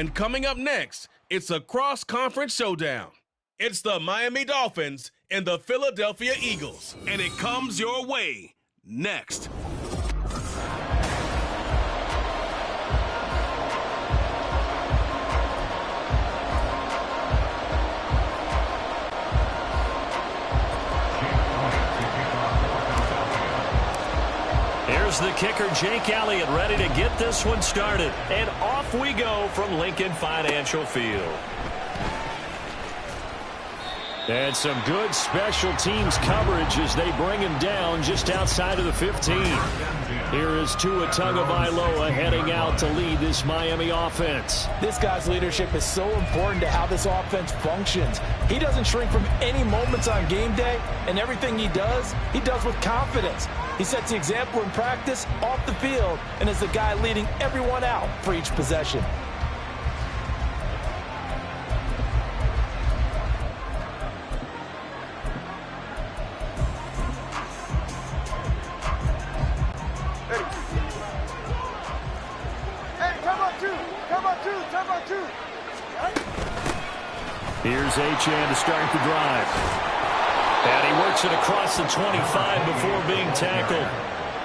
And coming up next, it's a cross-conference showdown. It's the Miami Dolphins and the Philadelphia Eagles. And it comes your way next. Here's the kicker, Jake Elliott, ready to get this one started. And off we go from Lincoln Financial Field. And some good special teams coverage as they bring him down just outside of the 15. Here is Tua Tagovailoa heading out to lead this Miami offense. This guy's leadership is so important to how this offense functions. He doesn't shrink from any moments on game day, and everything he does with confidence. He sets the example in practice, off the field, and is the guy leading everyone out for each possession. Here's Achane to start the drive. And he works it across the 25 before being tackled.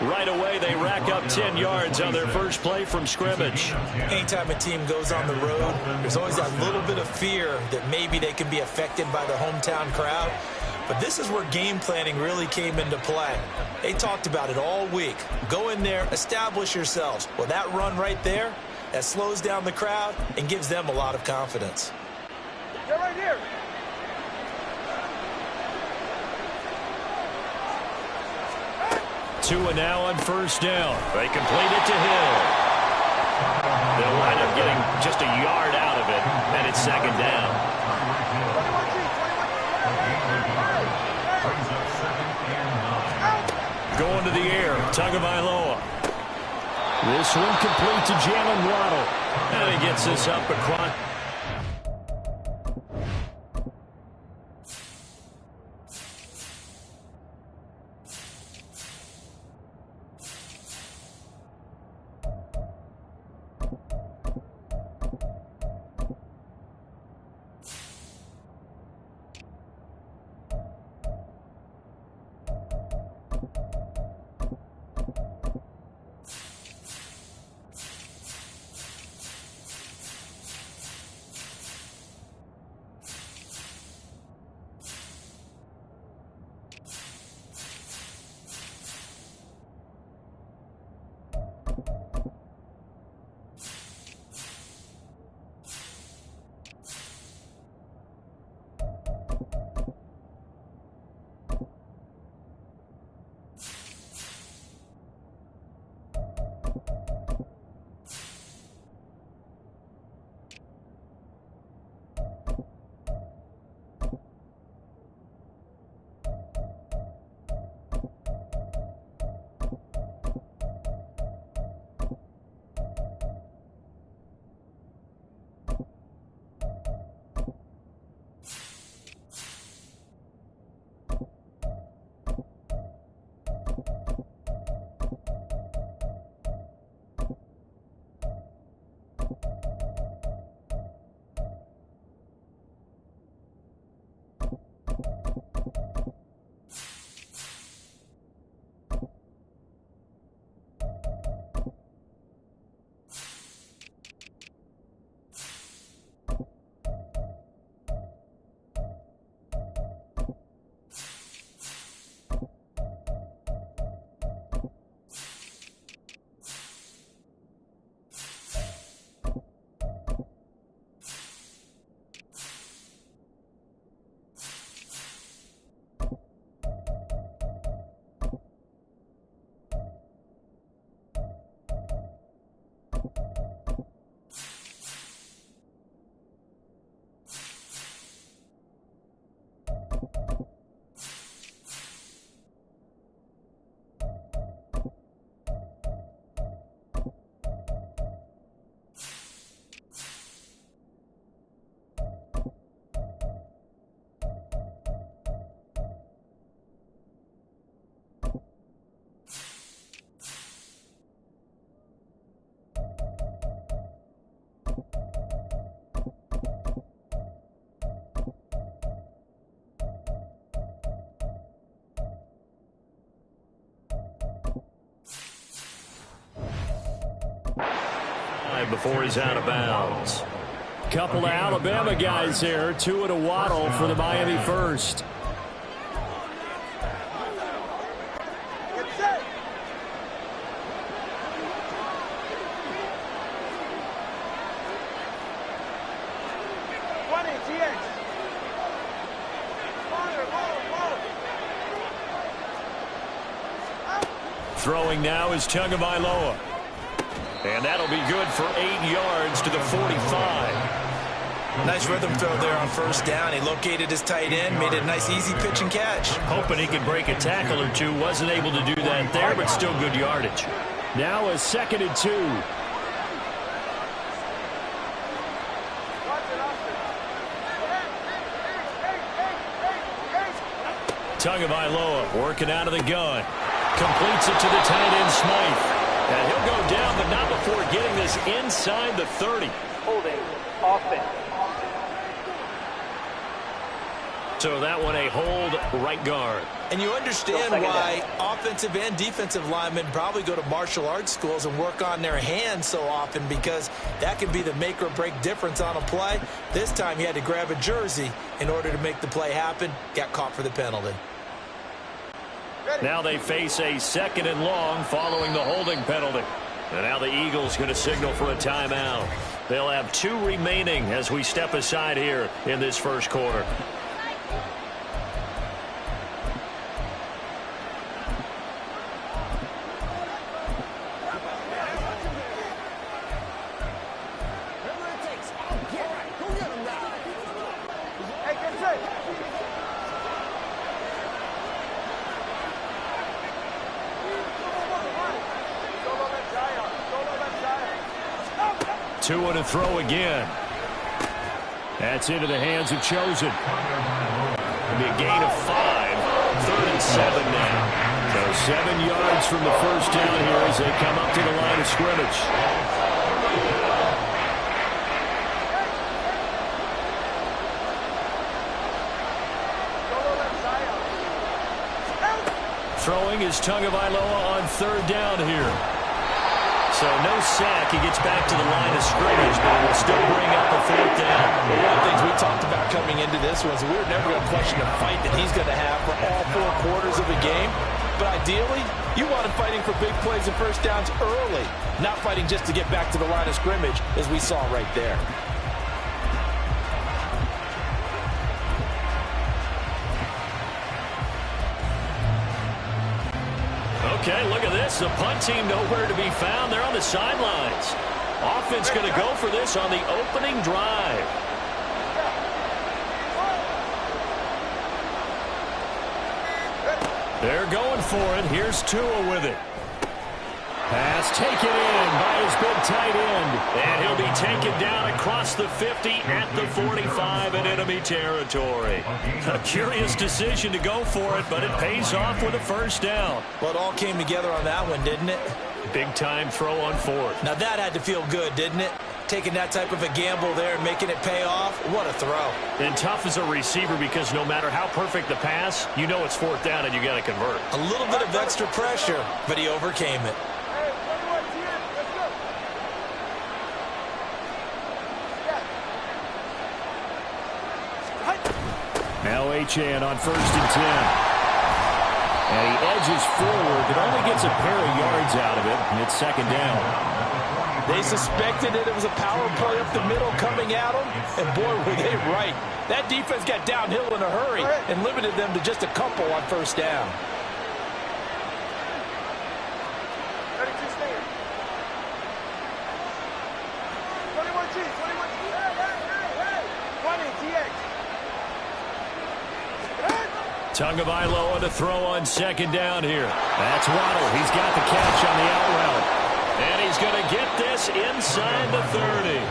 Right away, they rack up 10 yards on their first play from scrimmage. Anytime a team goes on the road, there's always that little bit of fear that maybe they can be affected by the hometown crowd. But this is where game planning really came into play. They talked about it all week. Go in there, establish yourselves. Well, that run right there, that slows down the crowd and gives them a lot of confidence. Get right here. Tua now on first down. They complete it to Hill. They'll wind up getting just a yard out of it, and it's second down. Going to the air, Tagovailoa. This one complete to Jalen Waddle. And he gets this up across. 5 before he's out of bounds. Couple of Alabama guys there. 2 at a waddle for the Miami first. Throwing now is Tagovailoa. And that'll be good for 8 yards to the 45. Nice rhythm throw there on first down. He located his tight end, made it a nice easy pitch and catch. Hoping he could break a tackle or two. Wasn't able to do that there, but still good yardage. Now a 2nd and 2. Tagovailoa working out of the gun. Completes it to the tight end, Smythe. And he'll go down, but not before getting this inside the 30. Holding offense. So that one a hold right guard. And you understand why offensive and defensive linemen probably go to martial arts schools and work on their hands so often, because that can be the make or break difference on a play. This time he had to grab a jersey in order to make the play happen. Got caught for the penalty. Now they face a 2nd and long following the holding penalty. And now the Eagles going to signal for a timeout. They'll have 2 remaining as we step aside here in this first quarter. Two and a throw again. That's into the hands of Chosen. It'll be a gain of 5. 3rd and 7 now. So 7 yards from the first down here as they come up to the line of scrimmage. Throwing is Tagovailoa on 3rd down here. So no sack. He gets back to the line of scrimmage, but will still bring up a 4th down. Well, one of the things we talked about coming into this was we were never going to question the fight that he's going to have for all 4 quarters of the game. But ideally, you want him fighting for big plays and first downs early, not fighting just to get back to the line of scrimmage, as we saw right there. Okay, look at this. The punt team nowhere to be found. They're on the sidelines. Offense going to go for this on the opening drive. They're going for it. Here's Tua with it. Pass taken in by his big tight end. And he'll be taken down across the 50 at the 45 in enemy territory. A curious decision to go for it, but it pays off with a first down. Well, it all came together on that one, didn't it? Big time throw on 4th. Now that had to feel good, didn't it? Taking that type of a gamble there and making it pay off. What a throw. And tough as a receiver, because no matter how perfect the pass, you know it's 4th down and you got to convert. A little bit of extra pressure, but he overcame it. Now Achane on 1st and 10. And he edges forward, but only gets a pair of yards out of it, and it's 2nd down. They suspected it was a power play up the middle coming at them, and boy, were they right. That defense got downhill in a hurry and limited them to just a couple on first down. Tagovailoa to throw on 2nd down here. That's Waddle. He's got the catch on the out route. And he's going to get this inside the 30.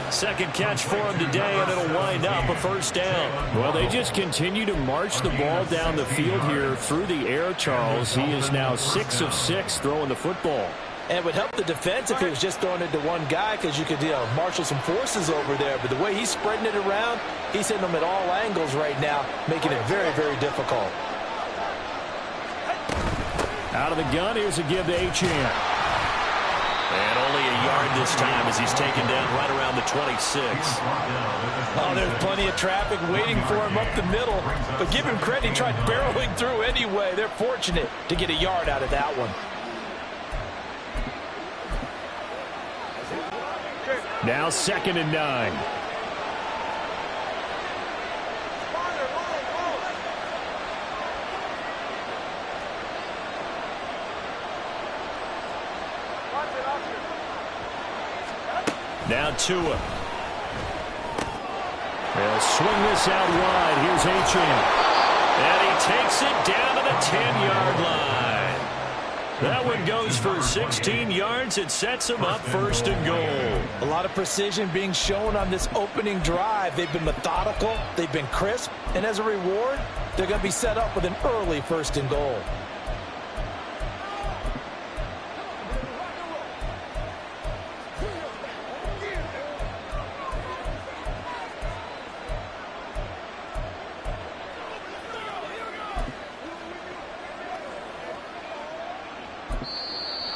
2nd catch for him today, and it'll wind up a first down. Well, they just continue to march the ball down the field here through the air, Charles. He is now 6 of 6 throwing the football. And it would help the defense if he was just throwing it to one guy, because you could, marshal some forces over there. But the way he's spreading it around, he's hitting them at all angles right now, making it very, very difficult. Out of the gun, here's a give to Achane. And only a yard this time as he's taken down right around the 26. Oh, there's plenty of traffic waiting for him up the middle. But give him credit, he tried barreling through anyway. They're fortunate to get a yard out of that one. Now 2nd and 9. Now Tua. They'll swing this out wide. Here's Achane. And he takes it down to the 10-yard line. That one goes for 16 yards. It sets him up 1st and goal. A lot of precision being shown on this opening drive. They've been methodical. They've been crisp. And as a reward, they're going to be set up with an early 1st and goal.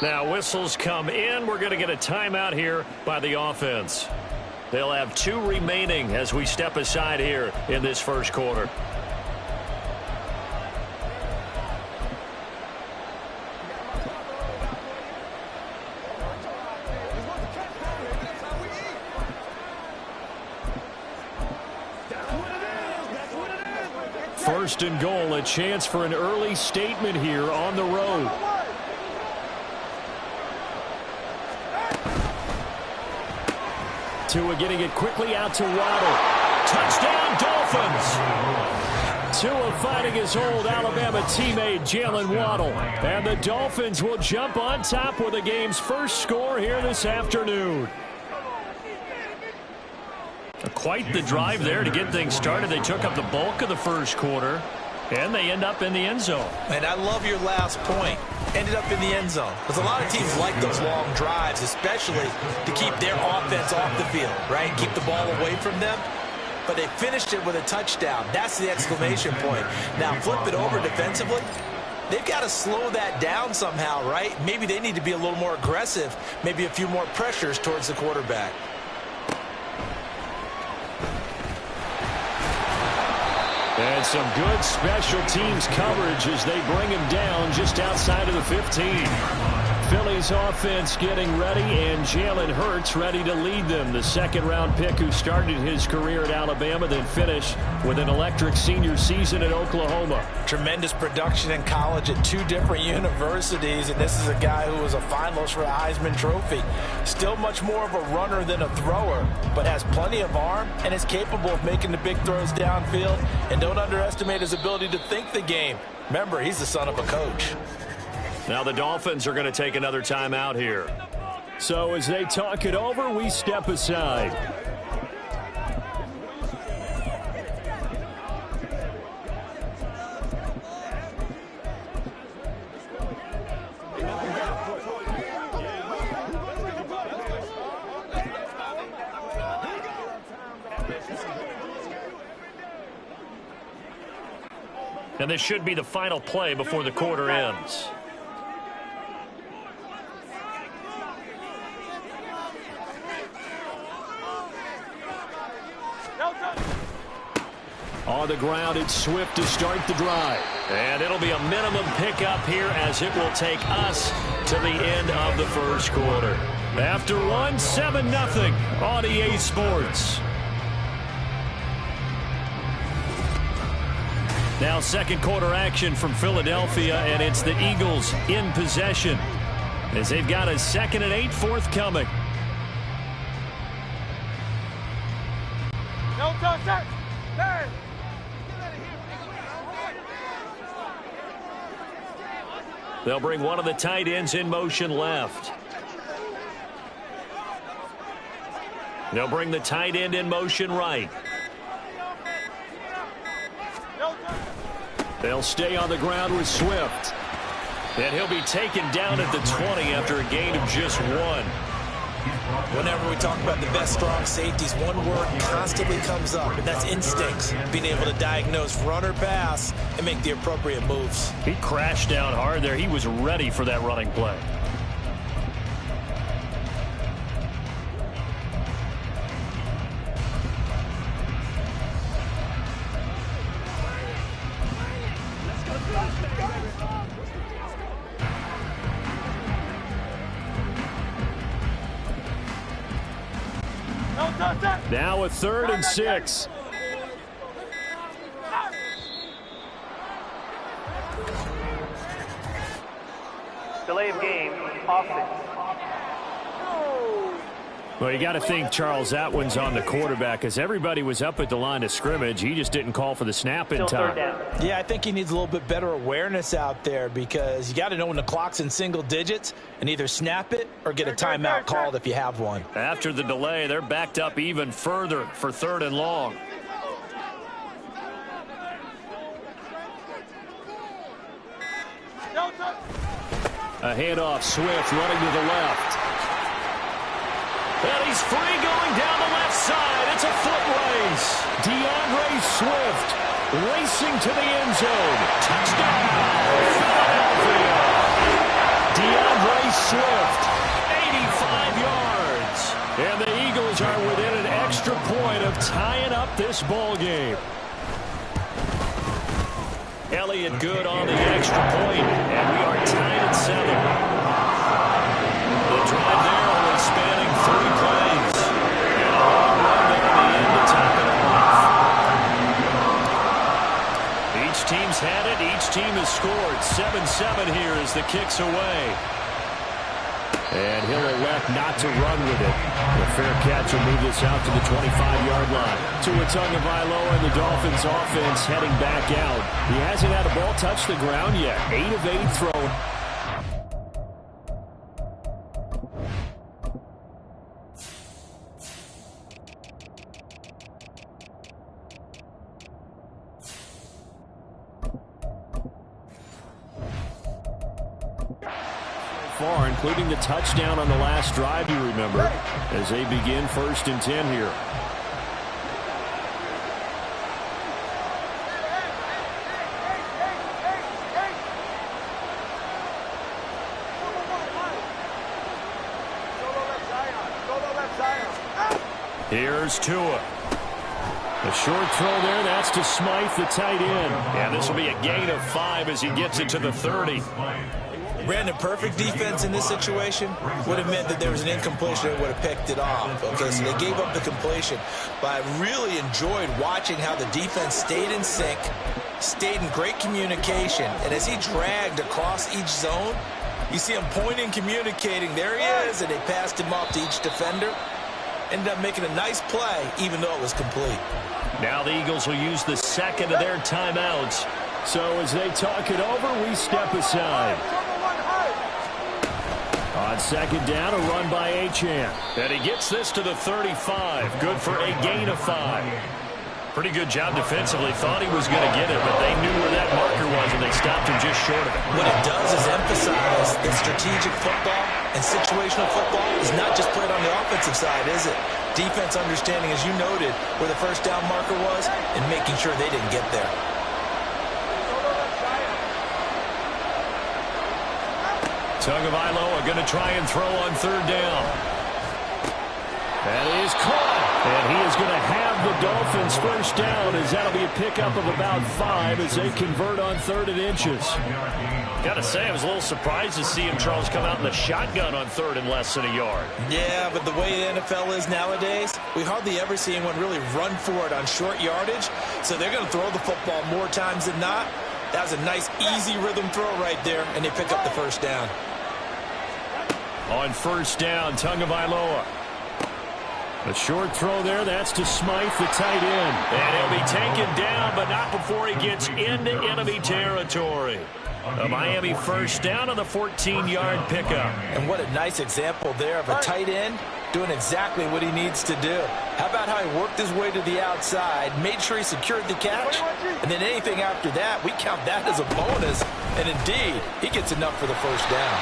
Now whistles come in. We're going to get a timeout here by the offense. They'll have 2 remaining as we step aside here in this 1st quarter. First and goal, a chance for an early statement here on the road. Tua getting it quickly out to Waddle. Touchdown, Dolphins! Tua fighting his old Alabama teammate, Jalen Waddle. And the Dolphins will jump on top with the game's first score here this afternoon. Quite the drive there to get things started. They took up the bulk of the 1st quarter, and they end up in the end zone. And I love your last point. Ended up in the end zone. Because a lot of teams like those long drives, especially to keep their offense off the field, right? Keep the ball away from them. But they finished it with a touchdown. That's the exclamation point. Now flip it over defensively. They've got to slow that down somehow, right? Maybe they need to be a little more aggressive. Maybe a few more pressures towards the quarterback. And some good special teams coverage as they bring him down just outside of the 15. Philly's offense getting ready, and Jalen Hurts ready to lead them. The 2nd-round pick who started his career at Alabama, then finished with an electric senior season at Oklahoma. Tremendous production in college at 2 different universities, and this is a guy who was a finalist for a Heisman Trophy. Still much more of a runner than a thrower, but has plenty of arm and is capable of making the big throws downfield. And don't underestimate his ability to think the game. Remember, he's the son of a coach. Now the Dolphins are going to take another timeout here. So as they talk it over, we step aside. And this should be the final play before the quarter ends. On the ground, it's Swift to start the drive. And it'll be a minimum pickup here as it will take us to the end of the 1st quarter. After one, 7-0 on EA Sports. Now 2nd quarter action from Philadelphia, and it's the Eagles in possession as they've got a 2nd and 8 forthcoming. No contact. Turn. They'll bring one of the tight ends in motion left. They'll bring the tight end in motion right. They'll stay on the ground with Swift. And he'll be taken down at the 20 after a gain of just 1. Whenever we talk about the best strong safeties, one word constantly comes up, and that's instincts. Being able to diagnose run or pass and make the appropriate moves. He crashed down hard there. He was ready for that running play. Now a 3rd and 6. Delay of game, offense. Well, you got to think, Charles, that one's on the quarterback as everybody was up at the line of scrimmage. He just didn't call for the snap in time. Yeah, I think he needs a little bit better awareness out there because you got to know when the clock's in single digits and either snap it or get a timeout called if you have one. After the delay, they're backed up even further for 3rd and long. A handoff, Swift running to the left. And he's free going down the left side. It's a foot race. DeAndre Swift racing to the end zone. Touchdown, Philadelphia. DeAndre Swift, 85 yards. And the Eagles are within an extra point of tying up this ball game. Elliott good on the extra point, and we are tied at 7. The drive there only spanning 3 plays. And a long run there at the end to top it off. Each team's had it. Each team has scored. 7-7 here as the kick's away. And he'll elect not to run with it. The fair catch will move this out to the 25-yard line. Gtowncapp and the Dolphins offense heading back out. He hasn't had a ball touch the ground yet. 8 of 8 thrown. Far, including the touchdown on the last drive, you remember, as they begin 1st and 10 here. Here's Tua. A short throw there, that's to Smythe, the tight end. And this will be a gain of 5 as he gets it to the 30. Brandon, perfect defense in this situation would have meant that there was an incompletion that would have picked it off. Okay, so they gave up the completion. But I really enjoyed watching how the defense stayed in sync, stayed in great communication. And as he dragged across each zone, you see him pointing, communicating. There he is, and they passed him off to each defender. Ended up making a nice play, even though it was complete. Now the Eagles will use the second of their timeouts. So as they talk it over, we step aside. On 2nd down, a run by Achane. And he gets this to the 35. Good for a gain of 5. Pretty good job defensively. Thought he was going to get it, but they knew where that marker was, and they stopped him just short of it. What it does is emphasize that strategic football and situational football is not just played on the offensive side, is it? Defense understanding, as you noted, where the 1st down marker was and making sure they didn't get there. Tagovailoa going to try and throw on 3rd down. That is caught. And he is going to have the Dolphins 1st down as that'll be a pickup of about 5 as they convert on 3rd and inches. Got to say, I was a little surprised to see him, Charles, come out in the shotgun on 3rd and less than a yard. Yeah, but the way the NFL is nowadays, we hardly ever see anyone really run for it on short yardage. So they're going to throw the football more times than not. That was a nice, easy rhythm throw right there, and they pick up the 1st down. On 1st down, Tagovailoa. A short throw there, that's to Smythe, the tight end. And he'll be taken down, but not before he gets into enemy territory. A Miami 1st down on the 14-yard pickup. And what a nice example there of a tight end doing exactly what he needs to do. How about how he worked his way to the outside, made sure he secured the catch, and then anything after that, we count that as a bonus. And indeed, he gets enough for the 1st down.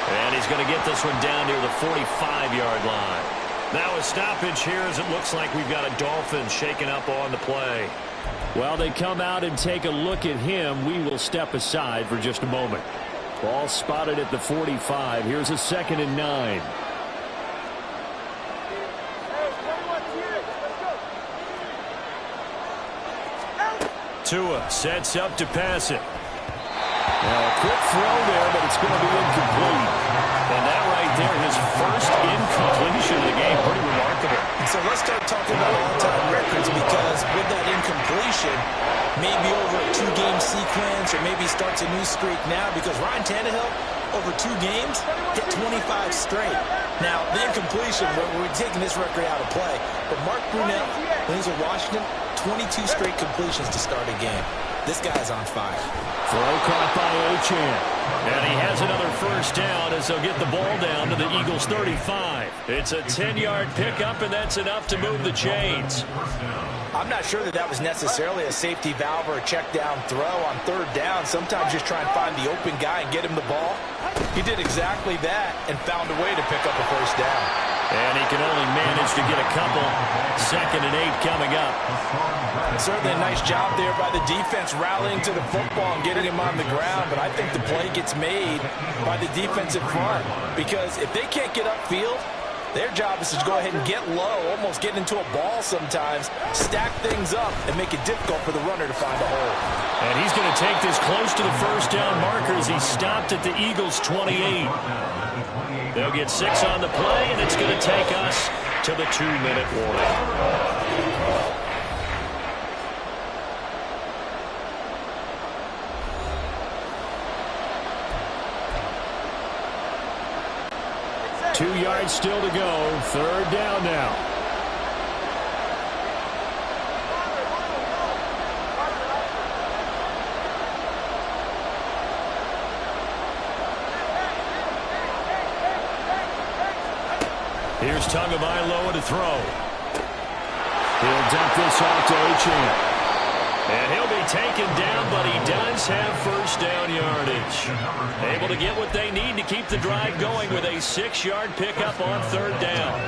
And he's going to get this one down near the 45-yard line. Now a stoppage here as it looks like we've got a Dolphin shaken up on the play. While they come out and take a look at him, we will step aside for just a moment. Ball spotted at the 45. Here's a 2nd and 9. Tua sets up to pass it. Now a quick throw there, but it's going to be incomplete. And that right there, his first incompletion of the game. Pretty remarkable. So let's start talking about all-time records, because with that incompletion, maybe over a 2-game sequence, or maybe starts a new streak now, because Ryan Tannehill, over 2 games, hit 25 straight. Now, the incompletion, we're taking this record out of play, but Mark Brunell, when he's in Washington, 22 straight completions to start a game. This guy's on fire. Throw caught by Achane. And he has another first down as they'll get the ball down to the Eagles' 35. It's a 10-yard pickup, and that's enough to move the chains. I'm not sure that was necessarily a safety valve or a check down throw on 3rd down. Sometimes just try and find the open guy and get him the ball. He did exactly that and found a way to pick up a first down. And he can only manage to get a couple. 2nd and 8 coming up. Certainly a nice job there by the defense rallying to the football and getting him on the ground, but I think the play gets made by the defensive front, because if they can't get upfield, their job is to go ahead and get low, almost get into a ball sometimes, stack things up, and make it difficult for the runner to find a hole. And he's going to take this close to the first down marker as he stopped at the Eagles' 28. They'll get 6 on the play, and it's going to take us to the 2-minute warning. 2 yards still to go. 3rd down now. Here's Tagovailoa to throw. He'll dump this off to Achane. And he'll be taken down, but he does have first down yardage. Able to get what they need to keep the drive going with a 6-yard pickup on 3rd down.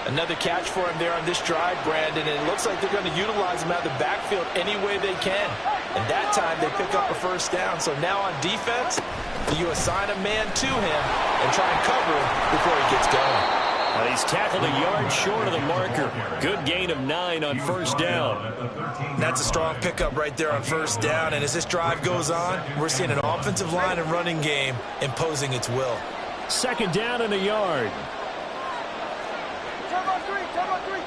Another catch for him there on this drive, Brandon, and it looks like they're going to utilize him out of the backfield any way they can. And that time they pick up a first down. So now on defense, you assign a man to him and try and cover him before he gets going. And he's tackled a yard short of the marker. Good gain of 9 on first down. That's a strong pickup right there on first down. And as this drive goes on, we're seeing an offensive line and running game imposing its will. 2nd down and a yard. Turn on 3,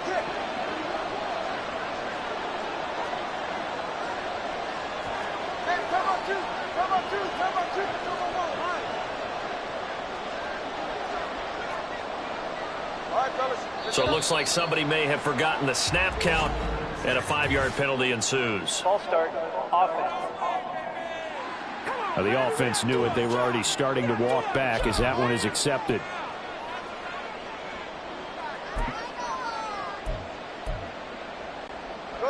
kick. Hey, turn on 2, turn on 1. So it looks like somebody may have forgotten the snap count, and a 5-yard penalty ensues. Ball start, offense. Now the offense knew it. They were already starting to walk back as that one is accepted.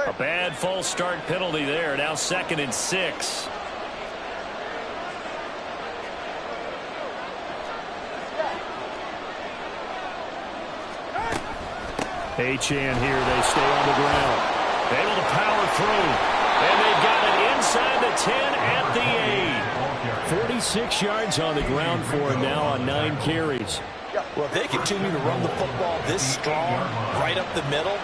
A bad false start penalty there. Now 2nd and 6. Achane here. They stay on the ground. Able to power through. And they've got it inside the 10 at the 8. 46 yards on the ground for him now on 9 carries. Well, if they continue to run the football this strong, right up the middle,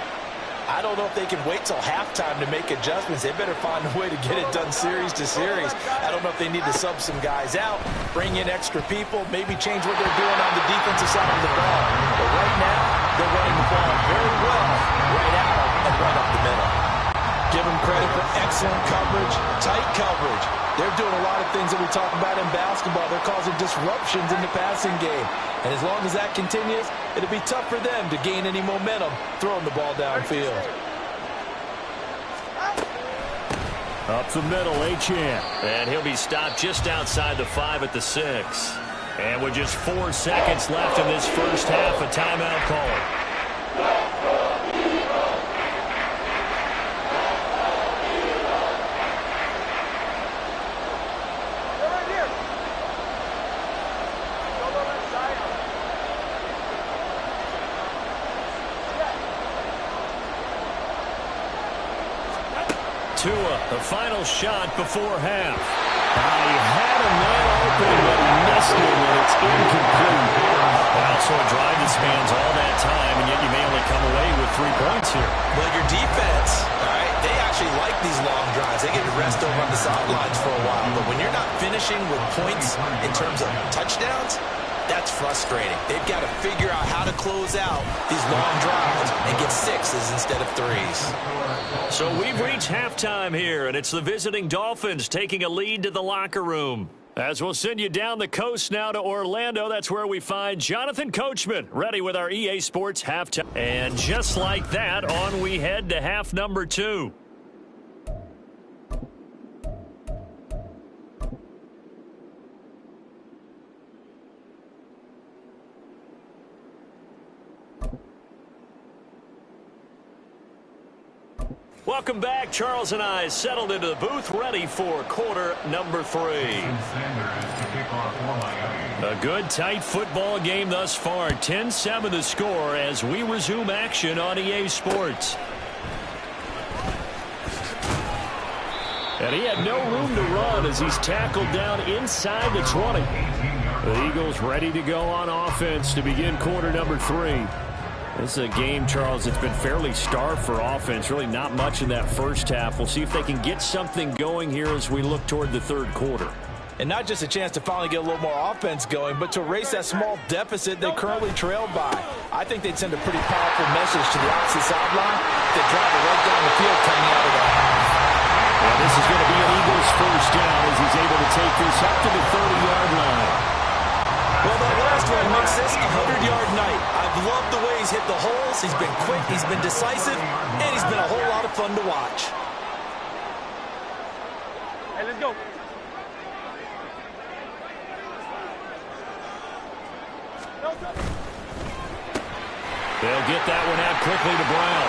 I don't know if they can wait till halftime to make adjustments. They better find a way to get it done series to series. I don't know if they need to sub some guys out, bring in extra people, maybe change what they're doing on the defensive side of the ball. But right now, they're running the ball very well right out and right up the middle. Give them credit for excellent coverage, tight coverage. They're doing a lot of things that we talk about in basketball. They're causing disruptions in the passing game. And as long as that continues, it'll be tough for them to gain any momentum throwing the ball downfield. Up the middle, Achane. And he'll be stopped just outside the 5 at the 6. And with just 4 seconds left in this first half, a timeout call. Tua, the final shot before half. He had a man open, but he missed him, and it's incomplete. And also a drive that spans all that time, and yet you may only come away with 3 points here. Well, your defense, all right, they actually like these long drives. They get to rest over on the sidelines for a while. But when you're not finishing with points in terms of touchdowns, That's frustrating. They've got to figure out how to close out these long drives and get 6s instead of 3s. So we've reached halftime here, and it's the visiting Dolphins taking a lead to the locker room. As we'll send you down the coast now to Orlando, that's where we find Jonathan Coachman, ready with our EA Sports halftime. And just like that, on we head to half number 2. Welcome back. Charles and I settled into the booth, ready for quarter number 3. A good, tight football game thus far. 10-7 the score as we resume action on EA Sports. And he had no room to run as he's tackled down inside the 20. The Eagles ready to go on offense to begin quarter number 3. This is a game, Charles, that's been fairly starved for offense. Really not much in that first half. We'll see if they can get something going here as we look toward the third quarter. And not just a chance to finally get a little more offense going, but to erase that small deficit they currently trailed by. I think they'd send a pretty powerful message to the opposite sideline. They drive it right down the field coming out of that. Well, this is going to be an Eagles first down as he's able to take this up to the 30-yard line. Well, that last one makes this a 100-yard night. I've loved the way he's hit the holes. He's been quick, he's been decisive, and he's been a whole lot of fun to watch. Hey, let's go. They'll get that one out quickly to Brown.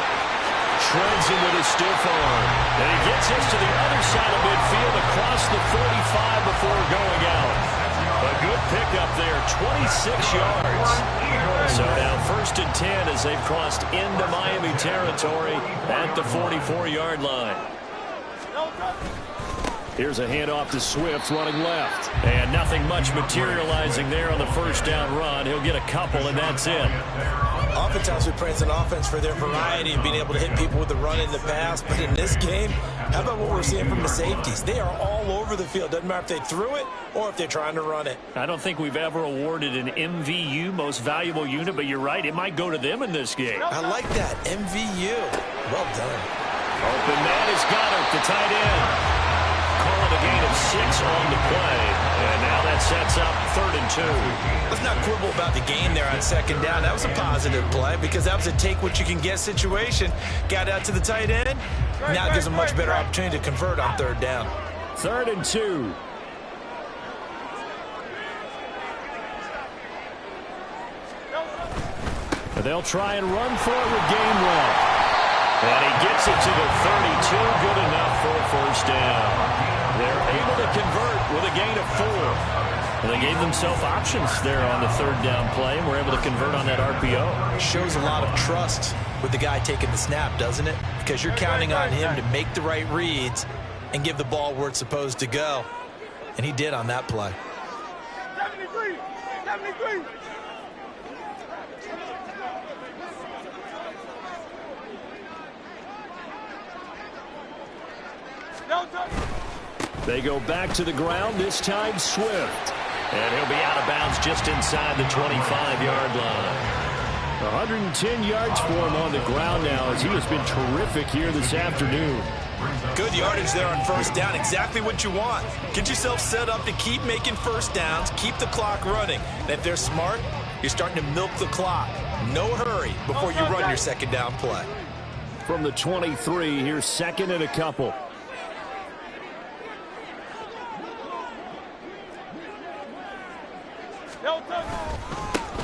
Shreds him with his stiff arm. And he gets us to the other side of midfield across the 45 before going out. A good pickup there, 26 yards. So now 1st and 10 as they've crossed into Miami territory at the 44-yard line. Here's a handoff to Swift running left. And nothing much materializing there on the first down run. He'll get a couple, and that's it. Oftentimes we praise an offense for their variety and being able to hit people with the run in the pass. But in this game, how about what we're seeing from the safeties? They are all over the field. Doesn't matter if they threw it or if they're trying to run it. I don't think we've ever awarded an MVU, most valuable unit, but you're right. It might go to them in this game. I like that. MVU. Well done. Open man is Goddard, the tight end. Calling a gain of 6 on the play. And now that sets up 3rd and 2. Let's not quibble about the game there on second down. That was a positive play because that was a take-what-you-can-get situation. Got out to the tight end. Now it gives them a much better opportunity to convert on 3rd down. 3rd and 2. They'll try and run for it with Gainwell. And he gets it to the 32. Good enough for a first down. They're able to convert with a gain of 4. And they gave themselves options there on the 3rd down play, and were able to convert on that RPO. Shows a lot of trust with the guy taking the snap, doesn't it? Because you're counting on him to make the right reads and give the ball where it's supposed to go. And he did on that play. 73! 73! They go back to the ground, this time Swift. And he'll be out of bounds just inside the 25-yard line. 110 yards for him on the ground now as he has been terrific here this afternoon. Good yardage there on first down. Exactly what you want. Get yourself set up to keep making first downs, keep the clock running. And if they're smart, you're starting to milk the clock. No hurry before you run your second down play. From the 23, here's 2nd and a couple.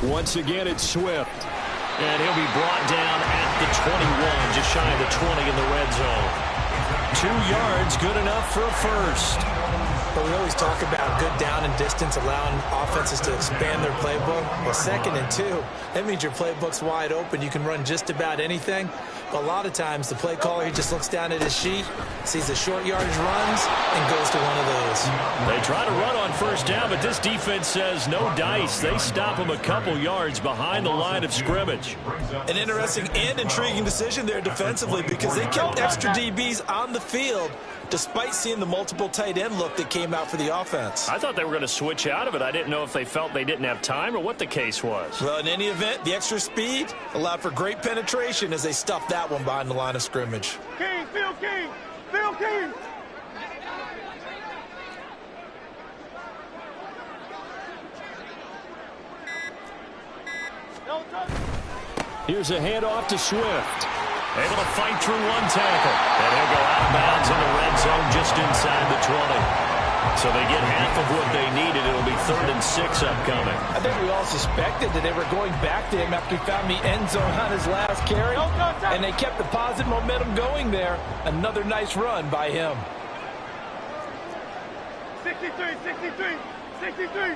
Once again, it's Swift. And he'll be brought down at the 21, just shy of the 20 in the red zone. 2 yards, good enough for a first. But we always talk about good down and distance, allowing offenses to expand their playbook. Well, 2nd and 2, that means your playbook's wide open. You can run just about anything. But a lot of times, the play caller, he just looks down at his sheet, sees the short yardage runs, and goes to one of those. They try to run on first down, but this defense says no dice. They stop him a couple yards behind the line of scrimmage. An interesting and intriguing decision there defensively because they kept extra DBs on the field despite seeing the multiple tight end look that came out for the offense. I thought they were going to switch out of it. I didn't know if they felt they didn't have time or what the case was. Well, in any event, the extra speed allowed for great penetration as they stuffed that one behind the line of scrimmage. King, Phil King, Phil King. Here's a handoff to Swift. Able to fight through one tackle. And he'll go out of bounds in the red zone just inside the 20. So they get half of what they needed. It'll be 3rd and 6 upcoming. I think we all suspected that they were going back to him after he found the end zone on his last carry. And they kept the positive momentum going there. Another nice run by him. 63, 63, 63.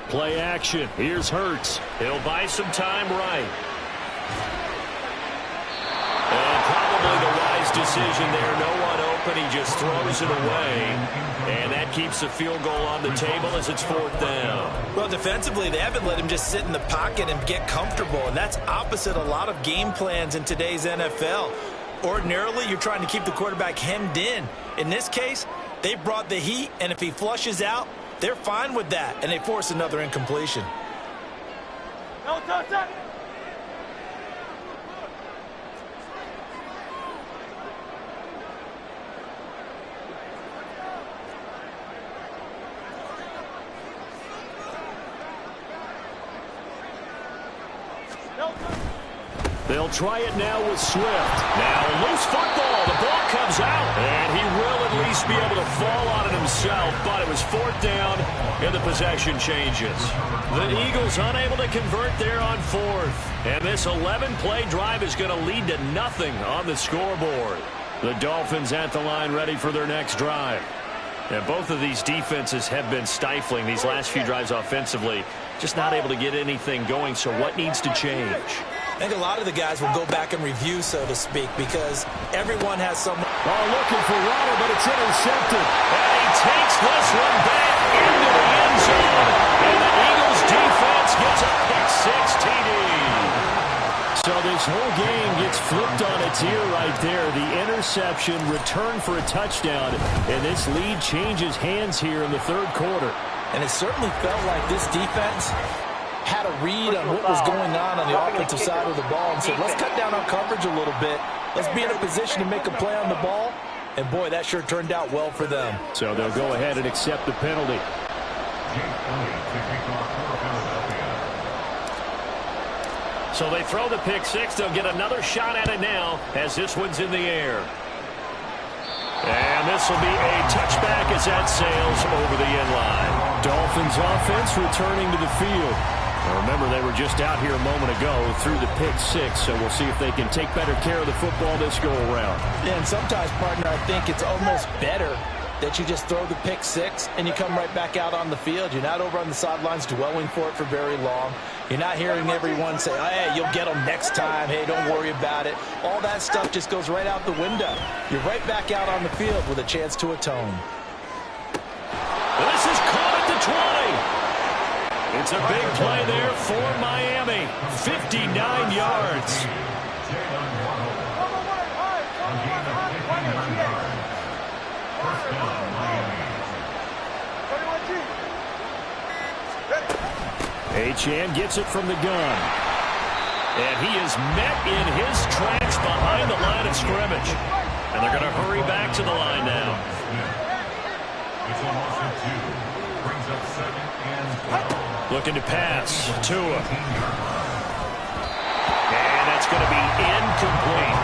Play action. Here's Hurts. He'll buy some time right. And probably the wise decision there. No one open. He just throws it away. And that keeps the field goal on the table as it's 4th down. Well, defensively, they haven't let him just sit in the pocket and get comfortable. And that's opposite a lot of game plans in today's NFL. Ordinarily, you're trying to keep the quarterback hemmed in. In this case, they brought the heat, and if he flushes out, they're fine with that, and they force another incompletion. No touch that. They'll try it now with Swift. Now a loose football. The ball comes out. And he will at least be able to fall on it himself. But it was 4th down and the possession changes. The Eagles unable to convert there on 4th. And this 11-play drive is going to lead to nothing on the scoreboard. The Dolphins at the line ready for their next drive. And both of these defenses have been stifling these last few drives offensively. Just not able to get anything going. So what needs to change? I think a lot of the guys will go back and review, so to speak, because everyone has some. Oh, looking for Waddle, but it's intercepted. And he takes this one back into the end zone. And the Eagles defense gets a pick-6 TD. So this whole game gets flipped on its ear right there. The interception, return for a touchdown, and this lead changes hands here in the 3rd quarter. And it certainly felt like this defense had a read on what was going on the offensive side of the ball and said, let's cut down on coverage a little bit. Let's be in a position to make a play on the ball. And, boy, that sure turned out well for them. So they'll go ahead and accept the penalty. So they throw the pick-6. They'll get another shot at it now as this one's in the air. And this will be a touchback as that sails over the end line. Dolphins offense returning to the field. Now remember, they were just out here a moment ago through the pick-6, so we'll see if they can take better care of the football this go-around. Yeah, and sometimes, partner, I think it's almost better that you just throw the pick-6 and you come right back out on the field. You're not over on the sidelines dwelling for it for very long. You're not hearing everyone say, oh, hey, you'll get them next time. Hey, don't worry about it. All that stuff just goes right out the window. You're right back out on the field with a chance to atone. This is caught at the 20. It's a big play there for Miami. 59 yards. Achane gets it from the gun. And he is met in his tracks behind the line of scrimmage. And they're going to hurry back to the line now. Looking to pass. Tua. And that's going to be incomplete.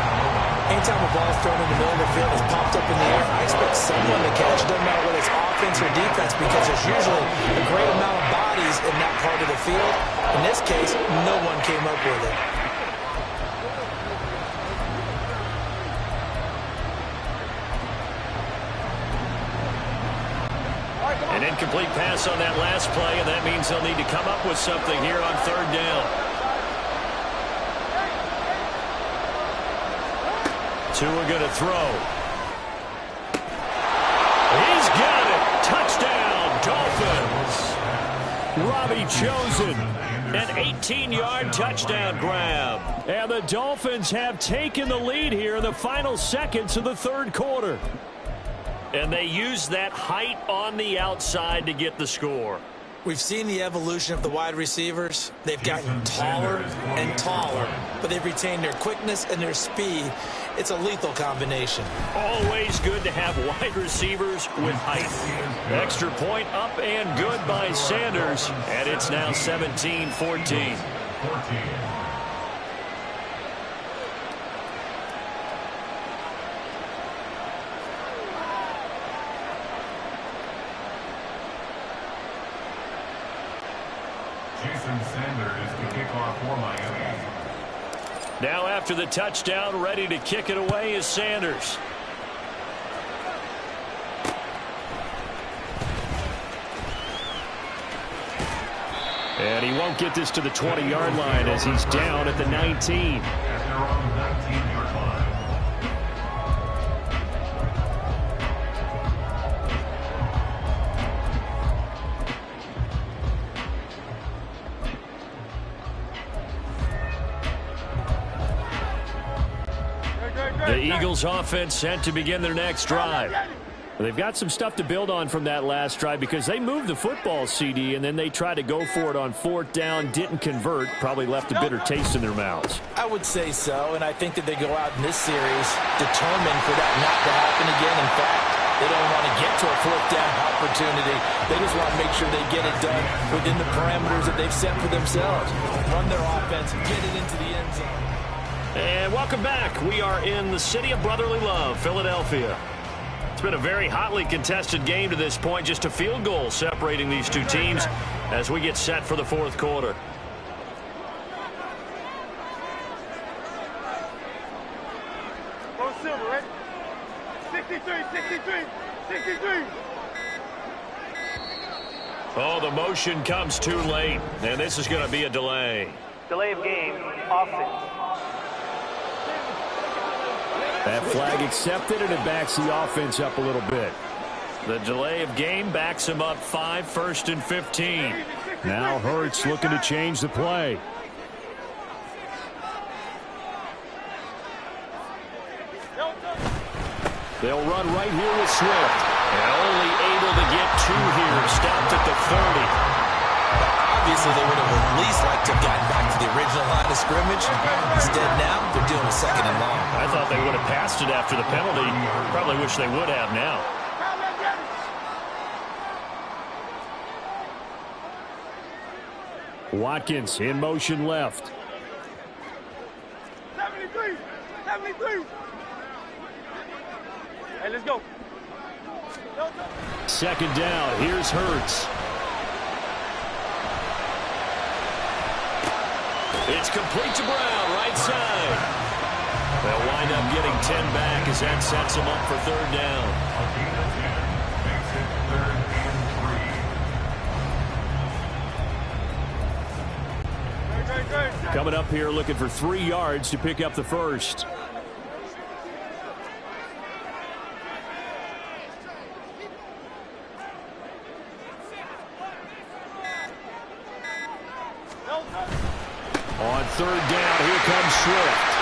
Anytime a ball is thrown in the middle of the field, it's popped up in the air, I expect someone to catch it. Doesn't matter whether it's offense or defense, because there's usually a great amount of bodies in that part of the field. In this case, no one came up with it. An incomplete pass on that last play, and that means they'll need to come up with something here on 3rd down. Tua going to throw. He's got it. Robbie Chosen, an 18-yard touchdown grab. And the Dolphins have taken the lead here in the final seconds of the third quarter. And they use that height on the outside to get the score. We've seen the evolution of the wide receivers. They've gotten taller and taller, but they've retained their quickness and their speed. It's a lethal combination. Always good to have wide receivers with height. Extra point up and good by Sanders, and it's now 17-14. Sanders to kick off for Miami. Now after the touchdown, ready to kick it away is Sanders. And he won't get this to the 20-yard line as he's down at the 19. The Eagles offense set to begin their next drive. They've got some stuff to build on from that last drive because they moved the football, CD, and then they tried to go for it on fourth down, didn't convert, probably left a bitter taste in their mouths. I would say so, and I think that they go out in this series determined for that not to happen again. In fact, they don't want to get to a fourth down opportunity. They just want to make sure they get it done within the parameters that they've set for themselves. Run their offense, get it into the end zone. And welcome back. We are in the city of brotherly love, Philadelphia. It's been a very hotly contested game to this point. Just a field goal separating these two teams as we get set for the fourth quarter. Go Silver, right? 63, 63, 63. Oh, the motion comes too late, and this is going to be a delay. Delay of game, offense. That flag accepted, and it backs the offense up a little bit. The delay of game backs him up 5, 1st and 15. Now Hurts looking to change the play. They'll run right here with Swift. And only able to get 2 here. Stopped at the 30. Obviously, they would have at least liked to have gotten back to the original line of scrimmage. Instead, now they're doing a 2nd and long. I thought they would have passed it after the penalty. Probably wish they would have now. Watkins in motion left. 73, 73. Hey, let's go. 2nd down. Here's Hurts. It's complete to Brown, right side. They'll wind up getting 10 back as that sets them up for 3rd down. Coming up here looking for 3 yards to pick up the first. On 3rd down, here comes Swift.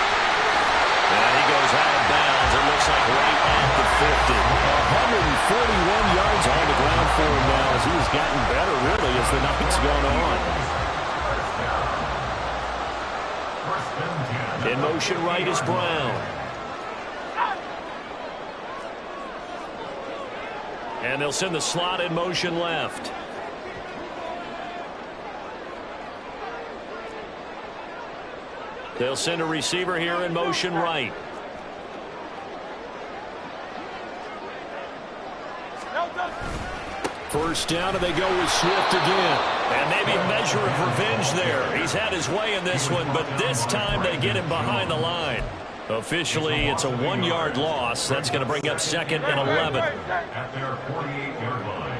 And he goes out of bounds. It looks like right at the 50. 141 yards on the ground for him now as he's gotten better, really, as the night's gone on. In motion right is Brown. And they'll send the slot in motion left. They'll send a receiver here in motion right. First down, and they go with Swift again. And maybe a measure of revenge there. He's had his way in this one, but this time they get him behind the line. Officially, it's a 1-yard loss. That's going to bring up 2nd and 11. At their 48-yard line.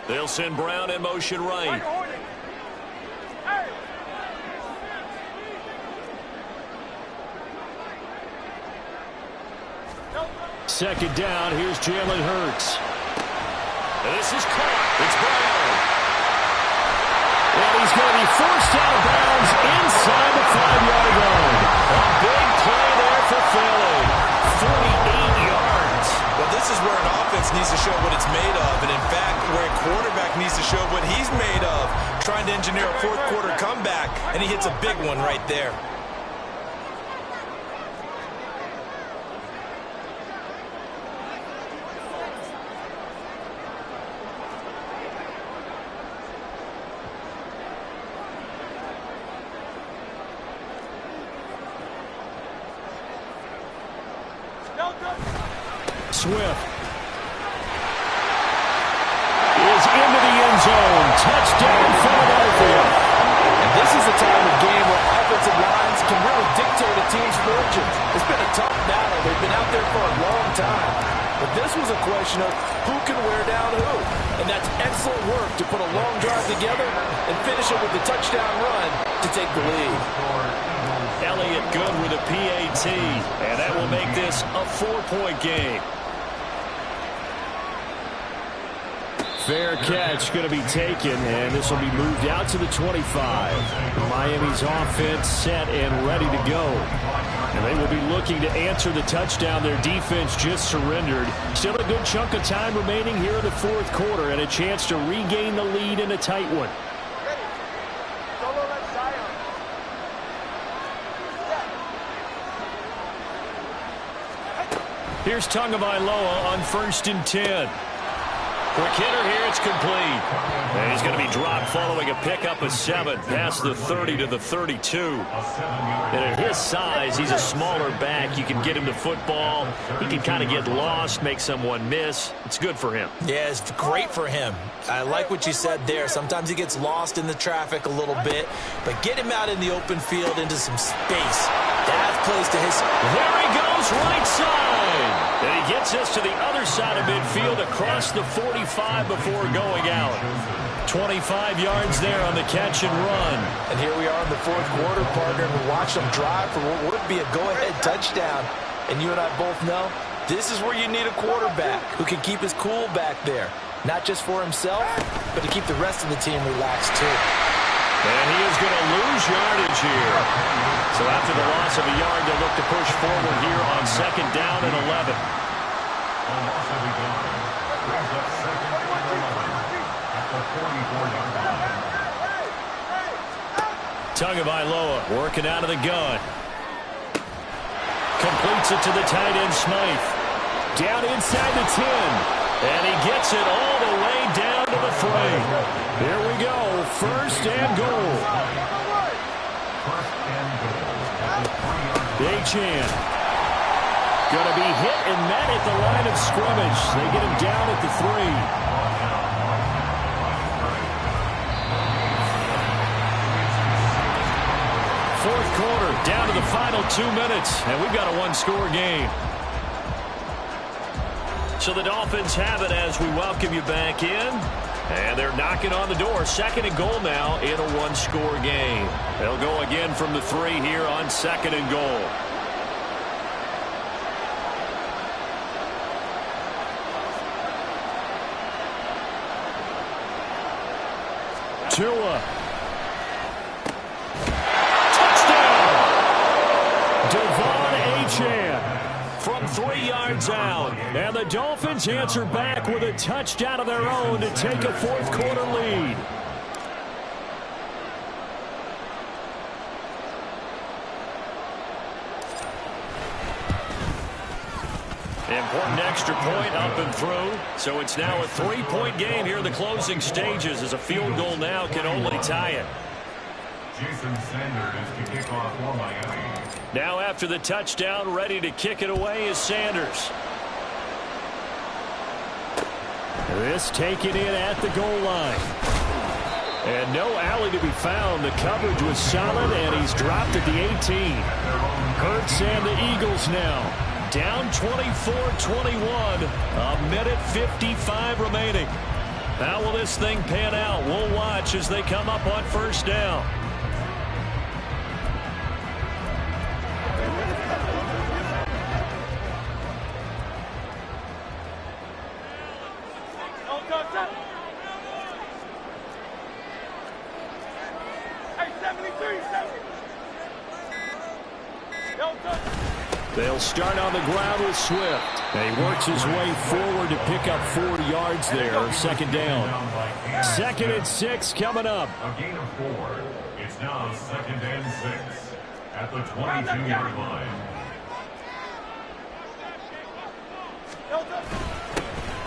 They'll send Brown in motion right. second down. Here's Jalen Hurts. This is caught. It's Brown. And he's going to be forced out of bounds inside the 5-yard line. A big play there for Philly. 48 yards. Well, this is where an offense needs to show what it's made of. And, in fact, where a quarterback needs to show what he's made of. Trying to engineer a fourth-quarter comeback, and he hits a big one right there. Swift is into the end zone. Touchdown, Philadelphia. And this is a time of game where offensive lines can really dictate a team's fortunes. It's been a tough battle. They've been out there for a long time. But this was a question of who can wear down who. And that's excellent work to put a long drive together and finish it with a touchdown run to take the lead. Elliott good with a PAT. And that will make this a 4-point game. Fair catch going to be taken, and this will be moved out to the 25. Miami's offense set and ready to go. And they will be looking to answer the touchdown their defense just surrendered. Still a good chunk of time remaining here in the fourth quarter and a chance to regain the lead in a tight one. Here's Tagovailoa on 1st and 10. Quick hitter here, it's complete. And he's going to be dropped following a pickup of 7 past the 30 to the 32. And at his size, he's a smaller back. You can get him to football. He can kind of get lost, make someone miss. It's good for him. Yeah, it's great for him. I like what you said there. Sometimes he gets lost in the traffic a little bit, but get him out in the open field into some space. That plays to his... There he goes, right side. And he gets us to the other side of midfield across the 45 before going out. 25 yards there on the catch and run. And here we are in the fourth quarter, partner, and we watch them drive for what would be a go-ahead touchdown. And you and I both know this is where you need a quarterback who can keep his cool back there. Not just for himself, but to keep the rest of the team relaxed too. And he is going to lose yardage here. So after the loss of a yard, they'll look to push forward here on 2nd down and 11. Tagovailoa working out of the gun. Completes it to the tight end, Smythe. Down inside the 10. And he gets it all the way down to the 3. Here we go. 1st and goal. Achan. Going to be hit and met at the line of scrimmage. They get him down at the 3. Fourth quarter, down to the final 2 minutes, and we've got a one-score game. So the Dolphins have it as we welcome you back in. And they're knocking on the door. 2nd and goal now in a one-score game. They'll go again from the 3 here on 2nd and goal. Tua. From 3 yards out. And the Dolphins answer back with a touchdown of their own to take a fourth quarter lead. Important extra point up and through. So it's now a 3-point game here in the closing stages as a field goal now can only tie it. Jason Sanders to kick off for Miami. Now after the touchdown, ready to kick it away is Sanders. This taken in at the goal line. And no alley to be found. The coverage was solid, and he's dropped at the 18. Hurts and the Eagles now down 24-21. A minute 55 remaining. How will this thing pan out? We'll watch as they come up on 1st down. They'll start on the ground with Swift. And he works his way forward to pick up 4 yards there. Second down. 2nd and 6 coming up. A gain of 4. It's now 2nd and 6 at the 22-yard line.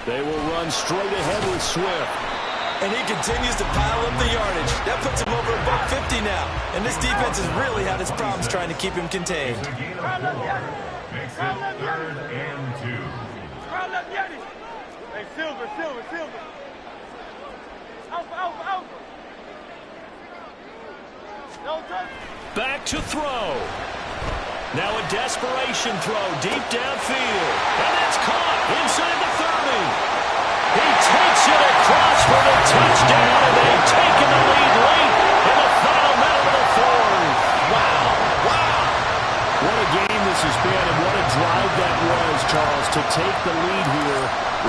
They will run straight ahead with Swift. And he continues to pile up the yardage. That puts him over $150 now. And this defense has really had its problems trying to keep him contained. A gain of 4 makes it 3rd and 2. Hey, Silver. Alpha. Back to throw. Now a desperation throw deep downfield. And that's caught inside the 30. He takes it across for the touchdown, and they've taken the lead late in the final minute of the 4th. Wow. What a game this has been, and what a drive that was, Charles, to take the lead here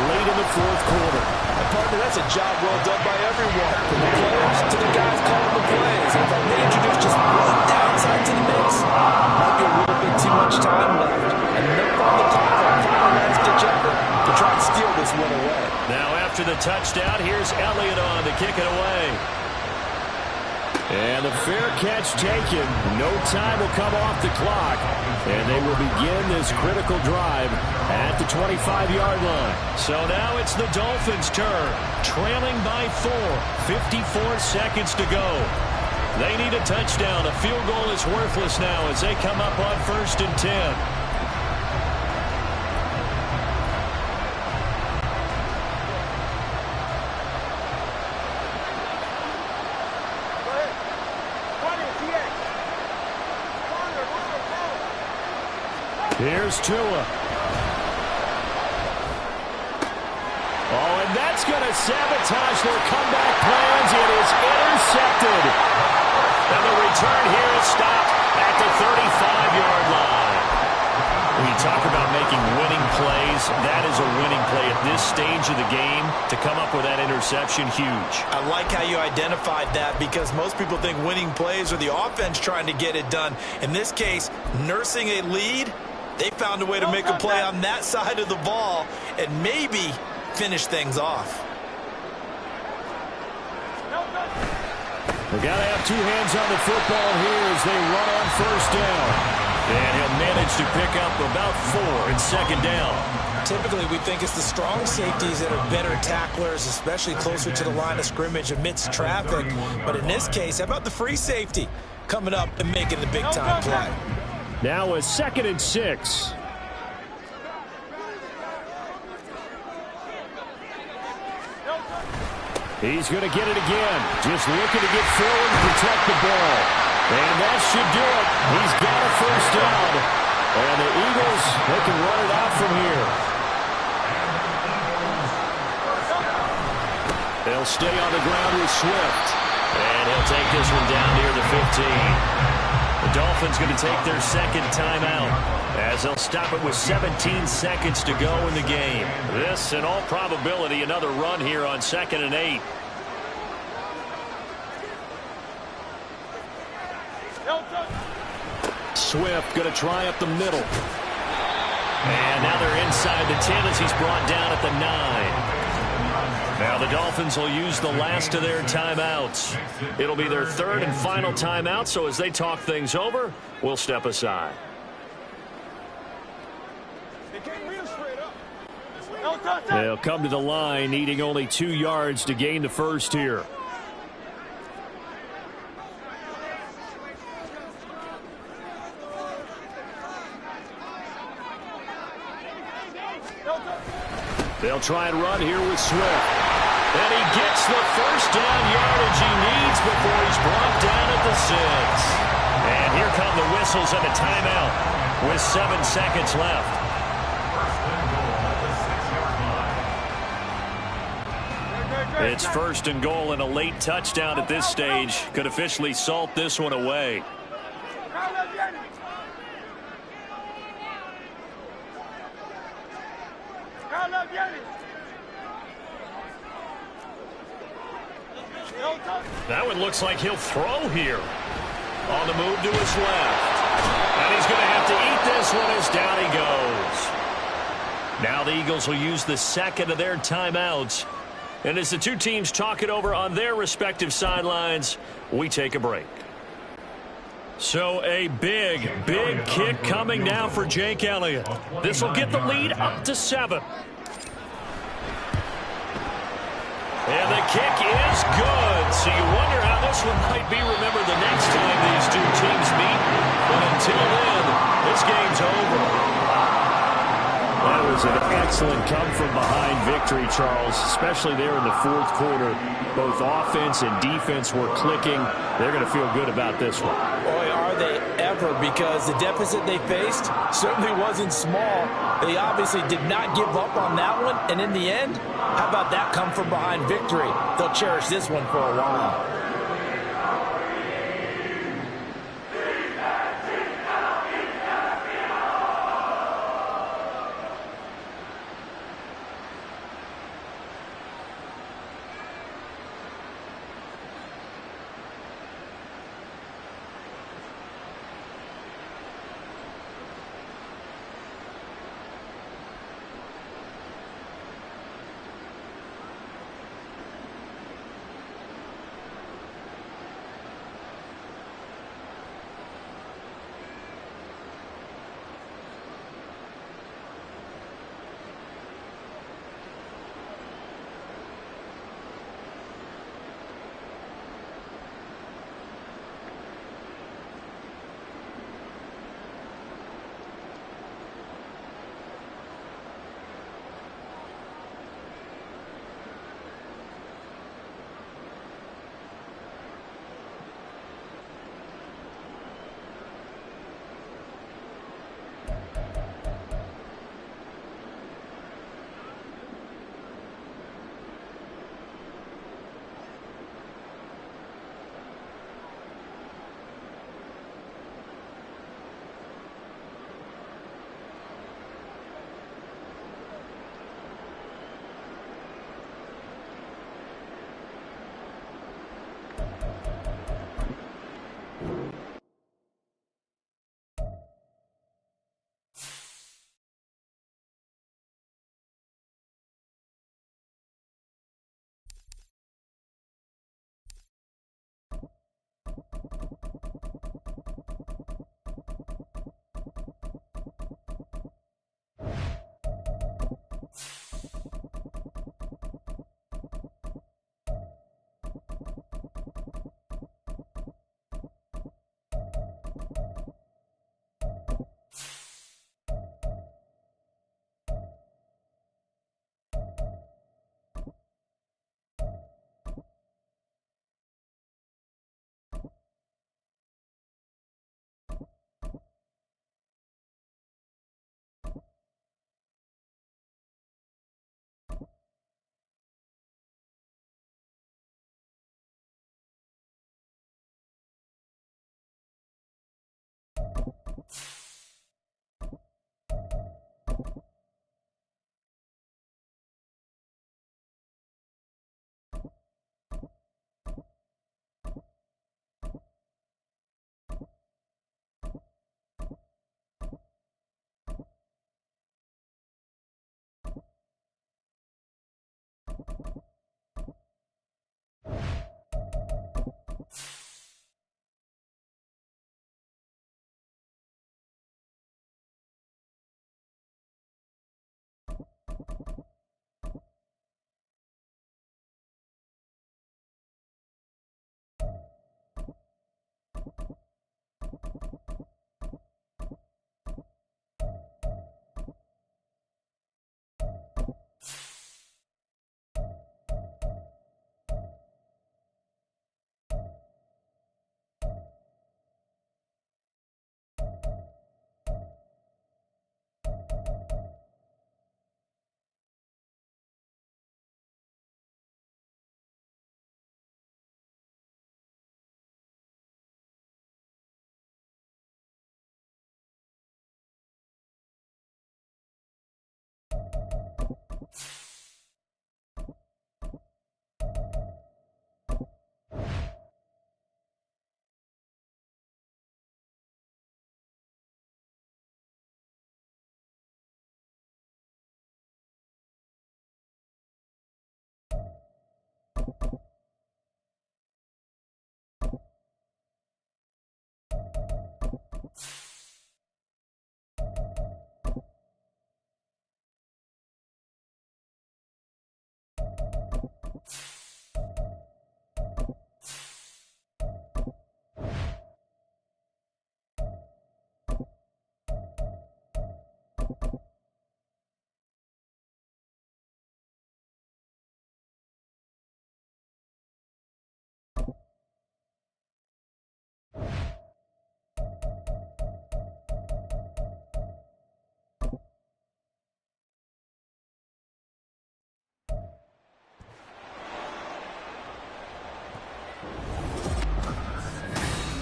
late in the 4th quarter. And partner, that's a job well done by everyone, from the players to the guys calling the plays. And if I may introduce just one downside to the mix, might be a little bit too much time left. And enough on the clock on final last-ditch effort to try and steal this one away. Now after the touchdown, here's Elliott on to kick it away. And the fair catch taken. No time will come off the clock. And they will begin this critical drive at the 25-yard line. So now it's the Dolphins' turn. Trailing by 4. 54 seconds to go. They need a touchdown. A field goal is worthless now as they come up on 1st and 10. Here's Tua. Oh, and that's going to sabotage their comeback plans. It is intercepted. And the return here is stopped at the 35-yard line. When you talk about making winning plays, that is a winning play at this stage of the game. To come up with that interception, huge. I like how you identified that because most people think winning plays are the offense trying to get it done. In this case, nursing a lead, they found a way to make a play on that side of the ball and maybe finish things off. We've got to have 2 hands on the football here as they run on 1st down. And he'll manage to pick up about 4 in 2nd down. Typically, we think it's the strong safeties that are better tacklers, especially closer to the line of scrimmage amidst traffic. But in this case, how about the free safety coming up and making the big-time play? Now a 2nd and 6. He's going to get it again. Just looking to get forward and protect the ball. And that should do it. He's got a 1st down. And the Eagles, they can run it out from here. They'll stay on the ground with Swift. And he'll take this one down near the 15. The Dolphins going to take their 2nd timeout as they'll stop it with 17 seconds to go in the game. This, in all probability, another run here on 2nd and 8. Swift going to try up the middle. And now they're inside the 10 as he's brought down at the 9. Now the Dolphins will use the last of their timeouts. It'll be their 3rd and final timeout, so as they talk things over, we'll step aside. They'll come to the line, needing only 2 yards to gain the 1st here. They'll try and run here with Swift. And he gets the 1st down yardage he needs before he's brought down at the 6. And here come the whistles and a timeout with 7 seconds left. It's 1st and goal, and a late touchdown at this stage could officially salt this one away. That one looks like he'll throw here. On the move to his left. And he's going to have to eat this one as down he goes. Now the Eagles will use the second of their timeouts. And as the two teams talk it over on their respective sidelines, we take a break. So a big, big kick coming now for Jake Elliott. This will get the lead up to 7. And the kick is good. So you wonder how this one might be remembered the next time these two teams meet. But until then, this game's over. That was an excellent come-from-behind victory, Charles, especially there in the fourth quarter. Both offense and defense were clicking. They're going to feel good about this one. Boy, are they ever, because the deficit they faced certainly wasn't small. They obviously did not give up on that one, and in the end, how about that come-from-behind victory? They'll cherish this one for a while.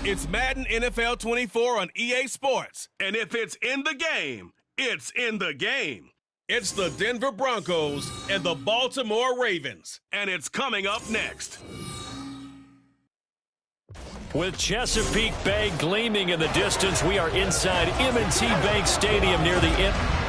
It's Madden NFL 24 on EA Sports. And if it's in the game, it's in the game. It's the Denver Broncos and the Baltimore Ravens. And it's coming up next. With Chesapeake Bay gleaming in the distance, we are inside M&T Bank Stadium near the end.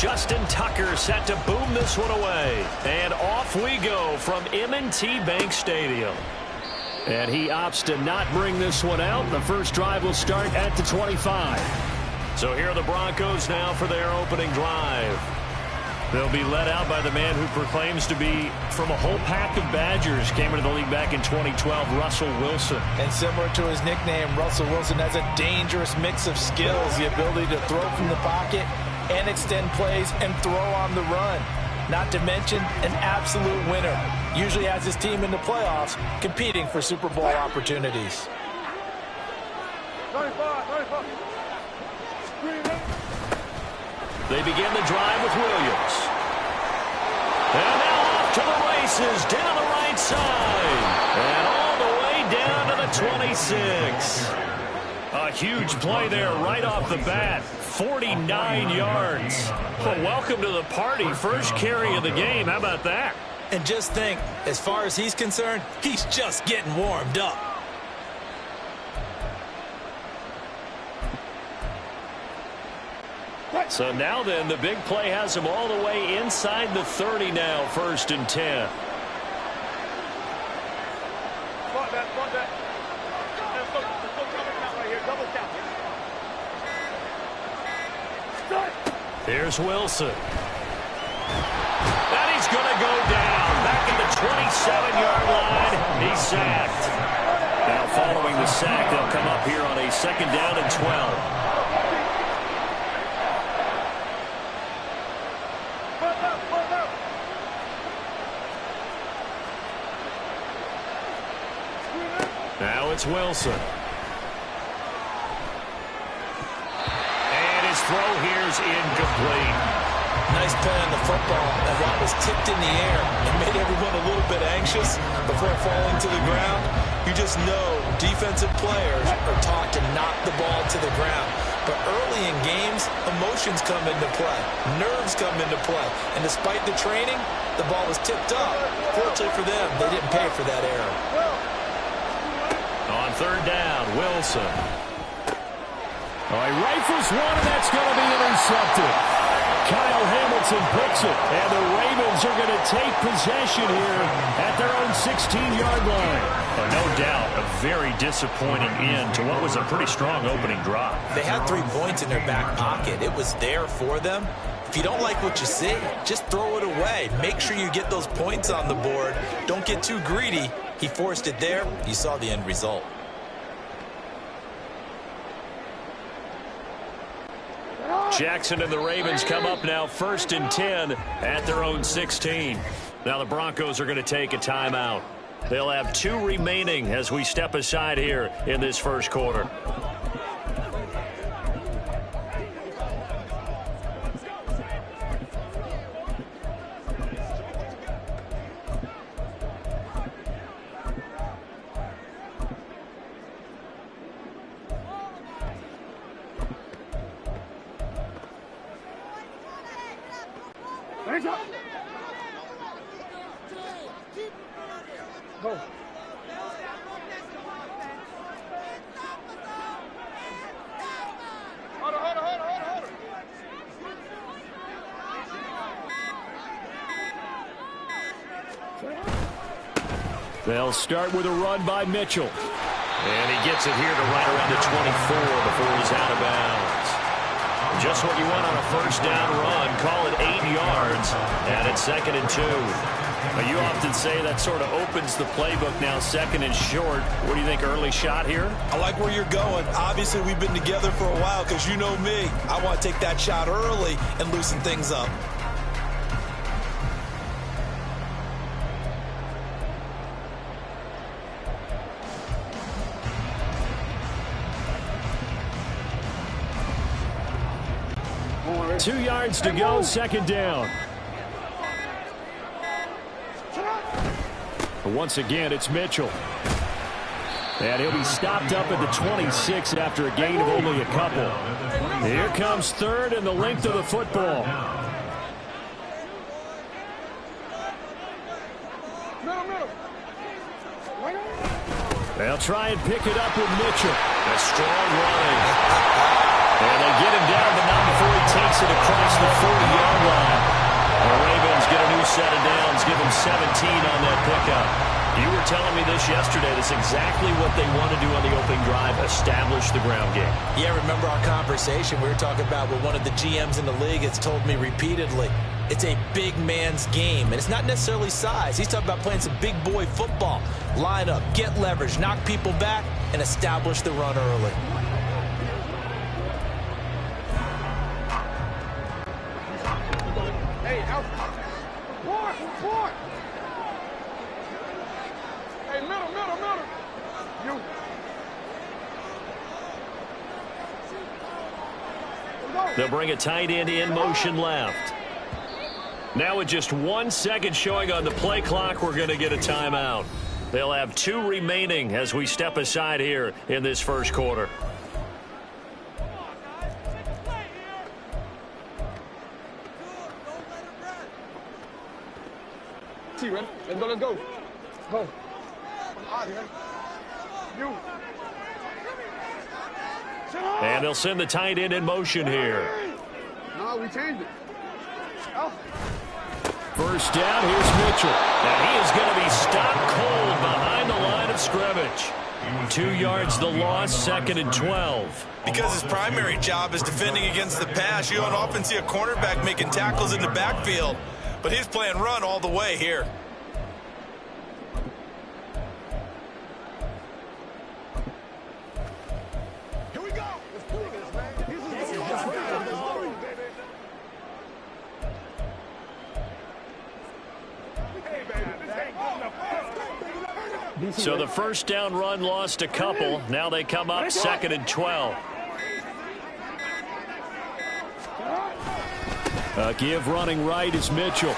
Justin Tucker set to boom this one away. And off we go from M&T Bank Stadium. And he opts to not bring this one out. The first drive will start at the 25. So here are the Broncos now for their opening drive. They'll be led out by the man who proclaims to be from a whole pack of Badgers. Came into the league back in 2012, Russell Wilson. And similar to his nickname, Russell Wilson has a dangerous mix of skills. The ability to throw from the pocket and extend plays and throw on the run. Not to mention an absolute winner. Usually has his team in the playoffs competing for Super Bowl opportunities. 35. They begin the drive with Williams. And now off to the races, down the right side. And all the way down to the 26. A huge play there right off the bat. 49 yards. Well, welcome to the party. First carry of the game. How about that? And just think, as far as he's concerned, he's just getting warmed up. So now then, the big play has him all the way inside the 30 now, 1st and 10. Spot that. Let's go double count right here. Double count. Here's Wilson. And he's going to go down. Back at the 27-yard line. He's sacked. Now following the sack, they'll come up here on a 2nd down and 12. Now it's Wilson. And his throw here's incomplete. Nice play on the football. That ball was tipped in the air and made everyone a little bit anxious before falling to the ground. You just know defensive players are taught to knock the ball to the ground. But early in games, emotions come into play. Nerves come into play. And despite the training, the ball was tipped up. Fortunately for them, they didn't pay for that error. On 3rd down, Wilson. He rifles one, and that's going to be intercepted. Kyle Hamilton picks it, and the Ravens are going to take possession here at their own 16-yard line. No doubt, a very disappointing end to what was a pretty strong opening drive. They had 3 points in their back pocket. It was there for them. If you don't like what you see, just throw it away. Make sure you get those points on the board. Don't get too greedy. He forced it there. You saw the end result. Jackson and the Ravens come up now 1st and 10 at their own 16. Now the Broncos are going to take a timeout. They'll have 2 remaining as we step aside here in this first quarter. Go. Hold on. They'll start with a run by Mitchell. And he gets it here to right around the 24 before he's out of bounds. Just what you want on a 1st down run. Call it 8 yards. And it's 2nd and 2. Now, you often say that sort of opens the playbook now, 2nd and short. What do you think, early shot here? I like where you're going. Obviously, we've been together for a while because you know me. I want to take that shot early and loosen things up. Two yards to go, 2nd down. Once again, it's Mitchell. And he'll be stopped up at the 26 after a gain of only a couple. Here comes 3rd and the length of the football. They'll try and pick it up with Mitchell. A strong running. And they get him down, but not before he takes it across the 40-yard line. The Ravens get a new set of downs, give him 17 on that pickup. You were telling me this yesterday. That's exactly what they want to do on the opening drive, establish the ground game. Yeah, remember our conversation? We were talking about what one of the GMs in the league has told me repeatedly. It's a big man's game, and it's not necessarily size. He's talking about playing some big boy football. Line up, get leverage, knock people back, and establish the run early. Hey, support! Hey, middle. You. They'll bring a tight end in motion left. Now with just 1 second showing on the play clock, we're going to get a timeout. They'll have 2 remaining as we step aside here in this first quarter. T, ready? Let's go. Go. I'm out here. You. And they'll send the tight end in motion here. No, we changed it. Oh. First down, here's Mitchell. And he is going to be stopped cold behind the line of scrimmage. 2 yards the loss, 2nd and 12. Because his primary job is defending against the pass. You don't often see a cornerback making tackles in the backfield. But he's playing run all the way here. Here we go. Let's play this, man. So the first down run lost a couple. Now they come up 2nd and 12. Give running right is Mitchell.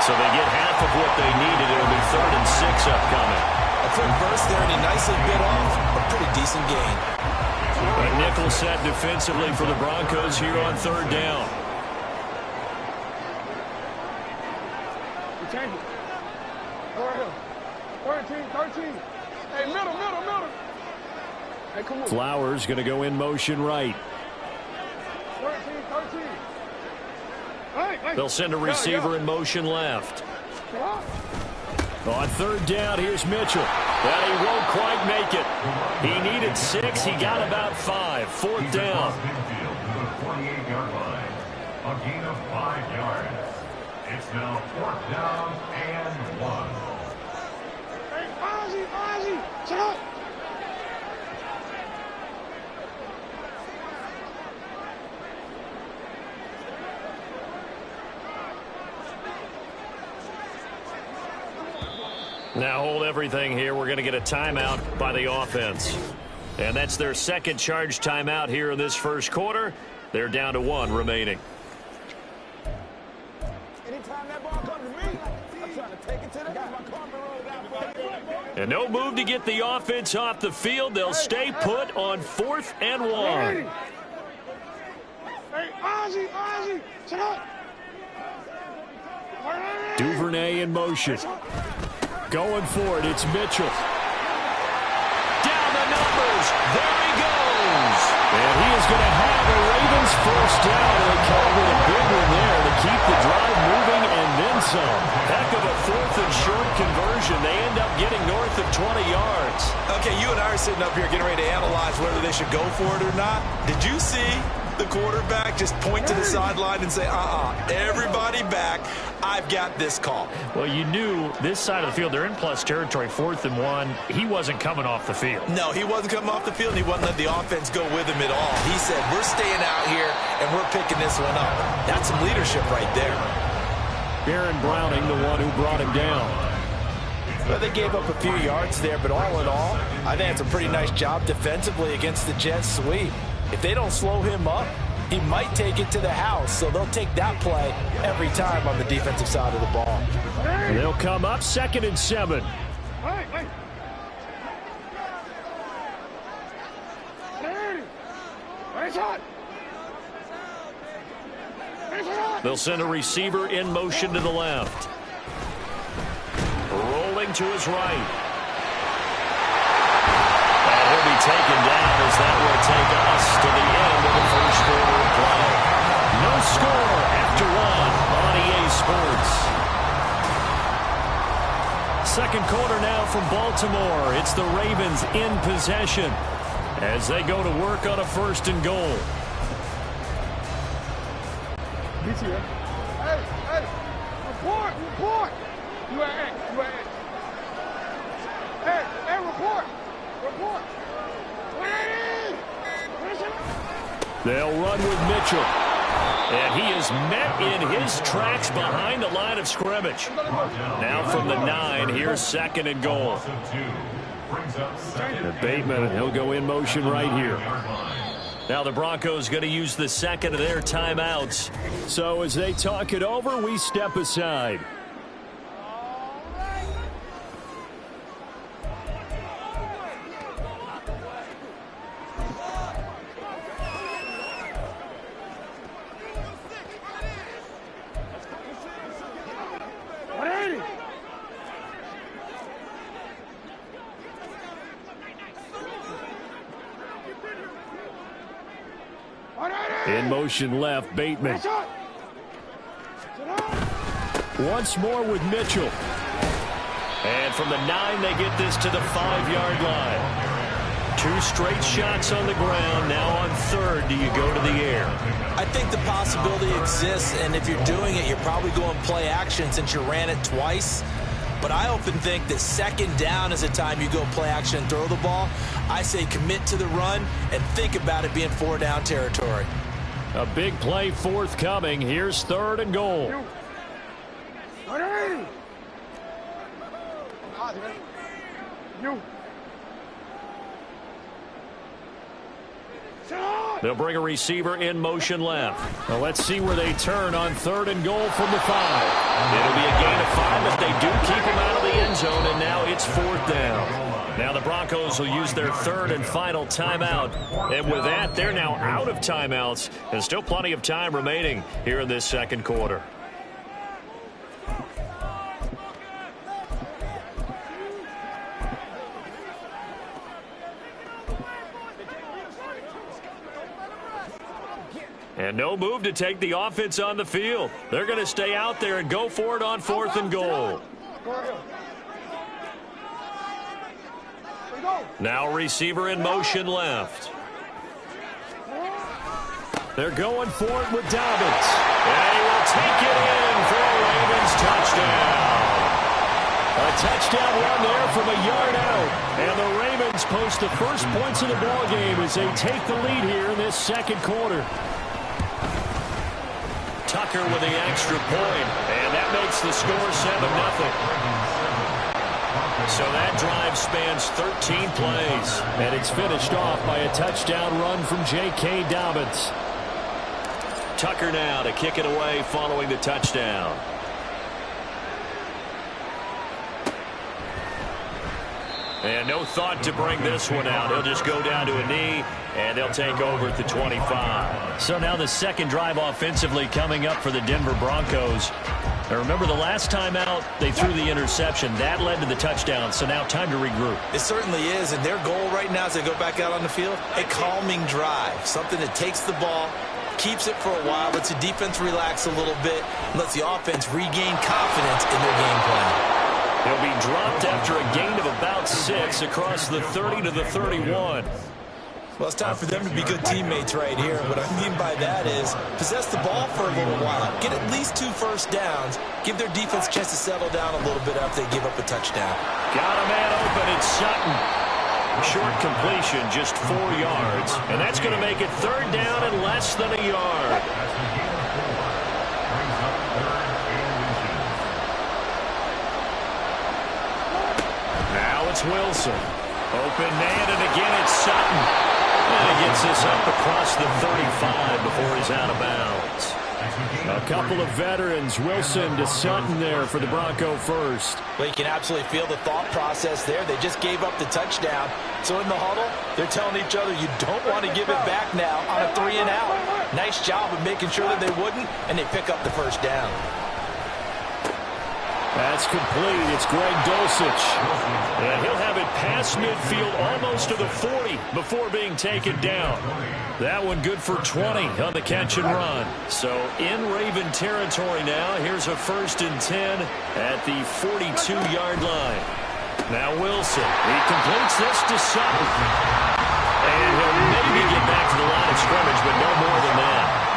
So they get half of what they needed. It'll be 3rd and 6 upcoming. A quick burst there, and he nicely bit off a pretty decent gain. A nickel set defensively for the Broncos here on 3rd down. We changed it. Go right here. 13. Hey, middle. Hey, come on. Flowers going to go in motion right. 13. Hey. They'll send a receiver in motion left. On 3rd down, here's Mitchell. But he won't quite make it. He needed 6. He got about 5. 4th down. To the 48-yard line. A gain of 5 yards. It's now 4th down and 1. Hey, Ozzy, shut up. Now hold everything here. We're going to get a timeout by the offense. And that's their 2nd charge timeout here in this first quarter. They're down to 1 remaining. Anytime that ball comes to me, I'm trying to take it to the And no move to get the offense off the field. They'll stay put on 4th and 1. Hey, Ozzy, shut up. Duvernay in motion. Going for it, it's Mitchell. Down the numbers. There he goes. And he is going to have a Ravens first down. They called it a big one there to keep the drive moving and then some. Heck of a 4th and short conversion. They end up getting north of 20 yards. Okay, you and I are sitting up here getting ready to analyze whether they should go for it or not. Did you see the quarterback just point to the sideline and say, everybody back, I've got this call? Well, you knew this side of the field, they're in plus territory, 4th and 1. He wasn't coming off the field. No, he wasn't coming off the field, and he wasn't letting the offense go with him at all. He said, we're staying out here, and we're picking this one up. That's some leadership right there. Aaron Browning, the one who brought him down. Well, they gave up a few yards there, but all in all, I think it's a pretty nice job defensively against the Jets sweep. If they don't slow him up, he might take it to the house, so they'll take that play every time on the defensive side of the ball. They'll come up 2nd and 7. Hey. They'll send a receiver in motion to the left. Rolling to his right. And he'll will be taken down as that will take us to the end of the first quarter of play. No score after one on EA Sports. Second quarter now from Baltimore. It's the Ravens in possession as they go to work on a 1st and goal. Hey, report. You at Hey, report. They'll run with Mitchell. And he is met in his tracks behind the line of scrimmage. Now from the 9, here's 2nd and goal. And Bateman, he'll go in motion right here. Now the Broncos going to use the 2nd of their timeouts. So as they talk it over, we step aside. In motion left, Bateman. Once more with Mitchell. And from the 9, they get this to the 5-yard line. 2 straight shots on the ground. Now on 3rd, do you go to the air? I think the possibility exists, and if you're doing it, you're probably going play action since you ran it twice. But I often think that 2nd down is the time you go play action and throw the ball. I say commit to the run and think about it being 4-down territory. A big play forthcoming. Here's 3rd and goal. They'll bring a receiver in motion left. Well, let's see where they turn on 3rd and goal from the 5. It'll be a gain of 5, but they do keep him out of the end zone, and now it's 4th down. Now the Broncos will use their 3rd and final timeout. And with that, they're now out of timeouts, and still plenty of time remaining here in this 2nd quarter. And no move to take the offense on the field. They're going to stay out there and go for it on 4th and goal. Now receiver in motion left. They're going for it with Dobbins. And he will take it in for a Ravens touchdown. A touchdown run there from a yard out. And the Ravens post the first points of the ballgame as they take the lead here in this 2nd quarter. Tucker with the extra point, and that makes the score 7-0. So that drive spans 13 plays, and it's finished off by a touchdown run from J.K. Dobbins. Tucker now to kick it away following the touchdown. And no thought to bring this one out. He'll just go down to a knee, and they'll take over at the 25. So now the 2nd drive offensively coming up for the Denver Broncos. Now remember, the last time out, they threw the interception. That led to the touchdown, so now time to regroup. It certainly is, and their goal right now as they go back out on the field, a calming drive, something that takes the ball, keeps it for a while, lets the defense relax a little bit, lets the offense regain confidence in their game plan. He'll be dropped after a gain of about 6 across the 30 to the 31. Well, it's time for them to be good teammates right here. What I mean by that is possess the ball for a little while. Get at least 2 first downs. Give their defense a chance to settle down a little bit after they give up a touchdown. Got a man open. It's Sutton. Short completion, just 4 yards. And that's going to make it 3rd down and less than a yard. Now it's Wilson. Open man, and again it's Sutton. And he gets this up across the 35 before he's out of bounds. A couple of veterans, Wilson to Sutton there for the Bronco first. Well, you can absolutely feel the thought process there. They just gave up the touchdown. So in the huddle, they're telling each other, you don't want to give it back now on a 3 and out. Nice job of making sure that they wouldn't, and they pick up the first down. That's complete. It's Greg Dulcich. And he'll have it past midfield almost to the 40 before being taken down. That one good for 20 on the catch and run. So in Raven territory now. Here's a 1st and 10 at the 42-yard line. Now Wilson. He completes this to Sutton. And he'll maybe get back to the line of scrimmage, but no more than that.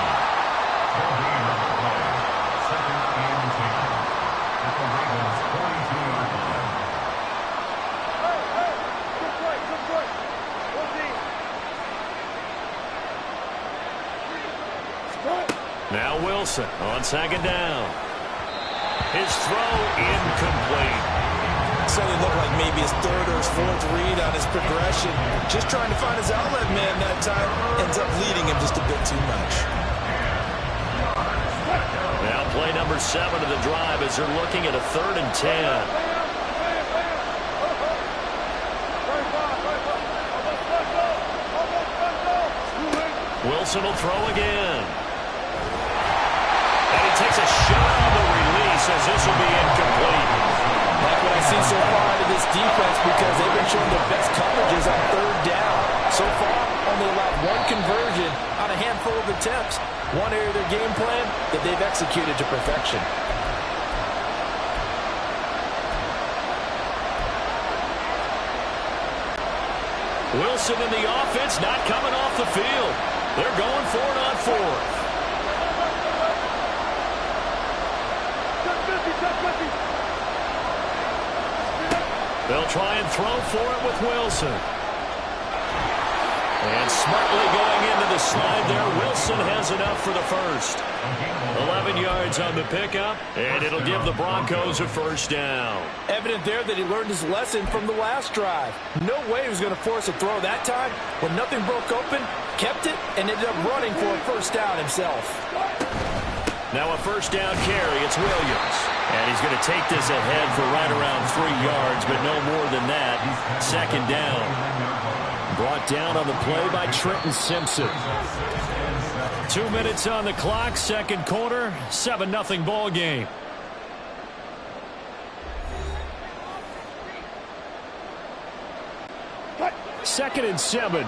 Now Wilson on 2nd down. His throw incomplete. Certainly looked like maybe his 3rd or his 4th read on his progression. Just trying to find his outlet man that time. Ends up leading him just a bit too much. Now play number 7 of the drive as they're looking at a 3rd and 10. Wilson will throw again. And he takes a shot on the release as this will be incomplete. Like what I see so far out of this defense, because they've been showing their best coverages on 3rd down. So far, only allowed 1 conversion on a handful of attempts. One area of their game plan that they've executed to perfection. Wilson in the offense, not coming off the field. They're going for it on 4th. They'll try and throw for it with Wilson. And smartly going into the slide there. Wilson has enough for the 1st. 11 yards on the pickup, and it'll give the Broncos a 1st down. Evident there that he learned his lesson from the last drive. No way he was going to force a throw that time. When nothing broke open, kept it, and ended up running for a 1st down himself. Now a 1st down carry. It's Williams. And he's going to take this ahead for right around 3 yards, but no more than that. 2nd down. Brought down on the play by Trenton Simpson. 2 minutes on the clock, 2nd quarter, 7-0 ball game. Second and 7.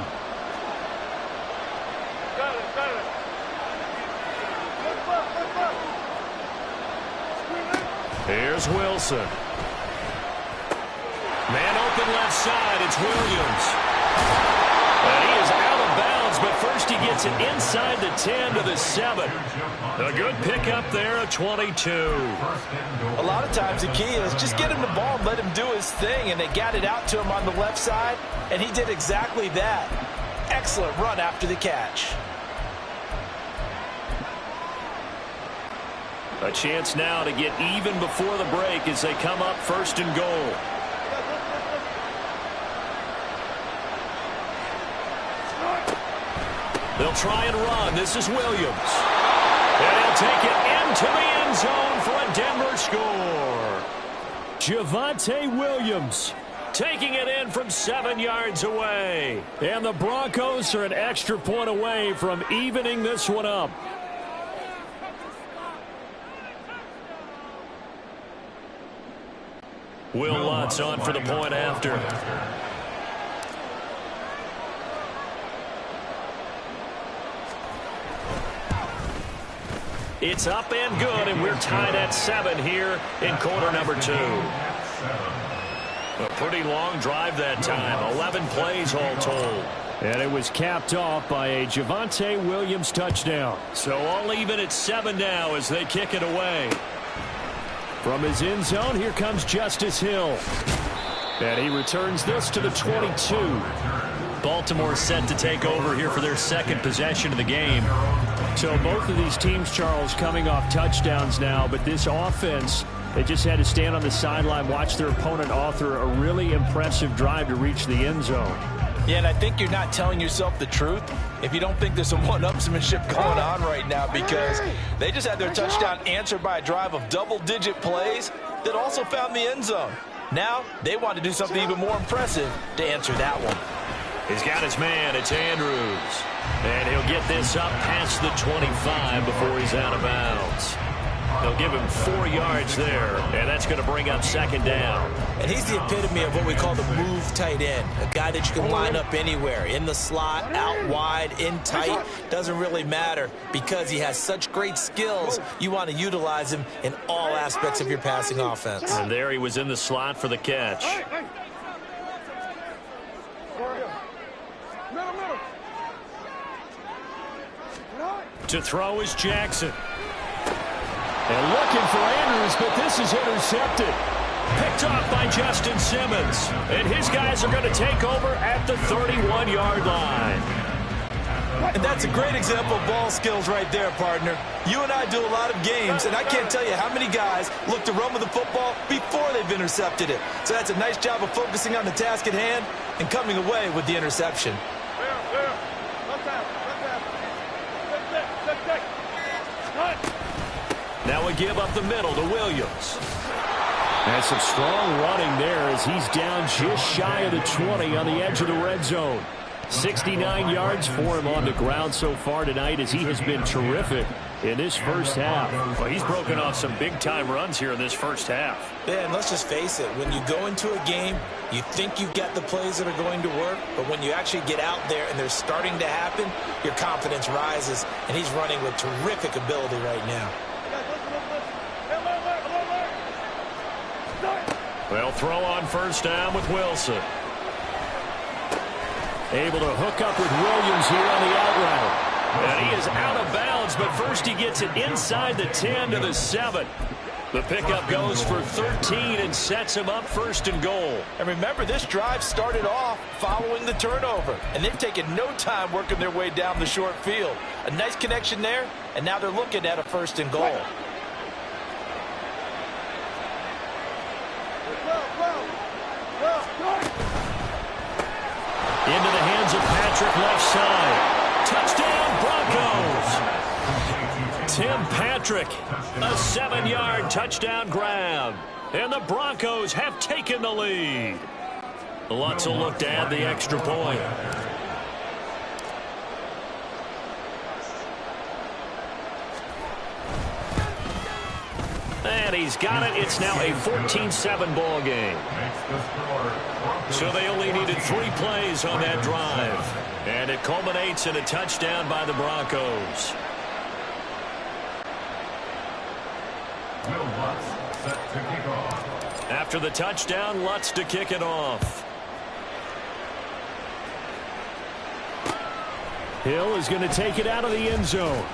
Here's Wilson. Man open left side. It's Williams. And he is out of bounds, but first he gets it inside the 10 to the 7. A good pickup there, a 22. A lot of times the key is just get him the ball and let him do his thing, and they got it out to him on the left side, and he did exactly that. Excellent run after the catch. A chance now to get even before the break as they come up 1st and goal. They'll try and run. This is Williams. And he'll take it into the end zone for a Denver score. Javonte Williams taking it in from 7 yards away. And the Broncos are an extra point away from evening this one up. Will Lutz on for the point after. It's up and good, and we're tied at 7 here in quarter number 2. A pretty long drive that time, 11 plays all told. And it was capped off by a Javonte Williams touchdown. So all even at 7 now as they kick it away. From his end zone, here comes Justice Hill. And he returns this to the 22. Baltimore set to take over here for their 2nd possession of the game. So both of these teams, Charles, coming off touchdowns now, but this offense, they just had to stand on the sideline, watch their opponent author a really impressive drive to reach the end zone. Yeah, and I think you're not telling yourself the truth if you don't think there's some one-upsmanship going on right now, because they just had their touchdown answered by a drive of double-digit plays that also found the end zone. Now they want to do something even more impressive to answer that one. He's got his man. It's Andrews. And he'll get this up past the 25 before he's out of bounds. They'll give him 4 yards there, and that's going to bring up second down. And he's the epitome of what we call the move tight end, a guy that you can line up anywhere, in the slot, out wide, in tight, doesn't really matter because he has such great skills. You want to utilize him in all aspects of your passing offense. And there he was in the slot for the catch. To throw is Jackson. And looking for Andrews, but this is intercepted. Picked off by Justin Simmons. And his guys are going to take over at the 31-yard line. And that's a great example of ball skills right there, partner. You and I do a lot of games, and I can't tell you how many guys look to run with the football before they've intercepted it. So that's a nice job of focusing on the task at hand and coming away with the interception. Now we give up the middle to Williams. And some strong running there as he's down just shy of the 20 on the edge of the red zone. 69 yards for him on the ground so far tonight as he has been terrific in this first half. Well, he's broken off some big-time runs here in this first half. Yeah, and let's just face it. When you go into a game, you think you've got the plays that are going to work, but when you actually get out there and they're starting to happen, your confidence rises, and he's running with terrific ability right now. Well, throw on first down with Wilson. Able to hook up with Williams here on the out route. And he is out of bounds, but first he gets it inside the 10 to the 7. The pickup goes for 13 and sets him up first and goal. And remember, this drive started off following the turnover, and they've taken no time working their way down the short field. A nice connection there, and now they're looking at a first and goal. Into the hands of Patrick left side. Touchdown, Broncos. Tim Patrick, a 7-yard touchdown grab. And the Broncos have taken the lead. Lutz will look to add the extra point. And he's got it. It's now a 14-7 ball game. So they only needed 3 plays on that drive. And it culminates in a touchdown by the Broncos. Will Lutz set to kick off. After the touchdown, Lutz to kick it off. Hill is going to take it out of the end zone.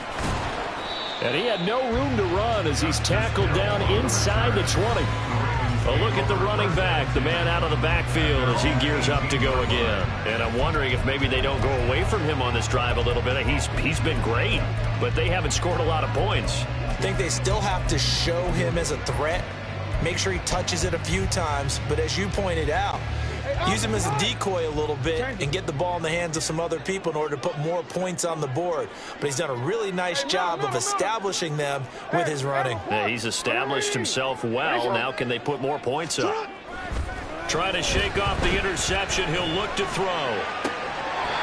And he had no room to run as he's tackled down inside the 20. A look at the running back, the man out of the backfield as he gears up to go again. And I'm wondering if maybe they don't go away from him on this drive a little bit. He's been great, but they haven't scored a lot of points. I think they still have to show him as a threat. Make sure he touches it a few times. But as you pointed out, use him as a decoy a little bit and get the ball in the hands of some other people in order to put more points on the board. But he's done a really nice job of establishing them with his running. Yeah, he's established himself well. Now can they put more points up? Trying to shake off the interception. He'll look to throw.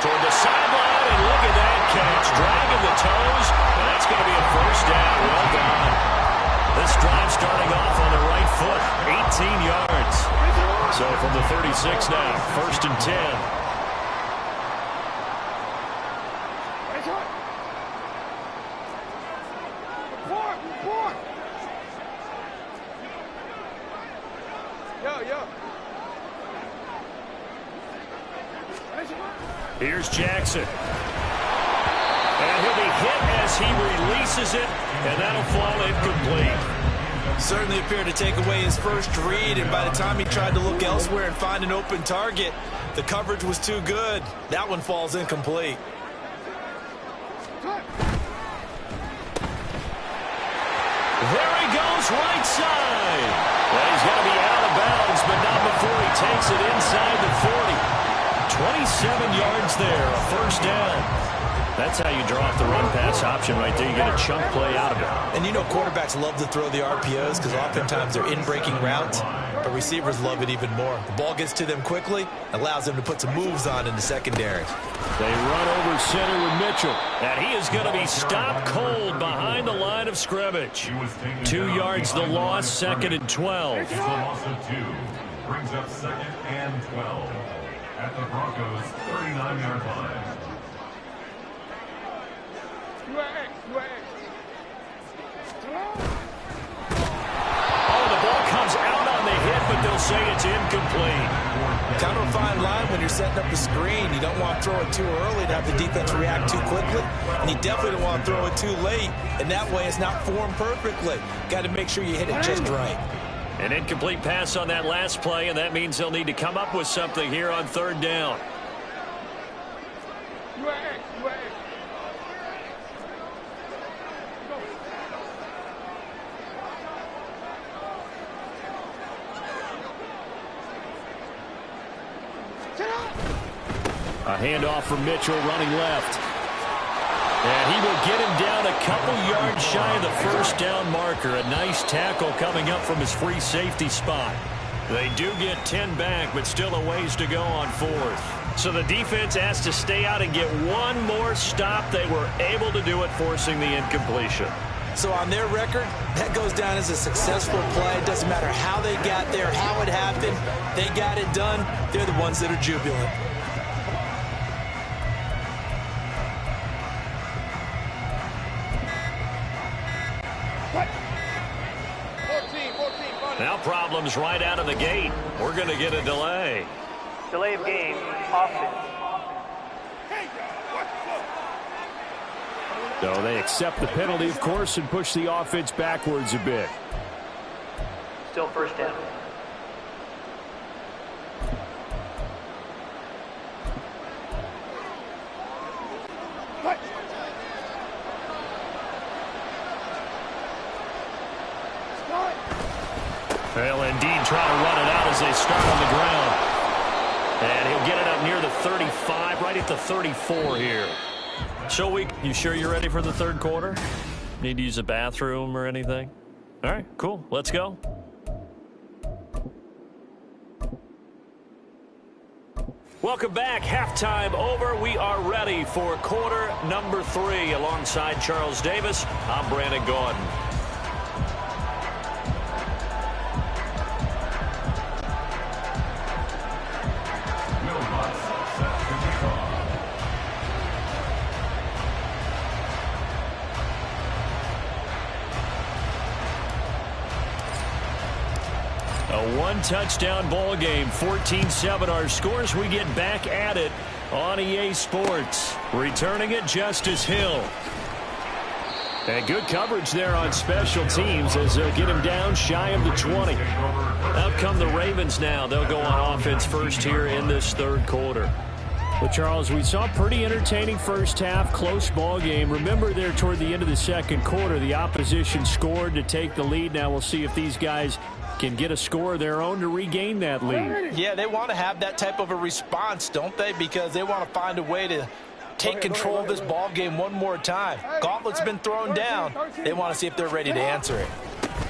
Toward the sideline, and look at that catch. Dragging the toes, and that's going to be a first down. Well done. This drive starting off on the right foot. 18 yards. So from the 36 now, first and 10. Here's Jackson. And he'll be hit as he releases it, and that'll fall incomplete. Certainly appeared to take away his first read, and by the time he tried to look elsewhere and find an open target, the coverage was too good. That one falls incomplete. There he goes, right side. Well, he's going to be out of bounds, but not before he takes it inside the 40. 27 yards there, a first down. That's how you draw off the run-pass option right there. You get a chunk play out of it. And you know quarterbacks love to throw the RPOs because oftentimes they're in-breaking routes, but receivers love it even more. The ball gets to them quickly, allows them to put some moves on in the secondary. They run over center with Mitchell. And he is going to be stopped cold behind the line of scrimmage. 2 yards the loss, 2nd and 12. It's a loss of 2. Brings up 2nd and 12 at the Broncos' 39-yard line. Oh, the ball comes out on the hit, but they'll say it's incomplete. Kind of a fine line when you're setting up a screen. You don't want to throw it too early to have the defense react too quickly, and you definitely don't want to throw it too late, and that way it's not formed perfectly. Got to make sure you hit it just right. An incomplete pass on that last play, and that means they'll need to come up with something here on 3rd down. A handoff from Mitchell running left. And he will get him down a couple yards shy of the 1st down marker. A nice tackle coming up from his free safety spot. They do get 10 back, but still a ways to go on 4th. So the defense has to stay out and get one more stop. They were able to do it, forcing the incompletion. So on their record, that goes down as a successful play. It doesn't matter how they got there, how it happened. They got it done. They're the ones that are jubilant. Now problems right out of the gate. We're going to get a delay. Delay of game, offense. So they accept the penalty, of course, and push the offense backwards a bit. Still 1st down. They'll indeed try to run it out as they start on the ground. And he'll get it up near the 35, right at the 34 here. So you sure you're ready for the 3rd quarter? Need to use a bathroom or anything? All right, cool. Let's go. Welcome back. Halftime over. We are ready for quarter number 3. Alongside Charles Davis, I'm Brandon Gordon. A one-touchdown ball game, 14-7 our scores. We get back at it on EA Sports. Returning it, Justice Hill. And good coverage there on special teams as they'll get him down shy of the 20. Out come the Ravens now. They'll go on offense first here in this 3rd quarter. Well, Charles, we saw a pretty entertaining first half, close ball game. Remember there toward the end of the 2nd quarter, the opposition scored to take the lead. Now we'll see if these guys can get a score of their own to regain that lead. Yeah, they want to have that type of a response, don't they? Because they want to find a way to take control of this ball game one more time. Gauntlet's been thrown down. They want to see if they're ready to answer it.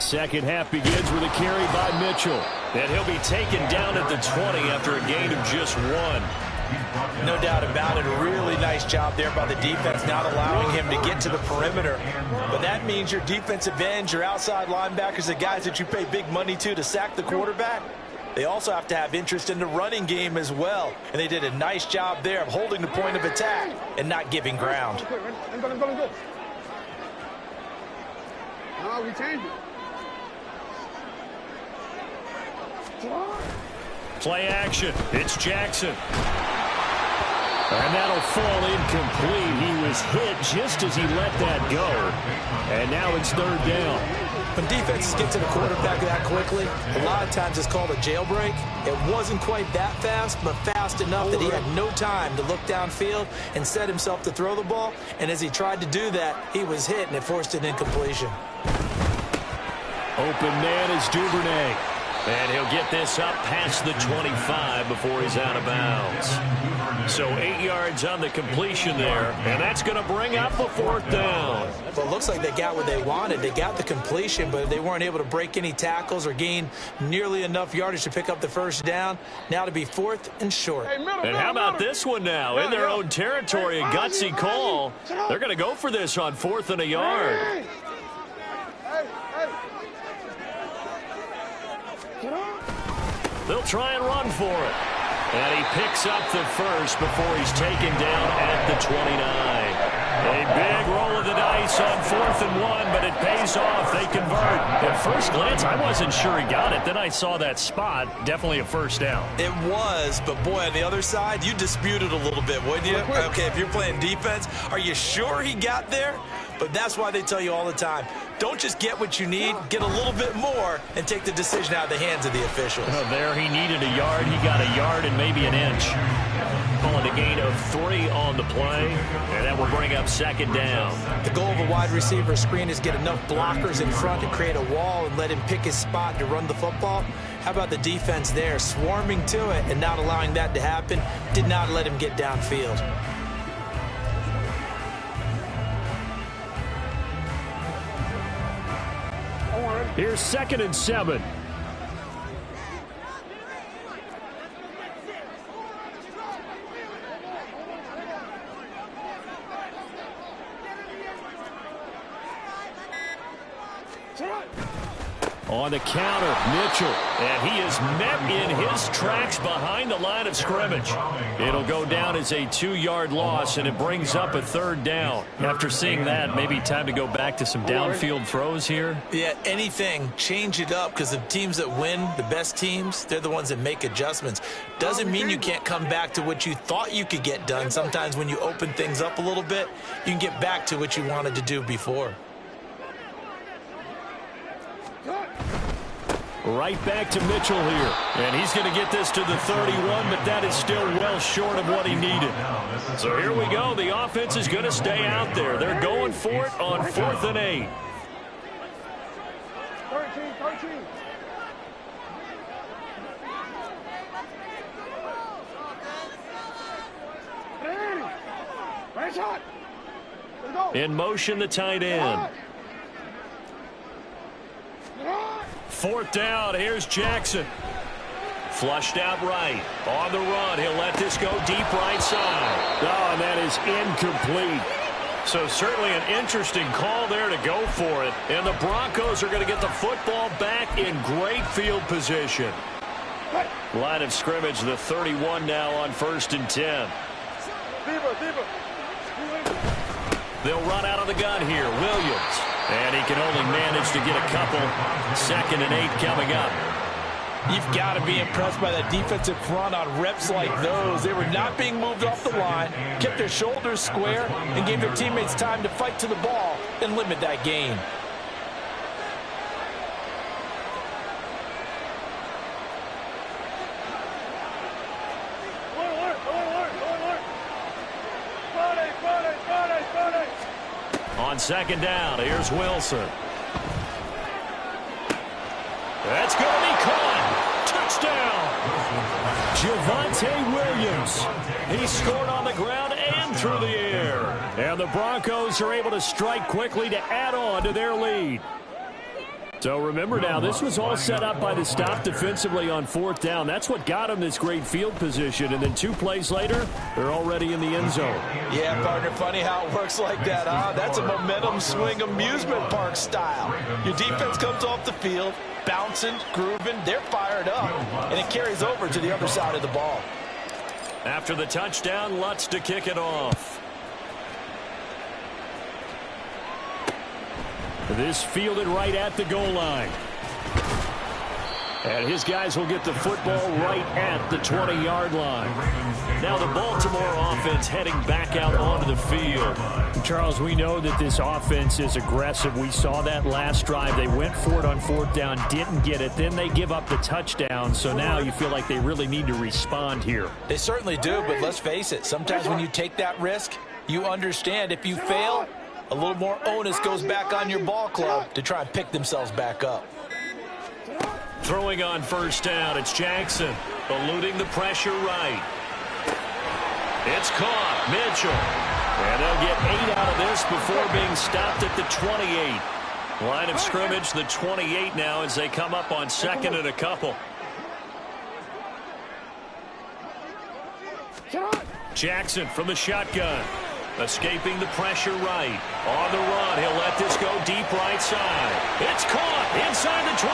Second half begins with a carry by Mitchell. And he'll be taken down at the 20 after a gain of just 1. No doubt about it. A really nice job there by the defense, not allowing him to get to the perimeter. But that means your defensive ends, your outside linebackers, the guys that you pay big money to sack the quarterback, they also have to have interest in the running game as well. And they did a nice job there of holding the point of attack and not giving ground. No, we changed it. Play action. It's Jackson. And that'll fall incomplete. He was hit just as he let that go. And now it's 3rd down. When defenses get to the quarterback that quickly, a lot of times it's called a jailbreak. It wasn't quite that fast, but fast enough that he had no time to look downfield and set himself to throw the ball. And as he tried to do that, he was hit, and it forced an incompletion. Open man is Duvernay. And he'll get this up past the 25 before he's out of bounds. So 8 yards on the completion there, and that's going to bring up a 4th down. Well, it looks like they got what they wanted. They got the completion, but they weren't able to break any tackles or gain nearly enough yardage to pick up the 1st down. Now to be 4th and short. And how about this one now? In their own territory, a gutsy call. They're going to go for this on 4th and a yard. They'll try and run for it. And he picks up the 1st before he's taken down at the 29. A big roll of the dice on 4th and 1, but it pays off. They convert. At first glance, I wasn't sure he got it. Then I saw that spot. Definitely a 1st down. It was, but boy, on the other side, you disputed a little bit, wouldn't you? Okay, if you're playing defense, are you sure he got there? But that's why they tell you all the time, don't just get what you need, get a little bit more, and take the decision out of the hands of the officials. Oh, there he needed a yard. He got a yard and maybe an inch. Calling a gain of 3 on the play, and that will bring up 2nd down. The goal of a wide receiver screen is get enough blockers in front to create a wall and let him pick his spot to run the football. How about the defense there, swarming to it and not allowing that to happen? Did not let him get downfield. Here's 2nd and 7. On the counter, Mitchell, and he is met in his tracks behind the line of scrimmage. It'll go down as a 2-yard loss, and it brings up a 3rd down. After seeing that, maybe time to go back to some downfield throws here. Yeah, anything, change it up, because the teams that win, the best teams, they're the ones that make adjustments. Doesn't mean you can't come back to what you thought you could get done. Sometimes when you open things up a little bit, you can get back to what you wanted to do before. Right back to Mitchell here. And he's going to get this to the 31, but that is still well short of what he needed. So here we go. The offense is going to stay out there. They're going for it on 4th and 8. 13. In motion, the tight end. 4th down. Here's Jackson. Flushed out right. On the run. He'll let this go deep right side. Oh, and that is incomplete. So certainly an interesting call there to go for it. And the Broncos are going to get the football back in great field position. Line of scrimmage, the 31 now on 1st and 10. They'll run out of the gun here. Williams. And he can only manage to get a couple. 2nd and 8 coming up. You've got to be impressed by that defensive front on reps like those. They were not being moved off the line, kept their shoulders square, and gave their teammates time to fight to the ball and limit that gain. On 2nd down, here's Wilson. That's going to be caught. Touchdown. Javonte Williams. He scored on the ground and through the air. And the Broncos are able to strike quickly to add on to their lead. So remember now, this was all set up by the stop defensively on 4th down. That's what got them this great field position. And then 2 plays later, they're already in the end zone. Yeah, partner, funny how it works like that, huh? That's a momentum swing amusement park style. Your defense comes off the field, bouncing, grooving, they're fired up, and it carries over to the other side of the ball. After the touchdown, Lutz to kick it off. This fielded right at the goal line. And his guys will get the football right at the 20-yard line. Now the Baltimore offense heading back out onto the field. Charles, we know that this offense is aggressive. We saw that last drive. They went for it on 4th down, didn't get it. Then they give up the touchdown. So now you feel like they really need to respond here. They certainly do, but let's face it. Sometimes when you take that risk, you understand if you fail, a little more onus goes back on your ball club to try and pick themselves back up. Throwing on first down, it's Jackson. Eluding the pressure right. It's caught. Mitchell. And they'll get 8 out of this before being stopped at the 28. Line of scrimmage, the 28 now as they come up on second and a couple. Jackson from the shotgun. Escaping the pressure right. On the run, he'll let this go deep right side. It's caught inside the 25.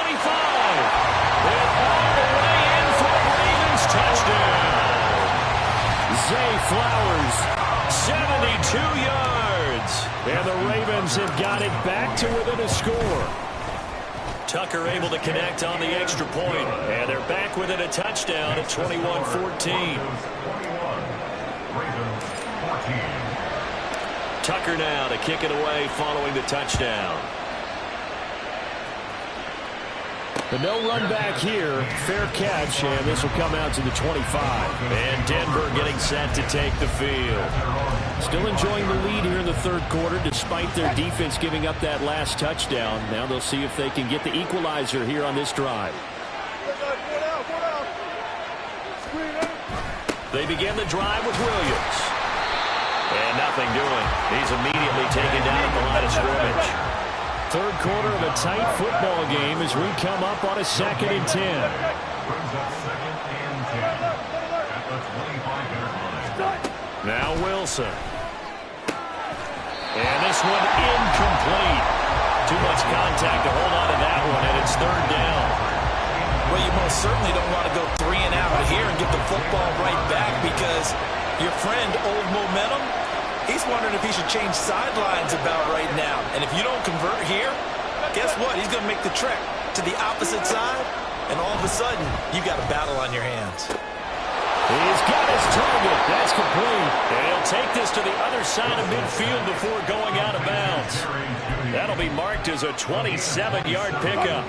And all the way in for a Ravens touchdown. Zay Flowers, 72 yards. And the Ravens have got it back to within a score. Tucker able to connect on the extra point. And they're back within a touchdown at 21-14. Tucker now to kick it away following the touchdown. But no run back here. Fair catch, and this will come out to the 25. And Denver getting set to take the field. Still enjoying the lead here in the third quarter despite their defense giving up that last touchdown. Now they'll see if they can get the equalizer here on this drive. They begin the drive with Williams. And nothing doing. He's immediately taken down at the line of scrimmage. Third quarter of a tight football game as we come up on a 2nd and 10. Now Wilson. And this one incomplete. Too much contact to hold on to that one, and it's third down. Well, you most certainly don't want to go 3 and out here and get the football right back because your friend, Old Momentum, he's wondering if he should change sidelines about right now. And if you don't convert here, guess what? He's going to make the trek to the opposite side, and all of a sudden, you got a battle on your hands. He's got his target. That's complete. And he'll take this to the other side of midfield before going out of bounds. That'll be marked as a 27-yard pickup.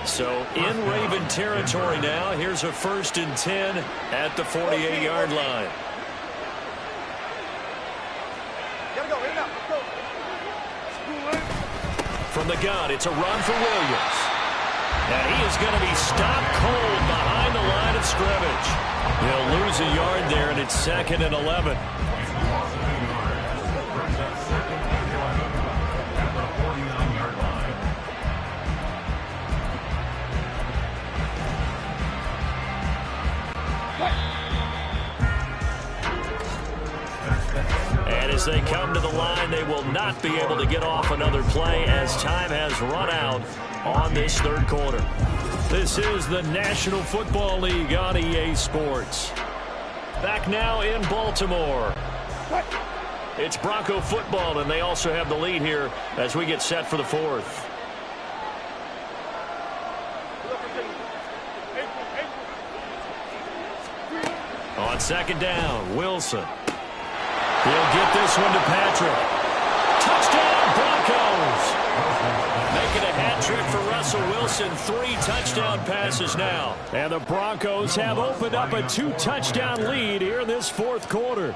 So in Raven territory now. Here's a 1st and 10 at the 48-yard line. From the gun, it's a run for Williams. And he is going to be stopped cold behind the line of scrimmage. He'll lose a yard there, and it's 2nd and 11. And as they come to the line, they will not be able to get off another play as time has run out on this third quarter. This is the National Football League on EA Sports. Back now in Baltimore. It's Bronco football, and they also have the lead here as we get set for the 4th. On 2nd down, Wilson. He'll get this one to Patrick. Touchdown, Broncos! Making a hat trick for Russell Wilson. 3 touchdown passes now. And the Broncos have opened up a 2-touchdown lead here in this 4th quarter.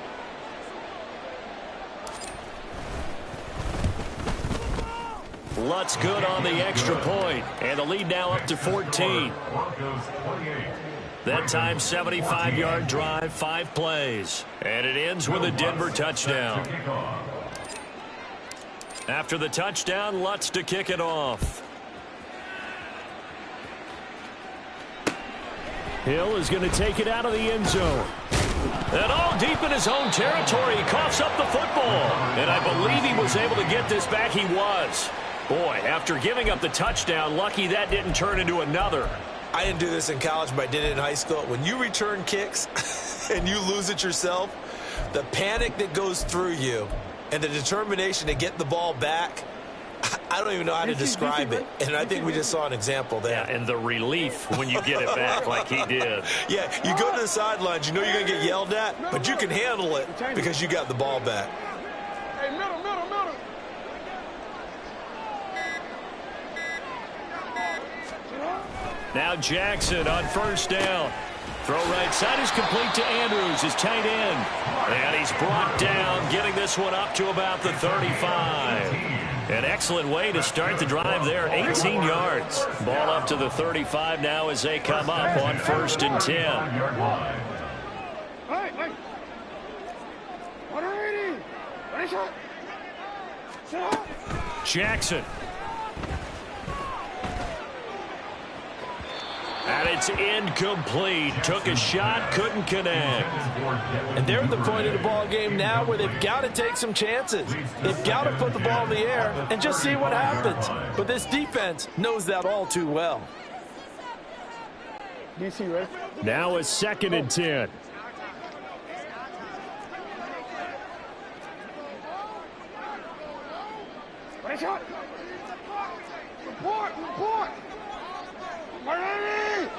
Lutz good on the extra point. And the lead now up to 14. That time, 75-yard drive, 5 plays. And it ends with a Denver touchdown. After the touchdown, Lutz to kick it off. Hill is going to take it out of the end zone. And all deep in his own territory, he coughs up the football. And I believe he was able to get this back. He was. Boy, after giving up the touchdown, lucky that didn't turn into another. I didn't do this in college, but I did it in high school. When you return kicks and you lose it yourself, the panic that goes through you and the determination to get the ball back, I don't even know how to describe it. And I think we just saw an example there. Yeah, and the relief when you get it back like he did. Yeah, you go to the sidelines, you know you're going to get yelled at, but you can handle it because you got the ball back. Hey, middle. Now Jackson on 1st down. Throw right side is complete to Andrews, his tight end. And he's brought down, getting this one up to about the 35. An excellent way to start the drive there, 18 yards. Ball up to the 35 now as they come up on 1st and 10. Jackson. And it's incomplete. Took a shot, couldn't connect. And they're at the point of the ball game now where they've got to take some chances. They've got to put the ball in the air and just see what happens. But this defense knows that all too well. DC, right? Now a 2nd and 10. Shot. Report. Miami.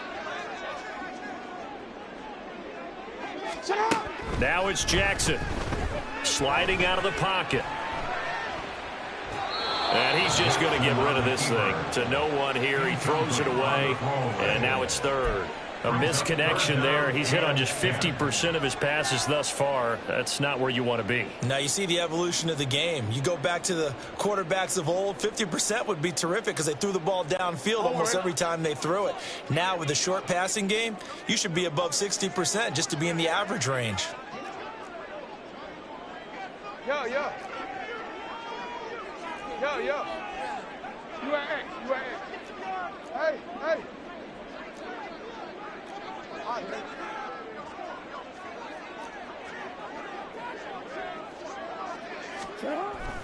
Now it's Jackson. Sliding out of the pocket. And he's just going to get rid of this thing. To no one here. He throws it away. And now it's 3rd. A misconnection there. He's hit on just 50% of his passes thus far. That's not where you want to be. Now you see the evolution of the game. You go back to the quarterbacks of old, 50% would be terrific because they threw the ball downfield almost every time they threw it. Now with the short passing game, you should be above 60% just to be in the average range. Yo. You ain't. Hey.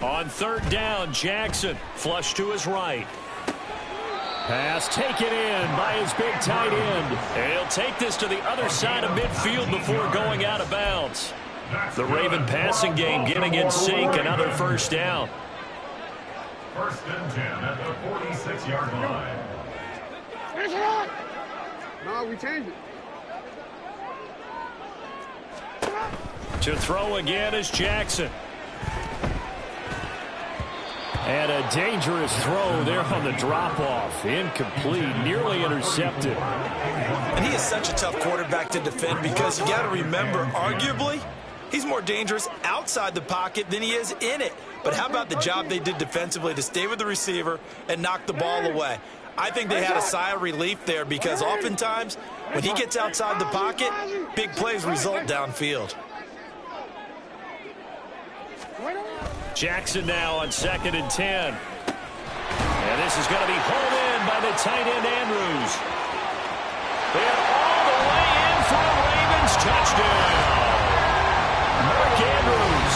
On 3rd down, Jackson flush to his right. Pass taken in by his big tight end. And he'll take this to the other side of midfield before going out of bounds. The Raven passing game getting in sync. Another 1st down. 1st and 10 at the 46-yard line. No, we changed it. To throw again is Jackson. And a dangerous throw there on the drop-off. Incomplete, nearly intercepted. And he is such a tough quarterback to defend because you got to remember, arguably, he's more dangerous outside the pocket than he is in it. But how about the job they did defensively to stay with the receiver and knock the ball away? I think they had a sigh of relief there because oftentimes when he gets outside the pocket, big plays result downfield. Jackson now on 2nd and 10. And this is going to be hauled in by the tight end Andrews. And all the way in for a Ravens touchdown. Mark Andrews,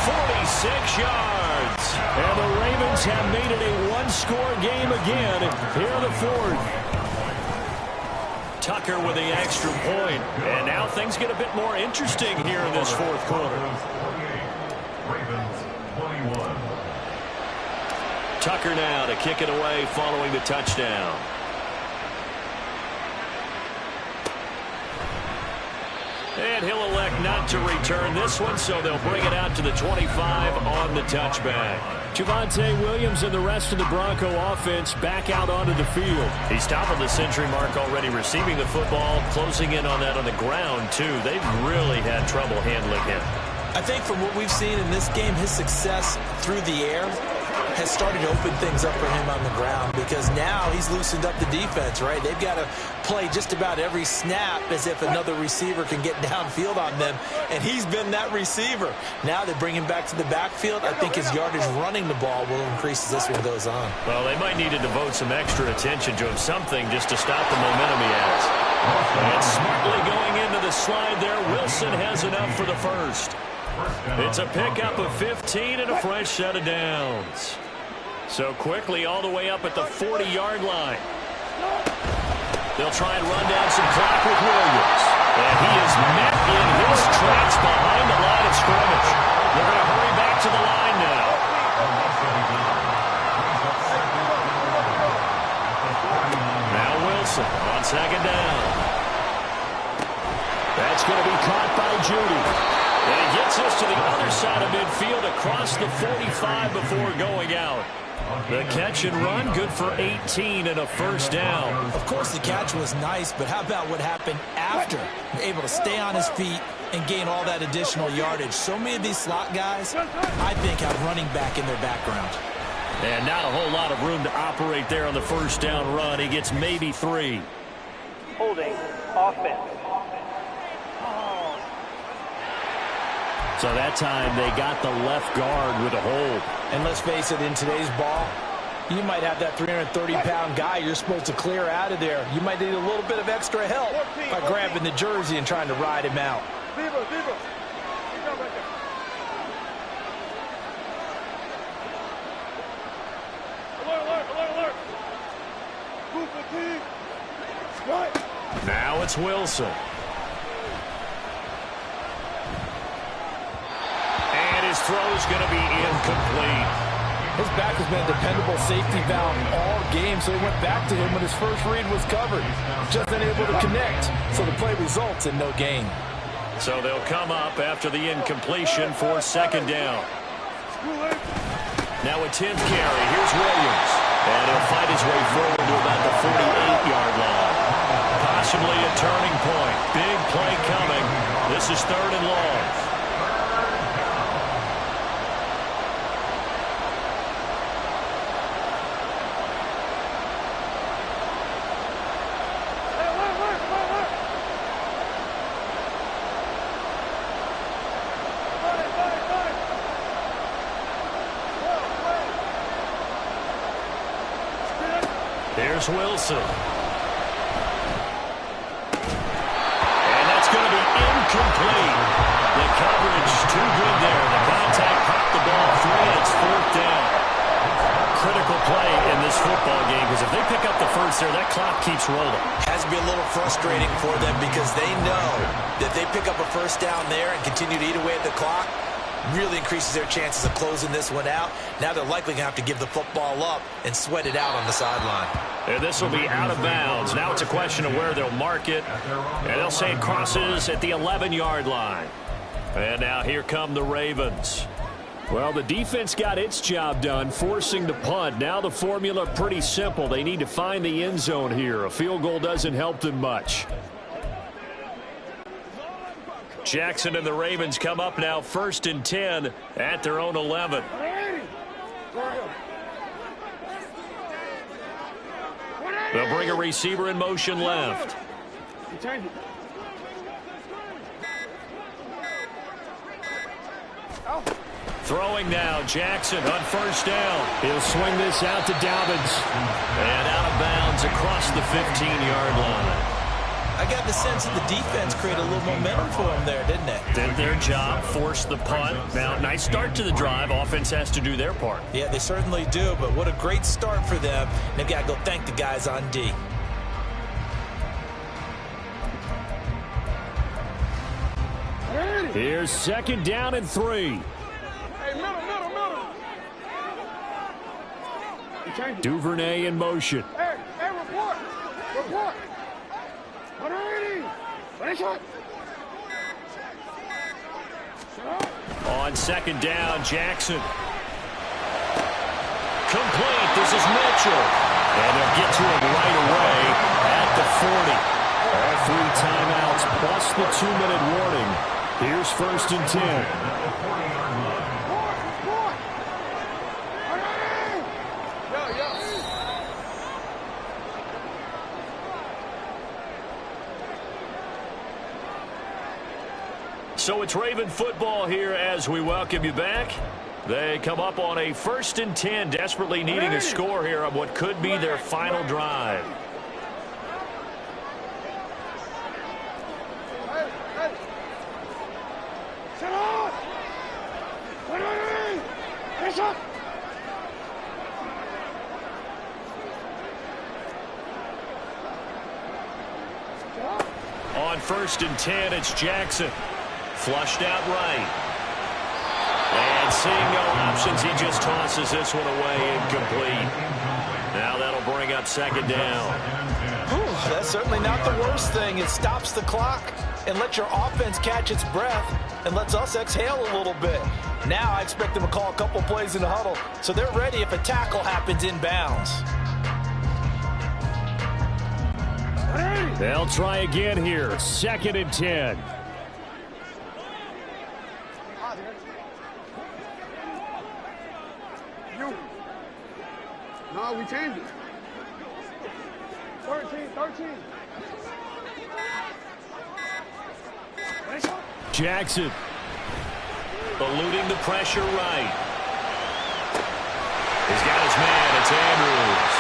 46 yards. And the Ravens have made it a one-score game again here in the 4th. Tucker with the extra point. And now things get a bit more interesting here in this 4th quarter. Ravens 21. Tucker now to kick it away following the touchdown. And he'll elect not to return this one, so they'll bring it out to the 25 on the touchback. Javonte Williams and the rest of the Bronco offense back out onto the field. He's toppled the century mark already receiving the football, closing in on that on the ground, too. They've really had trouble handling him. I think from what we've seen in this game, his success through the air has started to open things up for him on the ground because now he's loosened up the defense, right? They've got to play just about every snap as if another receiver can get downfield on them, and he's been that receiver. Now they bring him back to the backfield. I think his yardage running the ball will increase as this one goes on. Well, they might need to devote some extra attention to him, something just to stop the momentum he has. And smartly going into the slide there, Wilson has enough for the first. It's a pickup of 15 and a fresh set of downs. So quickly all the way up at the 40-yard line. They'll try and run down some clock with Williams. And he is met in his tracks behind the line of scrimmage. They're going to hurry back to the line now. Now Wilson on 2nd down. That's going to be caught by Judy. And he gets us to the other side of midfield across the 45 before going out. The catch and run, good for 18 and a first down. Of course, the catch was nice, but how about what happened after? Able to stay on his feet and gain all that additional yardage. So many of these slot guys, I think, have running back in their background. And not a whole lot of room to operate there on the first down run. He gets maybe 3. Holding offense. So that time they got the left guard with a hold. And let's face it, in today's ball, you might have that 330-pound guy you're supposed to clear out of there. You might need a little bit of extra help by grabbing the jersey and trying to ride him out. Now it's Wilson. And his throw is going to be incomplete. His back has been a dependable safety valve all game, so he went back to him when his first read was covered. Just unable to connect, so the play results in no gain. So they'll come up after the incompletion for second down. Now a 10th carry. Here's Williams. And he'll fight his way forward to about the 48-yard line. Possibly a turning point. Big play coming. This is 3rd and long. Here's Wilson. And that's going to be incomplete. The coverage too good there. The contact popped the ball free, and it's 4th down. Critical play in this football game, because if they pick up the first there, that clock keeps rolling. Has to be a little frustrating for them because they know that they pick up a first down there and continue to eat away at the clock, really increases their chances of closing this one out. Now they're likely going to have to give the football up and sweat it out on the sideline. And this will be out of bounds. Now it's a question of where they'll mark it. And they'll say it crosses at the 11-yard line. And now here come the Ravens. Well, the defense got its job done, forcing the punt. Now the formula pretty simple. They need to find the end zone here. A field goal doesn't help them much. Jackson and the Ravens come up now 1st and 10 at their own 11. They'll bring a receiver in motion left. Throwing now, Jackson on 1st down. He'll swing this out to Dobbins. And out of bounds across the 15-yard line. I got the sense that the defense created a little momentum for them there, didn't they? Did their job, forced the punt. Now, nice start to the drive. Offense has to do their part. Yeah, they certainly do, but what a great start for them. They've got to go thank the guys on D. Here's 2nd down and 3. Hey, middle. Duvernay in motion. Hey, report. 180. On 2nd down, Jackson. Complete. This is Mitchell. And they'll get to him right away at the 40. All 3 timeouts plus the 2-minute warning. Here's 1st and 10. So it's Raven football here as we welcome you back. They come up on a 1st and 10, desperately needing a score here on what could be their final drive. On 1st and 10, it's Jackson. Flushed out right. And seeing no options, he just tosses this one away incomplete. Now that'll bring up 2nd down. That's certainly not the worst thing. It stops the clock and lets your offense catch its breath and lets us exhale a little bit. Now I expect them to call a couple plays in the huddle so they're ready if a tackle happens inbounds. They'll try again here. 2nd and 10. No, we changed it. 13. Jackson. Eluding the pressure right. He's got his man. It's Andrews.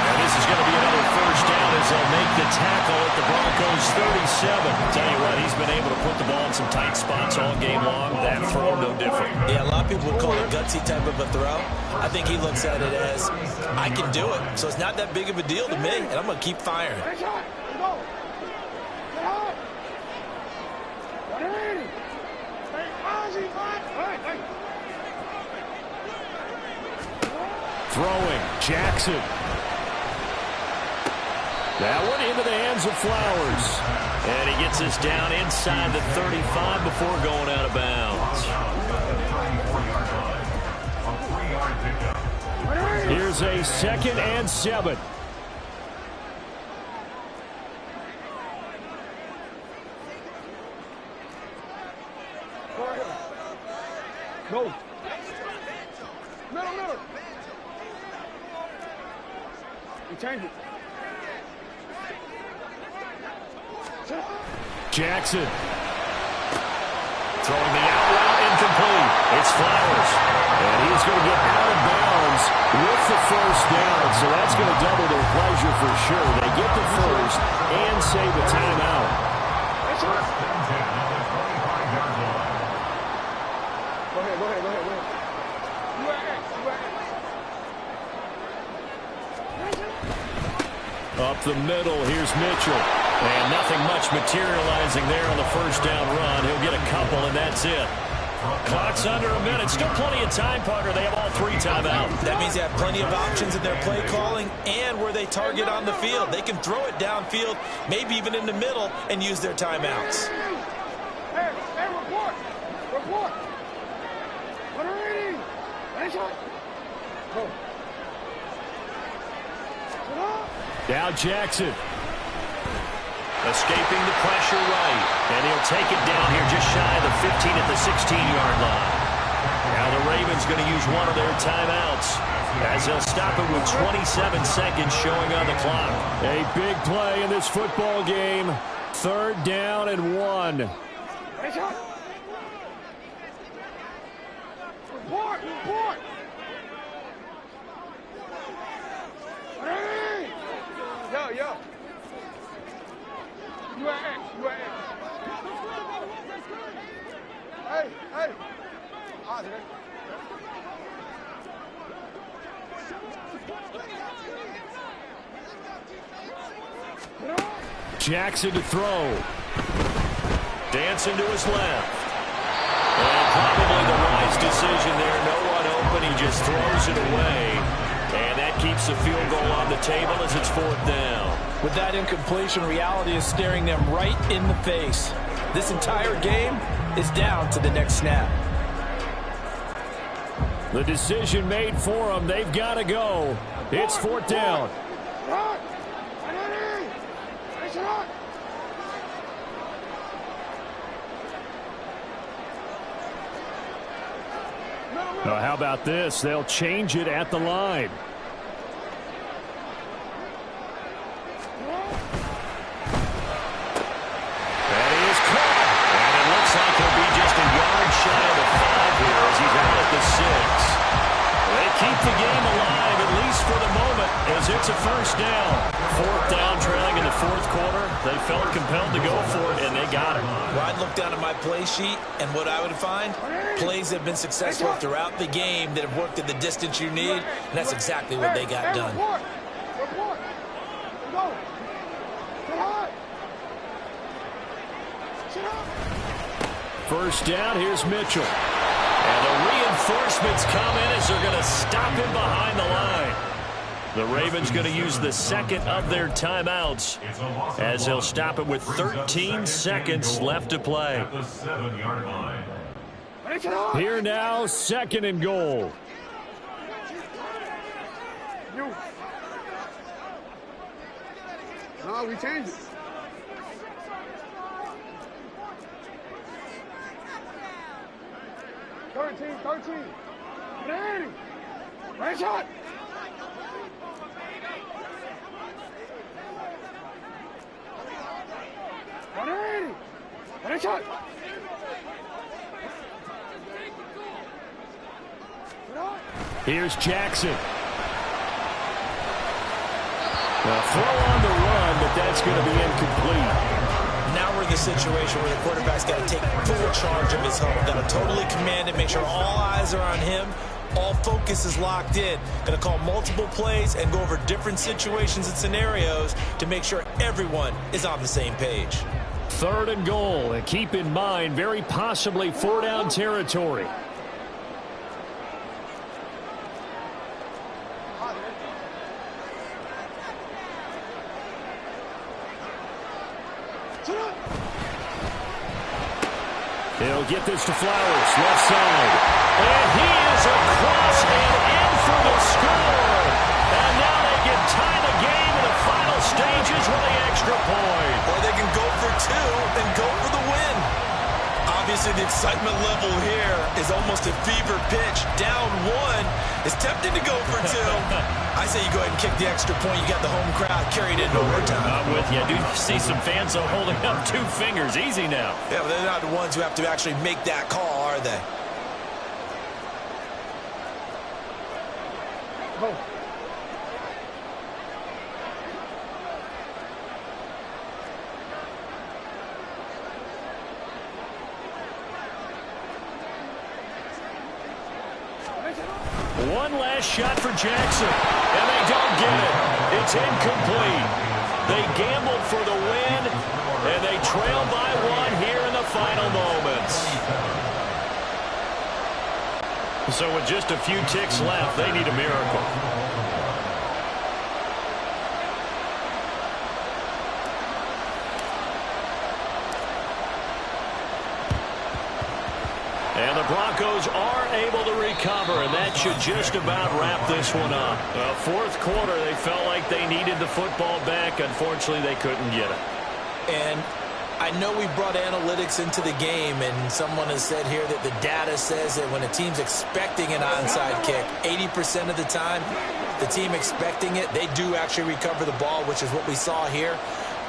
And this is going to be another first down as they'll make the tackle at the Broncos 37. Tell you what, he's been able to put the ball in some tight spots all game long. That throw, no different. Yeah, a lot of people would call it gutsy type of a throw. I think he looks at it as, I can do it. So it's not that big of a deal to me, and I'm going to keep firing. Throwing, Jackson. That one into the hands of Flowers. And he gets us down inside the 35 before going out of bounds. Here's a 2nd and 7. Go. Middle. We changed it. Jackson. Throwing the out route incomplete. It's Flowers. And he's going to get out of bounds with the first down. So that's going to double their pleasure for sure. They get the first and save a timeout. Go ahead. Up the middle, here's Mitchell. And nothing much materializing there on the first down run. He'll get a couple, and that's it. Clock's under a minute. Still plenty of time, partner. They have all 3 timeouts. That means they have plenty of options in their play calling and where they target on the field. They can throw it downfield, maybe even in the middle, and use their timeouts. Hey, report. 180. Go. Now Jackson. Escaping the pressure right. And he'll take it down here just shy of the 15 at the 16-yard line. Now the Ravens going to use one of their timeouts as they'll stop it with 27 seconds showing on the clock. A big play in this football game. 3rd down and 1. Report. Hey! Yo. You at X. Hey. Jackson to throw. Dancing to his left. And probably the wise decision there. No one open. He just throws it away. And that keeps the field goal on the table as it's 4th down. With that incompletion, reality is staring them right in the face. This entire game is down to the next snap. The decision made for them. They've got to go. It's 4th down. Now, how about this? They'll change it at the line. That is caught. And it looks like he'll be just a yard shy of the 5 here as he's out at the 6. They keep the game alive, at least for the moment, as it's a first down. 4th down, trailing in the 4th quarter. They felt compelled to go for it, and they got it. Well, I'd look down at my play sheet, and what I would find, plays that have been successful throughout the game that have worked at the distance you need, and that's exactly what they got done. Report. Go. First down, here's Mitchell. And the reinforcements come in as they're going to stop him behind the line. The Ravens going to use the 2nd of their timeouts as they'll stop it with 13 seconds left to play. At the 7-yard line. Here now, 2nd and goal. No, we changed it. Thirteen. Ready shot. Here's Jackson. A throw on the run, but that's going to be incomplete. Now we're in the situation where the quarterback's got to take full charge of his huddle. Got to totally command it, make sure all eyes are on him. All focus is locked in. Going to call multiple plays and go over different situations and scenarios to make sure everyone is on the same page. 3rd and goal, and keep in mind, very possibly 4-down territory. He'll get this to Flowers, left side. And he is across and in for the score. And now they can tie the game in the final stages with the extra point. Or they can go for 2 and go for the win. Obviously, the excitement level here is almost a fever pitch. Down 1 is tempted to go for 2. I say you go ahead and kick the extra point. You got the home crowd carried into overtime. I'm with you. I do see some fans holding up 2 fingers. Easy now. Yeah, but they're not the ones who have to actually make that call, are they? Go. One last shot for Jackson, and they don't get it. It's incomplete. They gambled for the win, and they trail by 1 here in the final moments. So with just a few ticks left, they need a miracle. And the Broncos are able to recover, and that should just about wrap this one up. 4th quarter, they felt like they needed the football back. Unfortunately, they couldn't get it. And I know we brought analytics into the game, and someone has said here that the data says that when a team's expecting an onside kick, 80% of the time, the team expecting it, they do actually recover the ball, which is what we saw here.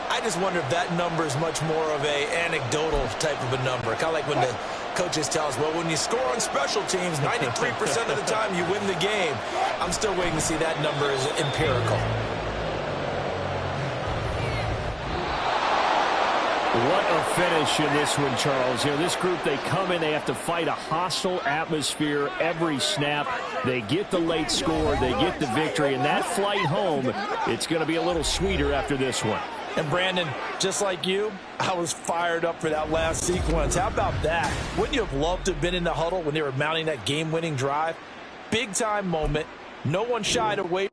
I just wonder if that number is much more of a anecdotal type of a number. Kind of like when the coaches tell us, well, when you score on special teams, 93% of the time you win the game. I'm still waiting to see that number is empirical. What a finish in this one, Charles. You know, this group, they come in, they have to fight a hostile atmosphere every snap. They get the late score, they get the victory, and that flight home, it's going to be a little sweeter after this one. And Brandon, just like you, I was fired up for that last sequence. How about that? Wouldn't you have loved to have been in the huddle when they were mounting that game-winning drive? Big-time moment. No one shied away.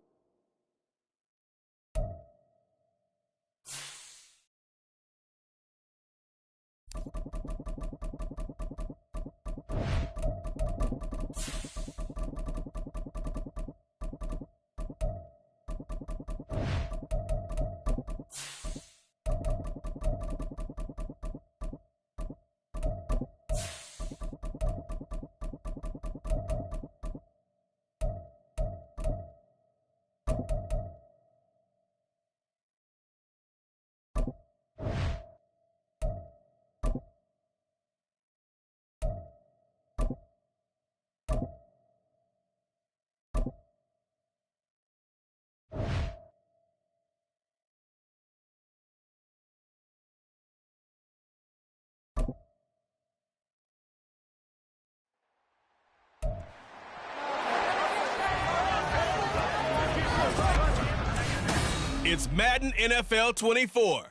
It's Madden NFL 24.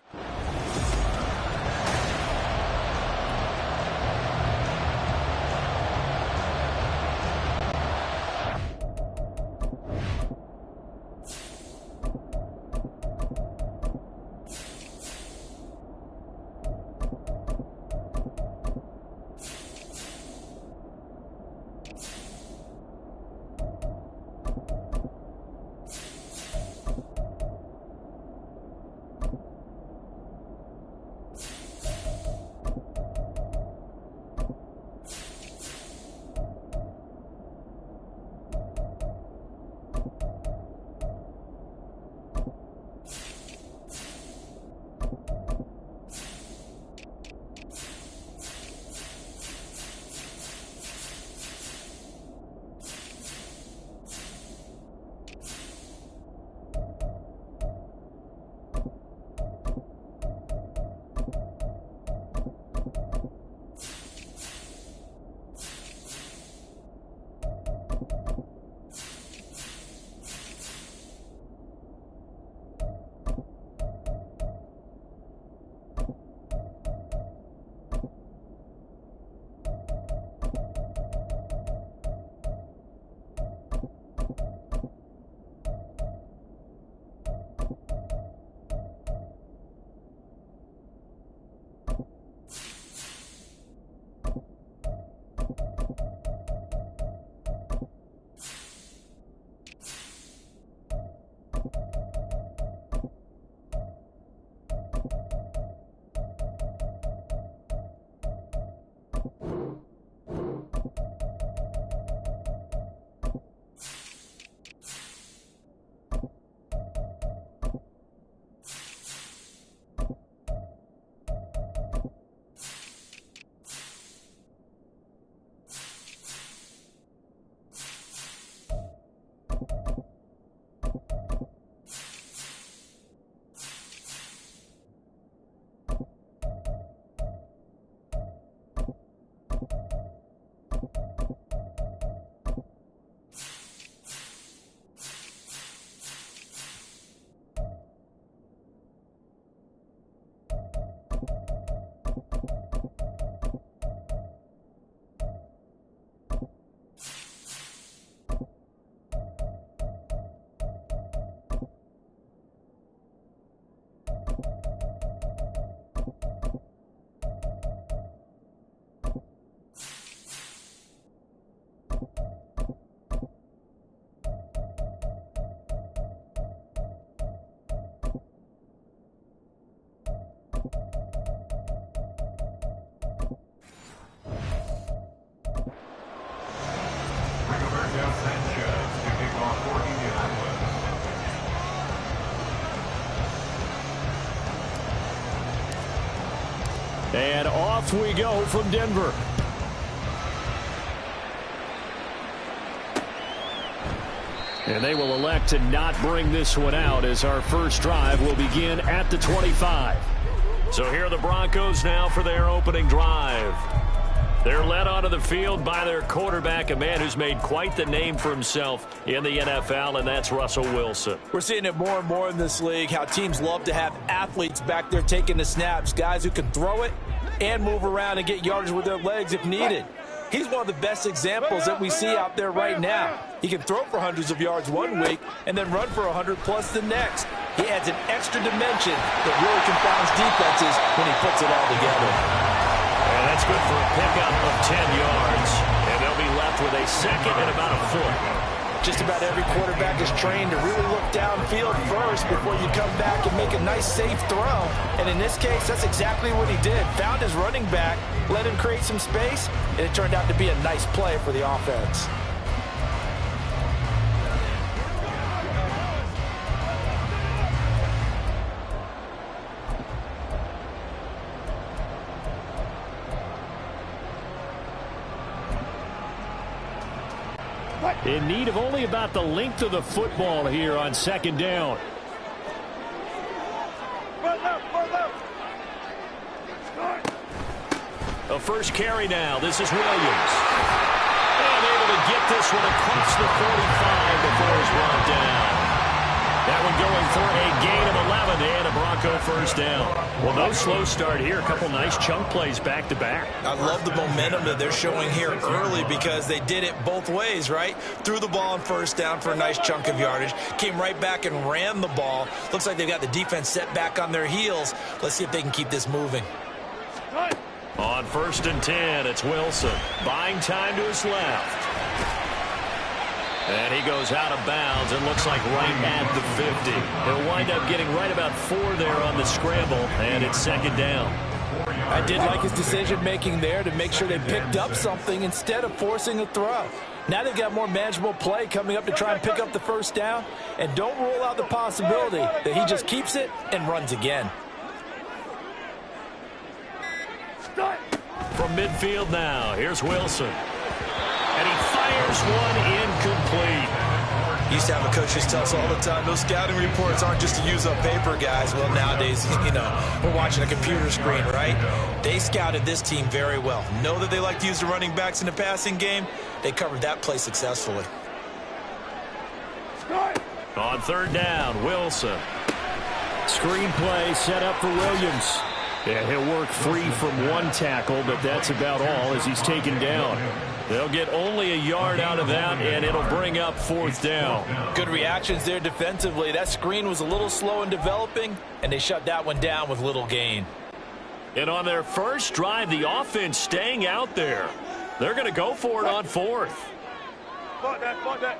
And off we go from Denver. And they will elect to not bring this one out as our first drive will begin at the 25. So here are the Broncos now for their opening drive. They're led onto the field by their quarterback, a man who's made quite the name for himself in the NFL, and that's Russell Wilson. We're seeing it more and more in this league, how teams love to have athletes back there taking the snaps, guys who can throw it and move around and get yardage with their legs if needed. He's one of the best examples that we see out there right now. He can throw for hundreds of yards one week and then run for 100-plus the next. He adds an extra dimension that really confounds defenses when he puts it all together. And that's good for a pickup of 10 yards. And they'll be left with a second and about a foot. Just about every quarterback is trained to really look downfield first before you come back and make a nice, safe throw. And in this case, that's exactly what he did. Found his running back, let him create some space, and it turned out to be a nice play for the offense. In need of only about the length of the football here on second down. A first carry now. This is Williams. And able to get this one across the 45 before he's brought down. That one going for a gain of 11 and a Bronco first down. Well, no slow start here. A couple nice chunk plays back to back. I love the momentum that they're showing here early because they did it both ways, right? Threw the ball on first down for a nice chunk of yardage. Came right back and ran the ball. Looks like they've got the defense set back on their heels. Let's see if they can keep this moving. On 1st and 10, it's Wilson. Buying time to his left. And he goes out of bounds and looks like right at the 50. He'll wind up getting right about 4 there on the scramble, and it's second down. I did like his decision-making there to make sure they picked up something instead of forcing a throw. Now they've got more manageable play coming up to try and pick up the first down, and don't rule out the possibility that he just keeps it and runs again. From midfield now, here's Wilson. And he fires one incomplete. Used to have a coach just tell us all the time, those scouting reports aren't just to use up paper, guys. Well, nowadays, we're watching a computer screen, right? They scouted this team very well. Know that they like to use the running backs in the passing game. They covered that play successfully. On 3rd down, Wilson. Screen play set up for Williams. Yeah, he'll work free from one tackle, but that's about all as he's taken down. They'll get only a yard out of that, and it'll bring up 4th down. Good reactions there defensively. That screen was a little slow in developing, and they shut that one down with little gain. And on their first drive, the offense staying out there. They're going to go for it on 4th. Fuck that.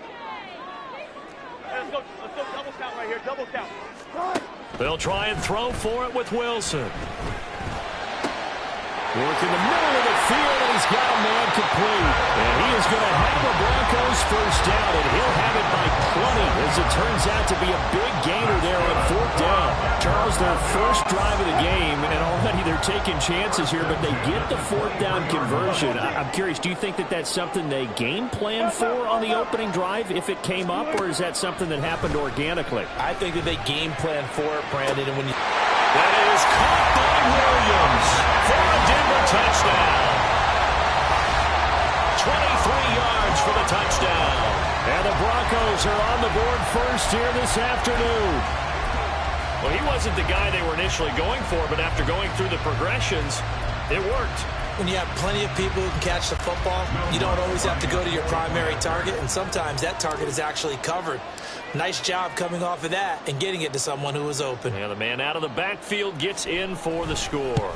Hey, let's go double count right here, double count. They'll try and throw for it with Wilson. Work in the middle of the field, and he's got a man complete. And he is going to have the Broncos first down, and he'll have it by 20, as it turns out to be a big gainer there on 4th down. Charles, their first drive of the game, and already they're taking chances here, but they get the 4th down conversion. I'm curious, do you think that that's something they game plan for on the opening drive if it came up, or is that something that happened organically? I think that they game plan for it, Brandon, and when you... That is caught by Williams for a Denver touchdown. 23 yards for the touchdown. And the Broncos are on the board first here this afternoon. Well, he wasn't the guy they were initially going for, but after going through the progressions, it worked. When you have plenty of people who can catch the football, you don't always have to go to your primary target, and sometimes that target is actually covered. Nice job coming off of that and getting it to someone who was open. And the man out of the backfield gets in for the score.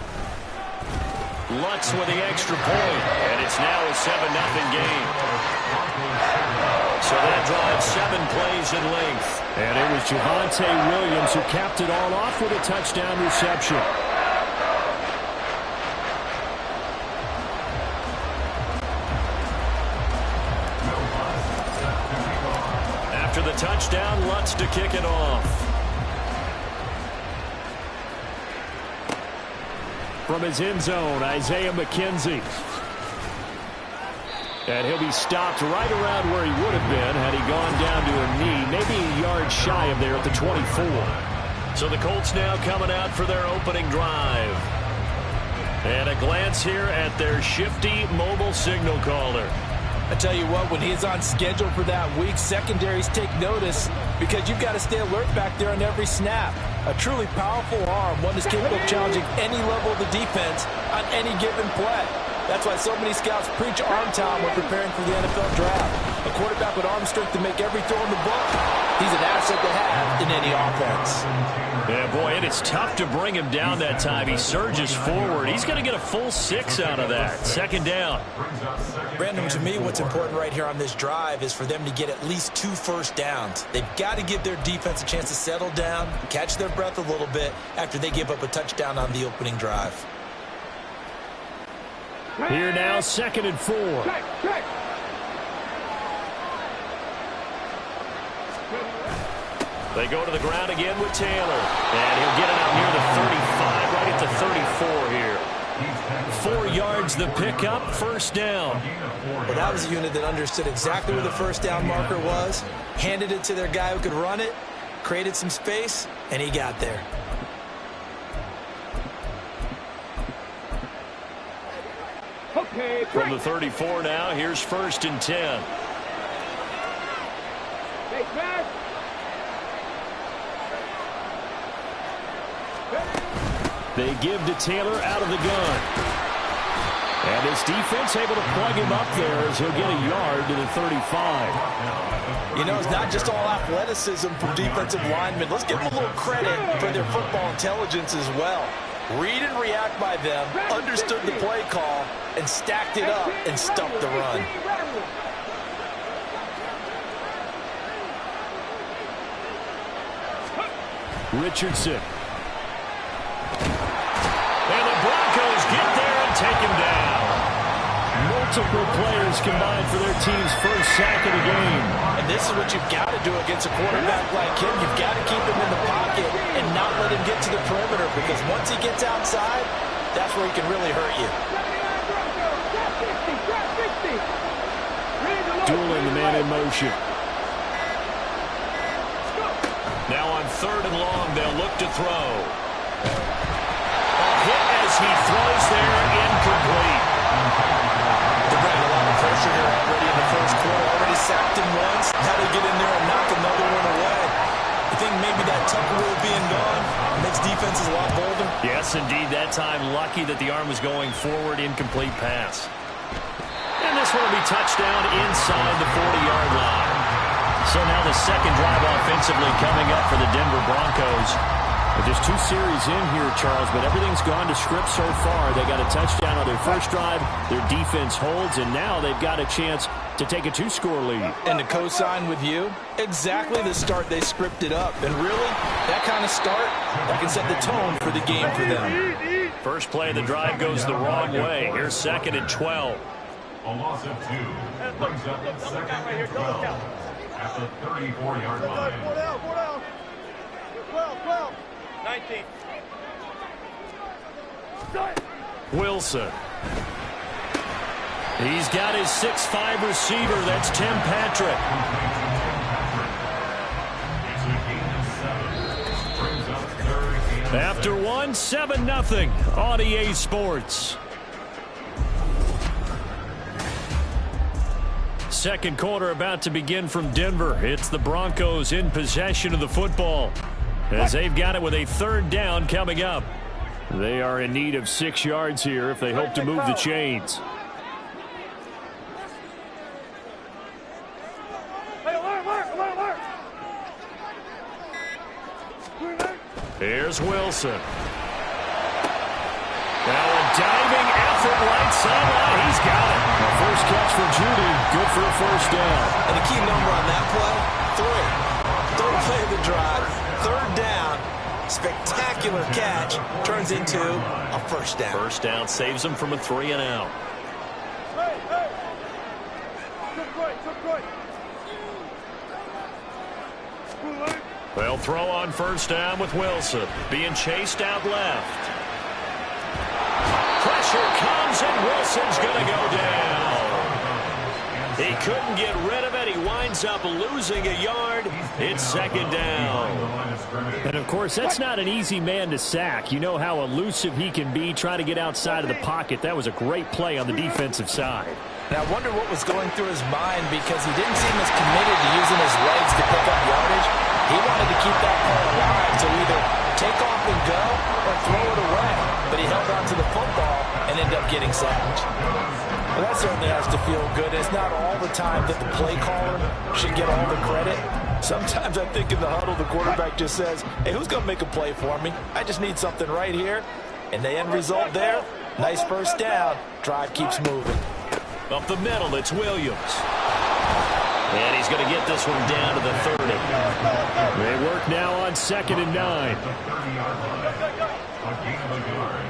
Lutz with the extra point, and it's now a 7-0 game. So that drives 7 plays in length. And it was Javonte Williams who capped it all off with a touchdown reception. After the touchdown, Lutz to kick it off. from his end zone, Isaiah McKenzie. And he'll be stopped right around where he would have been had he gone down to a knee, maybe a yard shy of there at the 24. So the Colts now coming out for their opening drive. And a glance here at their shifty mobile signal caller. I tell you what, when he's on schedule for that week, secondaries take notice because you've got to stay alert back there on every snap. A truly powerful arm, one that's capable of challenging any level of the defense on any given play. That's why so many scouts preach arm talent when preparing for the NFL draft. A quarterback with arm strength to make every throw in the book. He's an asset to have in any offense. Yeah, boy, and it's tough to bring him down that time. He surges forward. He's going to get a full 6 out of that. Second down. Brandon, to me, what's important right here on this drive is for them to get at least 2 first downs. They've got to give their defense a chance to settle down, catch their breath a little bit after they give up a touchdown on the opening drive. Here now, 2nd and 4. They go to the ground again with Taylor. And he'll get it out near the 35, right at the 34 here. 4 yards the pickup, first down. Well, that was a unit that understood exactly where the first down marker was, handed it to their guy who could run it, created some space, and he got there. From the 34 now, here's 1st and 10. They give to Taylor out of the gun. And his defense able to plug him up there as he'll get a yard to the 35. You know, it's not just all athleticism from defensive linemen. Let's give them a little credit for their football intelligence as well. Read and react by them, understood the play call, and stacked it up and stuffed the run. Richardson. And the Broncos get there and take him down. Multiple players combined for their team's first sack of the game. And this is what you've got to do against a quarterback like him. You've got to keep him in the pocket and not let him get to the perimeter, because once he gets outside, that's where he can really hurt you. Dueling the man in motion. Now on 3rd and long, they'll look to throw. A hit as he throws there, incomplete. They're bringing a lot of pressure here already in the first quarter. Already sacked him once. How to get in there and knock another one away. I think maybe that Tucker rule being gone makes defenses a lot bolder. Yes, indeed. That time, lucky that the arm was going forward, incomplete pass. And this one will be touchdown inside the 40-yard line. So now the second drive offensively coming up for the Denver Broncos. Just 2 series in here, Charles, but everything's gone to script so far. They got a touchdown on their first drive. Their defense holds, and now they've got a chance to take a 2-score lead. And to co-sign with you, exactly the start they scripted up. And really, that kind of start, that can set the tone for the game for them. First play of the drive goes the wrong way. Here's 2nd and 12. A loss of 2 brings up 2nd and 12 at the 34-yard line. 12. 19. Wilson. He's got his 6'5" receiver. That's Tim Patrick. After 1, 7-0 on EA Sports. Second quarter about to begin from Denver. It's the Broncos in possession of the football, as they've got it with a 3rd down coming up. They are in need of 6 yards here if they hope to move the chains. Here's Wilson. Now a diving effort right sideline. He's got it. The first catch for Judy. Good for a first down. And the key number on that play, 3. 3rd play of the drive, 3rd down. Spectacular catch turns into a first down. First down saves them from a 3 and out. They'll throw on first down with Wilson. Being chased out left. Pressure comes, and Wilson's going to go down. He couldn't get rid of it. He winds up losing a yard. It's second down. And, of course, that's not an easy man to sack. You know how elusive he can be trying to get outside of the pocket. That was a great play on the defensive side. Now, I wonder what was going through his mind because he didn't seem as committed to using his legs to pick up yardage. He wanted to keep that ball alive to either take off and go or throw it away. But he held on to the football and ended up getting sacked. Well, that certainly has to feel good. It's not all the time that the play caller should get all the credit. Sometimes I think in the huddle, the quarterback just says, hey, who's going to make a play for me? I just need something right here. And the end result there, nice first down. Drive keeps moving. Up the middle, it's Williams. And he's going to get this one down to the 30. They work now on 2nd and 9. A gain of a yard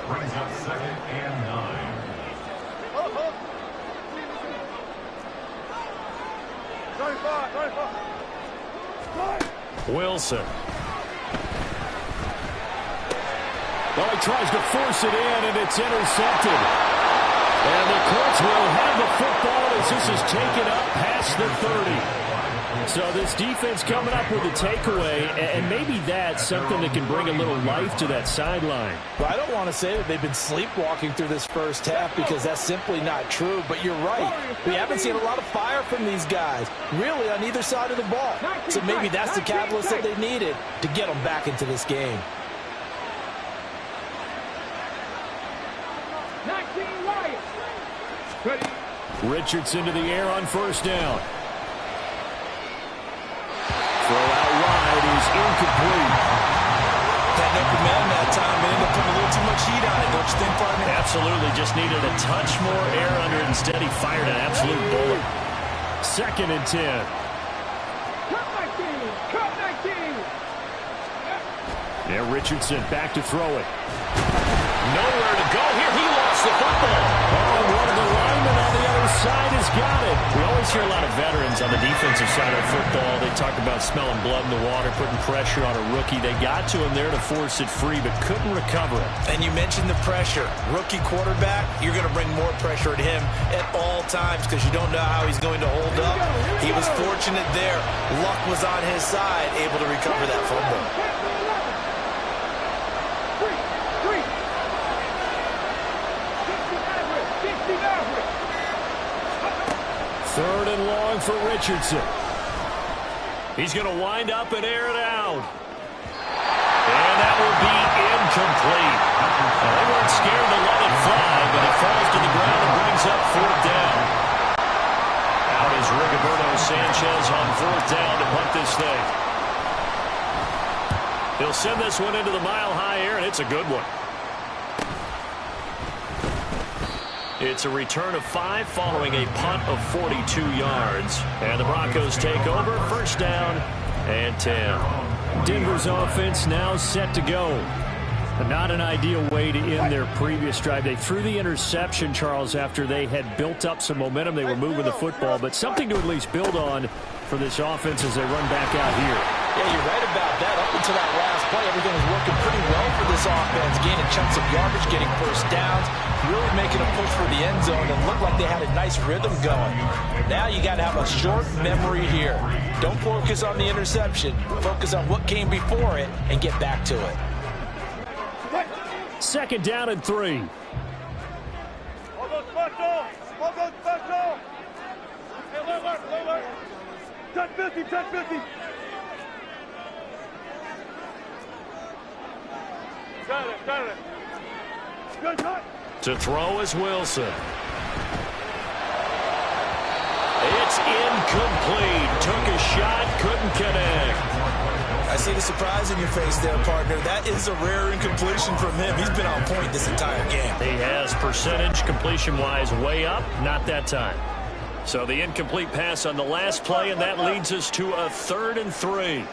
brings up 2nd and 9. Wilson. Well, he tries to force it in, and it's intercepted. And the Colts will have the football as this is taken up past the 30. So this defense coming up with a takeaway, and maybe that's something that can bring a little life to that sideline. Well, I don't want to say that they've been sleepwalking through this first half because that's simply not true, but you're right. We haven't seen a lot of fire from these guys, really on either side of the ball. So maybe that's the catalyst that they needed to get them back into this game. Richardson to the air on first down. Throw out wide is incomplete. Had no command that time, but ended up putting a little too much heat on it, don't you think, partner? Absolutely, just needed a touch more air under it. Instead, he fired an absolute bullet. 2nd and 10. Yeah, Richardson back to throw it. Nowhere to go here. He lost the football. Oh, one of the linemen on the other side has got it. We always hear a lot of veterans on the defensive side of football. They talk about smelling blood in the water, putting pressure on a rookie. They got to him there to force it free, but couldn't recover it. And you mentioned the pressure. Rookie quarterback, you're going to bring more pressure at him at all times because you don't know how he's going to hold up. He was fortunate there. Luck was on his side, able to recover that fumble. Third and long for Richardson. He's going to wind up and air it out. And that will be incomplete. Now, they weren't scared to let it fly, but it falls to the ground and brings up 4th down. Out is Rigoberto Sanchez on 4th down to punt this thing. He'll send this one into the mile-high air, and it's a good one. It's a return of 5 following a punt of 42 yards. And the Broncos take over. First down and 10. Denver's offense now set to go. Not an ideal way to end their previous drive. They threw the interception, Charles, after they had built up some momentum. They were moving the football, but something to at least build on for this offense as they run back out here. Yeah, you're right about that. Up until that last play, everything was working pretty well for this offense, gaining chunks of yardage, getting first downs, really making a push for the end zone, and looked like they had a nice rhythm going. Now you got to have a short memory here. Don't focus on the interception. Focus on what came before it and get back to it. 2nd down and 3. To throw is Wilson. It's incomplete. Took a shot, couldn't connect. I see the surprise in your face there, partner. That is a rare incompletion from him. He's been on point this entire game. He has percentage completion-wise way up. Not that time. So the incomplete pass on the last play, and that leads us to a 3rd and 3.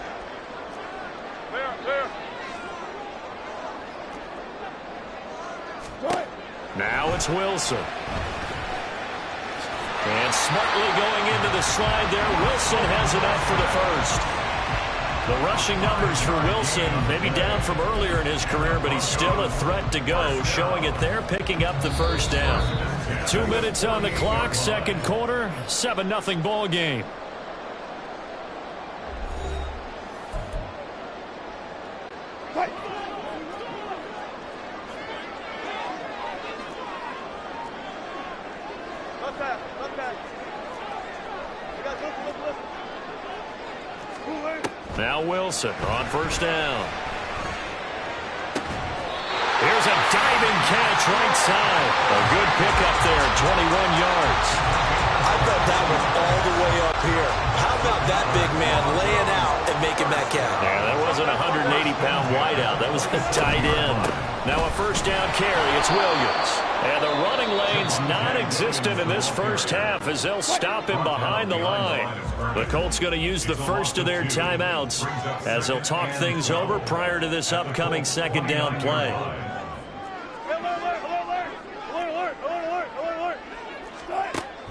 Now it's Wilson. And smartly going into the slide there. Wilson has it up for the first. The rushing numbers for Wilson, maybe down from earlier in his career, but he's still a threat to go, showing it there, picking up the first down. 2 minutes on the clock, second quarter, 7-0 ball game. Now Wilson on first down. Here's a diving catch right side. A good pickup there, 21 yards. I thought that was all the way up here. How about that big man laying out and making that catch? Yeah, that wasn't a 180-pound wideout. That was a tight end. Now a first down carry. It's Williams. And the running lane's non-existent in this first half as they'll stop him behind the line. The Colts going to use the first of their timeouts as they'll talk things over prior to this upcoming second down play.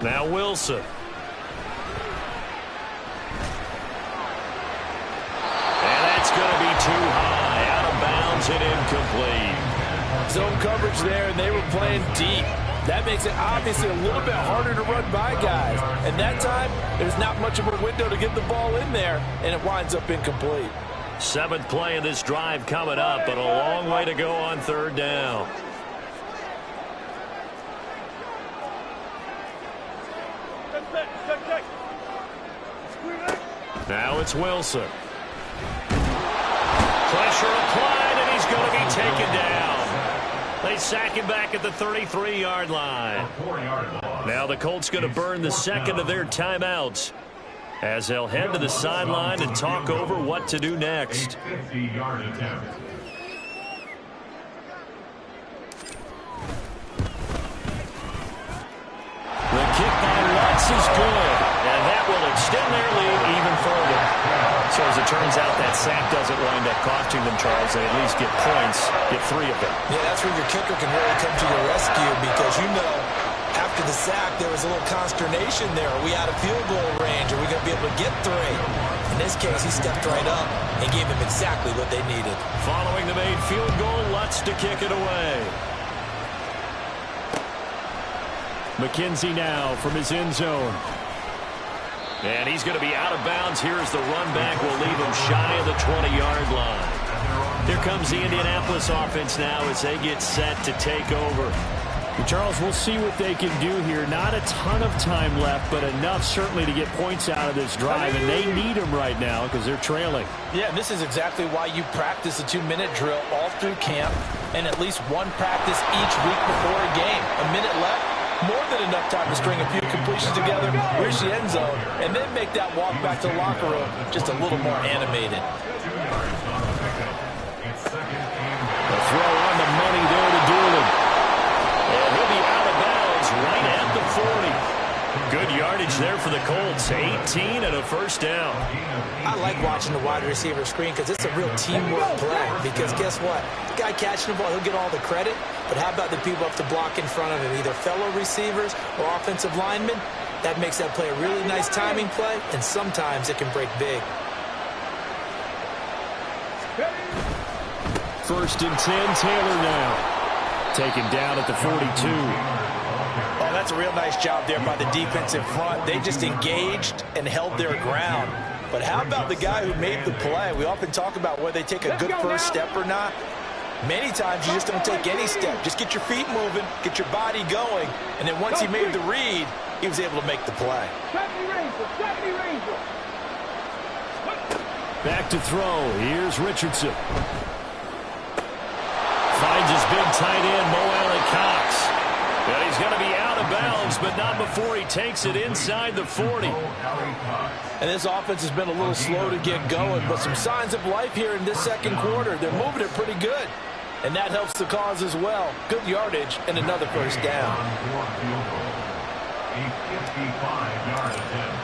Now Wilson. And that's going to be too high. Out of bounds and incomplete. Zone coverage there, and they were playing deep. That makes it obviously a little bit harder to run by guys. And that time, there's not much of a window to get the ball in there, and it winds up incomplete. 7th play of this drive coming up, but a long way to go on third down. Now it's Wilson. Pressure applied, and he's going to be taken down. They sack him back at the 33-yard line. Now the Colts going to burn the second of their timeouts as they'll head to the sideline and talk over what to do next. A 50-yard attempt. The kick by Lutz is good, and that will extend their lead even further. So as it turns out, that sack doesn't wind up costing them, Charles. They at least get points, get 3 of them. Yeah, that's where your kicker can really come to your rescue because, you know, after the sack, there was a little consternation there. Are we out of field goal range? Are we going to be able to get 3? In this case, he stepped right up and gave them exactly what they needed. Following the made field goal, Lutz to kick it away. McKenzie now from his end zone. And he's going to be out of bounds here as the run back will leave him shy of the 20-yard line. Here comes the Indianapolis offense now as they get set to take over. And Charles, we'll see what they can do here. Not a ton of time left, but enough certainly to get points out of this drive, and they need them right now because they're trailing. Yeah, this is exactly why you practice a 2-minute drill all through camp and at least one practice each week before a game. A minute left. More than enough time to string a few completions together, reach the end zone, and then make that walk back to the locker room just a little more animated. A throw on the money there to Doolin. And he'll be out of bounds right at the 40. Good yardage there for the Colts. 18 and a first down. I like watching the wide receiver screen because it's a real teamwork play. Because guess what? The guy catching the ball, he'll get all the credit. But how about the people up to block in front of him, either fellow receivers or offensive linemen? That makes that play a really nice timing play, and sometimes it can break big. 1st and 10, Taylor now. Taken down at the 42. Oh, that's a real nice job there by the defense in front. They just engaged and held their ground. But how about the guy who made the play? We often talk about whether they take a good first step or not. Many times you just don't take any step. Just get your feet moving, get your body going, and then once he made the read, he was able to make the play. Back to throw. Here's Richardson. Finds his big tight end, Mo Alley-Cox. And he's going to be out of bounds, but not before he takes it inside the 40. And this offense has been a little slow to get going, but some signs of life here in this second quarter. They're moving it pretty good, and that helps the cause as well. Good yardage and another first down. A 55-yard attempt.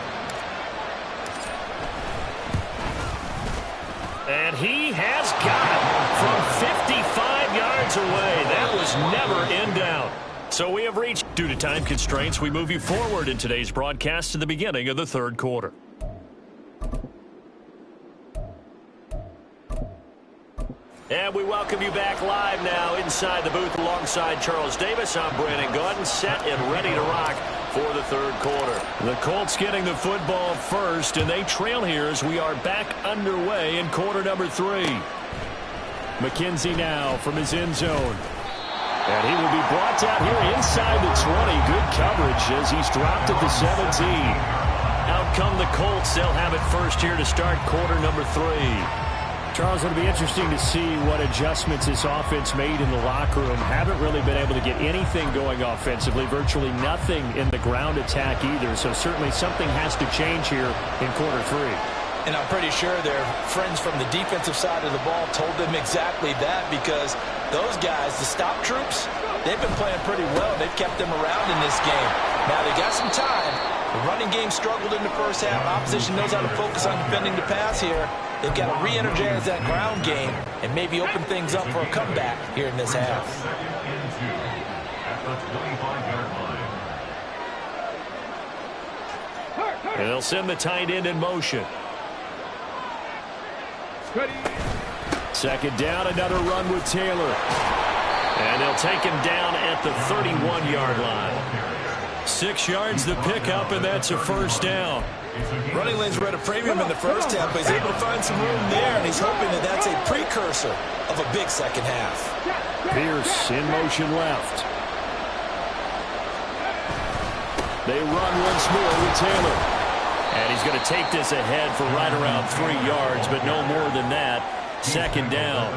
And he has got it from 55 yards away. That was never in doubt. So we have reached, due to time constraints, we move you forward in today's broadcast to the beginning of the third quarter. And we welcome you back live now inside the booth alongside Charles Davis. I'm Brandon Gaudin, set and ready to rock for the third quarter. The Colts getting the football first, and they trail here as we are back underway in quarter number 3. McKenzie now from his end zone. And he will be brought down here inside the 20. Good coverage as he's dropped at the 17. Out come the Colts. They'll have it first here to start quarter number 3. Charles, it'll be interesting to see what adjustments this offense made in the locker room. Haven't really been able to get anything going offensively, virtually nothing in the ground attack either. So certainly something has to change here in quarter 3. And I'm pretty sure their friends from the defensive side of the ball told them exactly that, because those guys, the stop troops, they've been playing pretty well. They've kept them around in this game. Now they got some time. The running game struggled in the first half. Opposition knows how to focus on defending the pass here. They've got to re-energize that ground game and maybe open things up for a comeback here in this half. And they'll send the tight end in motion. Second down, another run with Taylor. And they'll take him down at the 31-yard line. 6 yards the pickup, and that's a first down. Running lanes were at a premium in the first half, but he's able to find some room there, and he's hoping that that's a precursor of a big second half. Pierce in motion left. They run once more with Taylor. And he's going to take this ahead for right around 3 yards, but no more than that. Second down.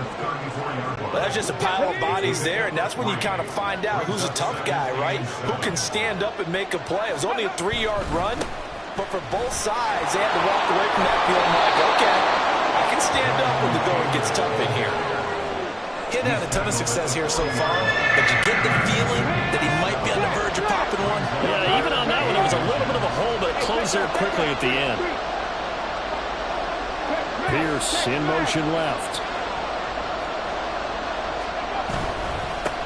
Well, that's just a pile of bodies there, and that's when you kind of find out who's a tough guy, right? Who can stand up and make a play. It was only a 3-yard run, but for both sides, they had to walk away from that feeling like, okay, I can stand up when the going gets tough in here. He hadn't had a ton of success here so far, but you get the feeling that he might be on the verge of popping one. Yeah, even on that one, there was a little bit of a hole, but it closed there quickly at the end. Pierce in motion left.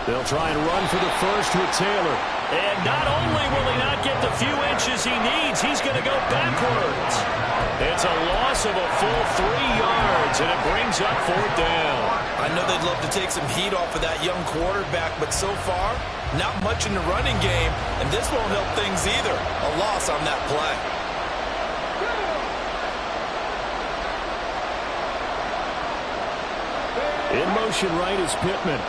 They'll try and run for the first with Taylor. And not only will he not get the few inches he needs, he's going to go backwards. It's a loss of a full 3 yards, and it brings up fourth down. I know they'd love to take some heat off of that young quarterback, but so far, not much in the running game, and this won't help things either. A loss on that play. In motion right is Pittman.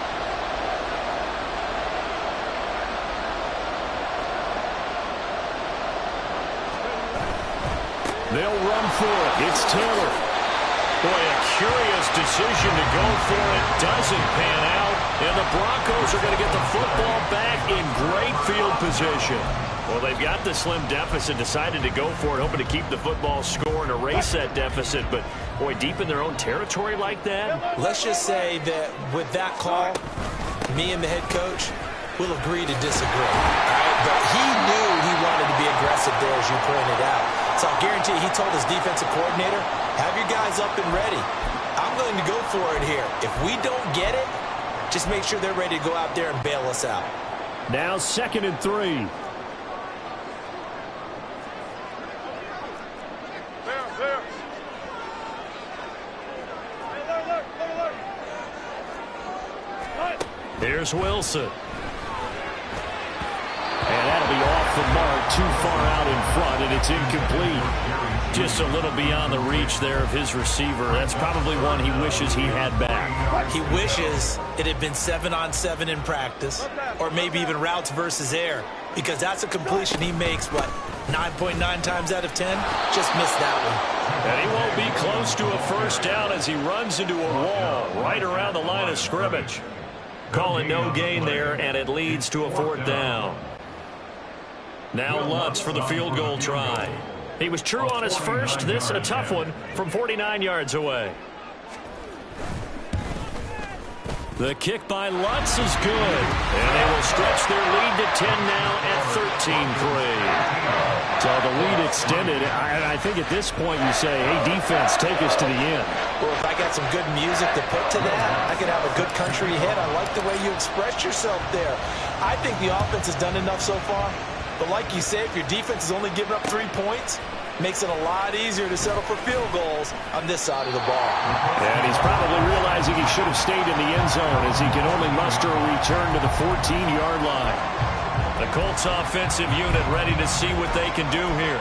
They'll run for it. It's Taylor. Boy, a curious decision to go for it. Doesn't pan out. And the Broncos are going to get the football back in great field position. Well, they've got the slim deficit, decided to go for it, hoping to keep the football score and erase that deficit. But, boy, deep in their own territory like that. Let's just say that with that call, me and the head coach will agree to disagree. Right? But he knew he wanted to be aggressive there, as you pointed out. So I guarantee he told his defensive coordinator, have your guys up and ready. I'm going to go for it here. If we don't get it, just make sure they're ready to go out there and bail us out. Now 2nd and 3. Here's Wilson. And that'll be off the mark, too far out in front, and it's incomplete. Just a little beyond the reach there of his receiver. That's probably one he wishes he had back. He wishes it had been 7-on-7 in practice, or maybe even routes versus air, because that's a completion he makes, what, 9.9 times out of 10? Just missed that one. And he won't be close to a first down as he runs into a wall right around the line of scrimmage. Calling no gain there, and it leads to a fourth down. Now Lutz for the field goal try. He was true on his first. This a tough one from 49 yards away. The kick by Lutz is good. And they will stretch their lead to 10 now at 13-3. So the lead extended. I think at this point you say, hey, defense, take us to the end. Well, if I got some good music to put to that, I could have a good country hit. I like the way you expressed yourself there. I think the offense has done enough so far. But like you say, if your defense is only giving up 3 points, Makes it a lot easier to settle for field goals on this side of the ball. And he's probably realizing he should have stayed in the end zone as he can only muster a return to the 14-yard line. The Colts offensive unit ready to see what they can do here.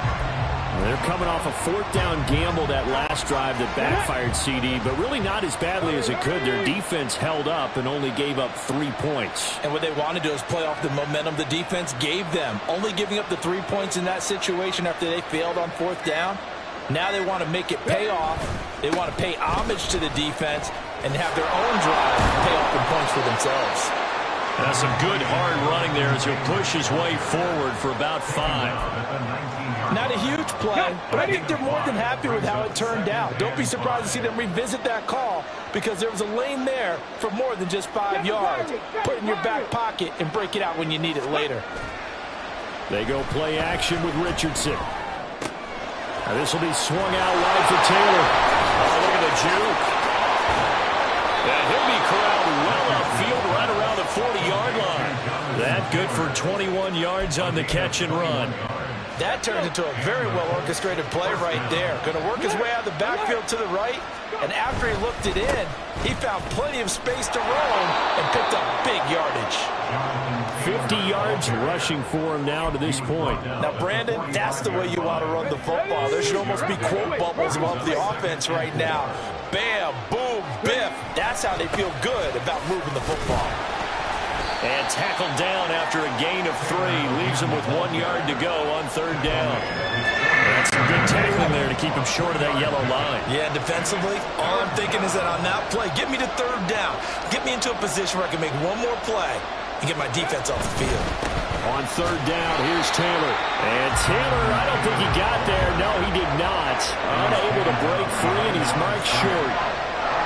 They're coming off a fourth down gamble that last drive that backfired, CD, but really not as badly as it could. Their defense held up and only gave up 3 points. And what they want to do is play off the momentum the defense gave them. Only giving up the 3 points in that situation after they failed on fourth down. Now they want to make it pay off. They want to pay homage to the defense and have their own drive pay off in points for themselves. That's some good hard running there as he'll push his way forward for about 5. Not a huge play, but I think they're more than happy with how it turned out. Don't be surprised to see them revisit that call because there was a lane there for more than just 5 yards. Put it in your back pocket and break it out when you need it later. They go play action with Richardson. Now this will be swung out wide for Taylor. Oh, look at the juke. And he'll be corralled well upfield right around the 40-yard line. That good for 21 yards on the catch and run. That turned into a very well-orchestrated play right there. Going to work his way out of the backfield to the right, and after he looked it in, he found plenty of space to roam and picked up big yardage. 50 yards rushing for him now to this point. Now, Brandon, that's the way you want to run the football. There should almost be quote bubbles above the offense right now. Bam, boom, biff. That's how they feel good about moving the football. And tackled down after a gain of 3. Leaves him with 1 yard to go on third down. That's some good tackling there to keep him short of that yellow line. Yeah, defensively, all I'm thinking is that on that play, get me to third down. Get me into a position where I can make one more play and get my defense off the field. On third down, here's Taylor. And Taylor, I don't think he got there. No, he did not. Unable to break free, and he's marked short.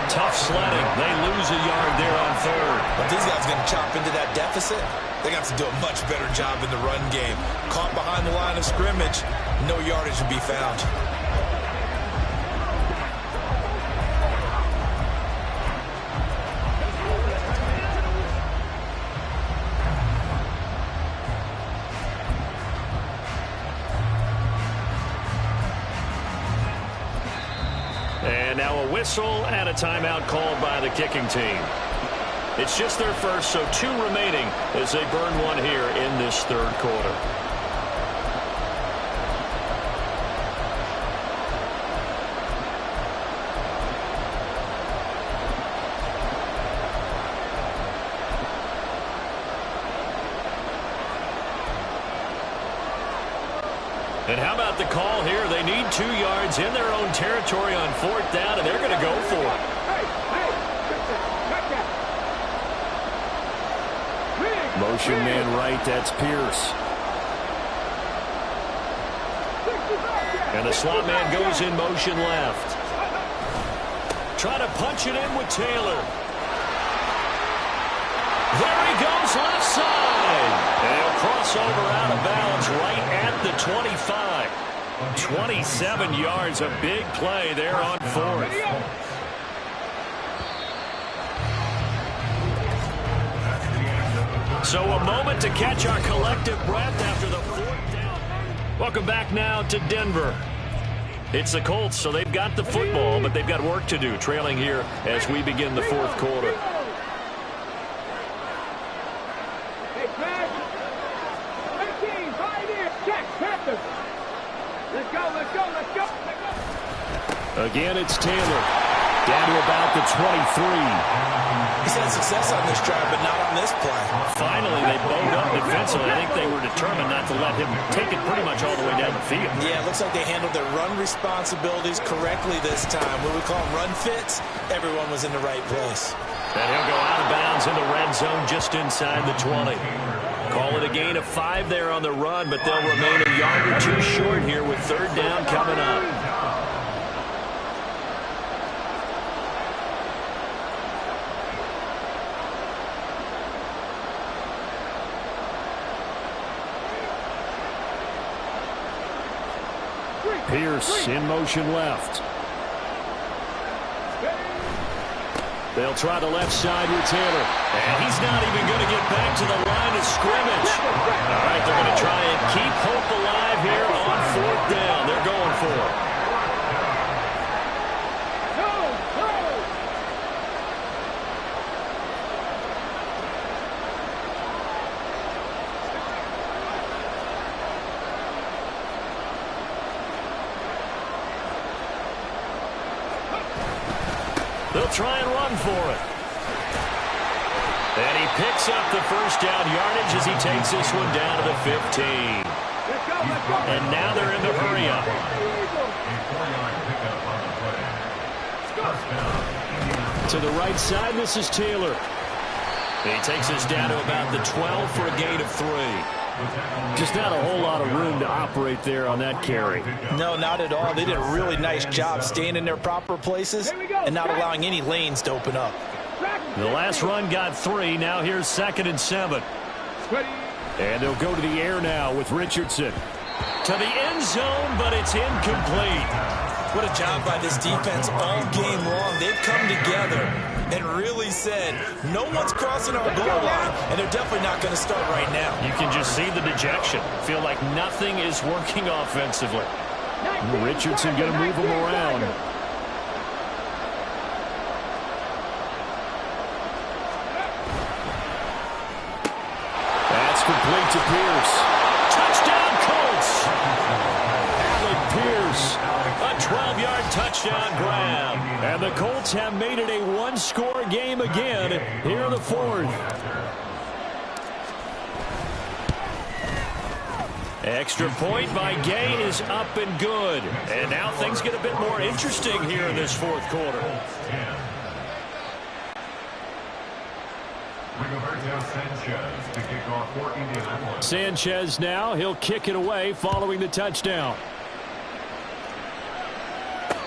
Tough sledding. They lose a yard there on third. But these guys are going to chop into that deficit. They're going to have to do a much better job in the run game. Caught behind the line of scrimmage, no yardage to be found. And now a whistle and a timeout called by the kicking team. It's just their first, so 2 remaining as they burn one here in this third quarter. And how about the call here? They need 2 yards in their own territory on fourth down, and they're going to go for it. Motion man right, that's Pierce. And the slot man goes in motion left. Trying to punch it in with Taylor. There he goes left side. And he'll cross over out of bounds right at the 25. 27 yards, a big play there on fourth. So a moment to catch our collective breath after the fourth down. Welcome back now to Denver. It's the Colts, so they've got the football, but they've got work to do, trailing here as we begin the fourth quarter. Again, it's Taylor. Down to about the 23. He's had success on this drive, but not on this play. Finally, they bowed up defensively. I think they were determined not to let him take it pretty much all the way down the field. Yeah, it looks like they handled their run responsibilities correctly this time. What we call run fits, everyone was in the right place. And he'll go out of bounds in the red zone just inside the 20. Call it a gain of 5 there on the run, but they'll remain a yard or 2 short here with third down coming up. Pierce in motion left. They'll try the left side with Taylor. And he's not even going to get back to the line of scrimmage. All right, they're going to try and keep hope alive here on fourth down. They're going They'll try and run for it. And he picks up the first down yardage as he takes this one down to the 15. And now they're in the hurry-up. To the right side, this is Taylor. He takes us down to about the 12 for a gain of 3. Just not a whole lot of room to operate there on that carry. No, not at all. They did a really nice job staying in their proper places and not allowing any lanes to open up. The last run got 3. Now here's 2nd and 7. And they'll go to the air now with Richardson. To the end zone, but it's incomplete. What a job by this defense all game long. They've come together and really said, no one's crossing our goal line, and they're definitely not going to start right now. You can just see the dejection. Feel like nothing is working offensively. Richardson going to move him around. That's complete to Pierce. Touchdown, Colts! Alec Pierce. A 12-yard touchdown grab. And the Colts have made it a one-score game again here in the 4th. Extra point by Gay is up and good. And now things get a bit more interesting here in this 4th quarter. Sanchez now, he'll kick it away following the touchdown.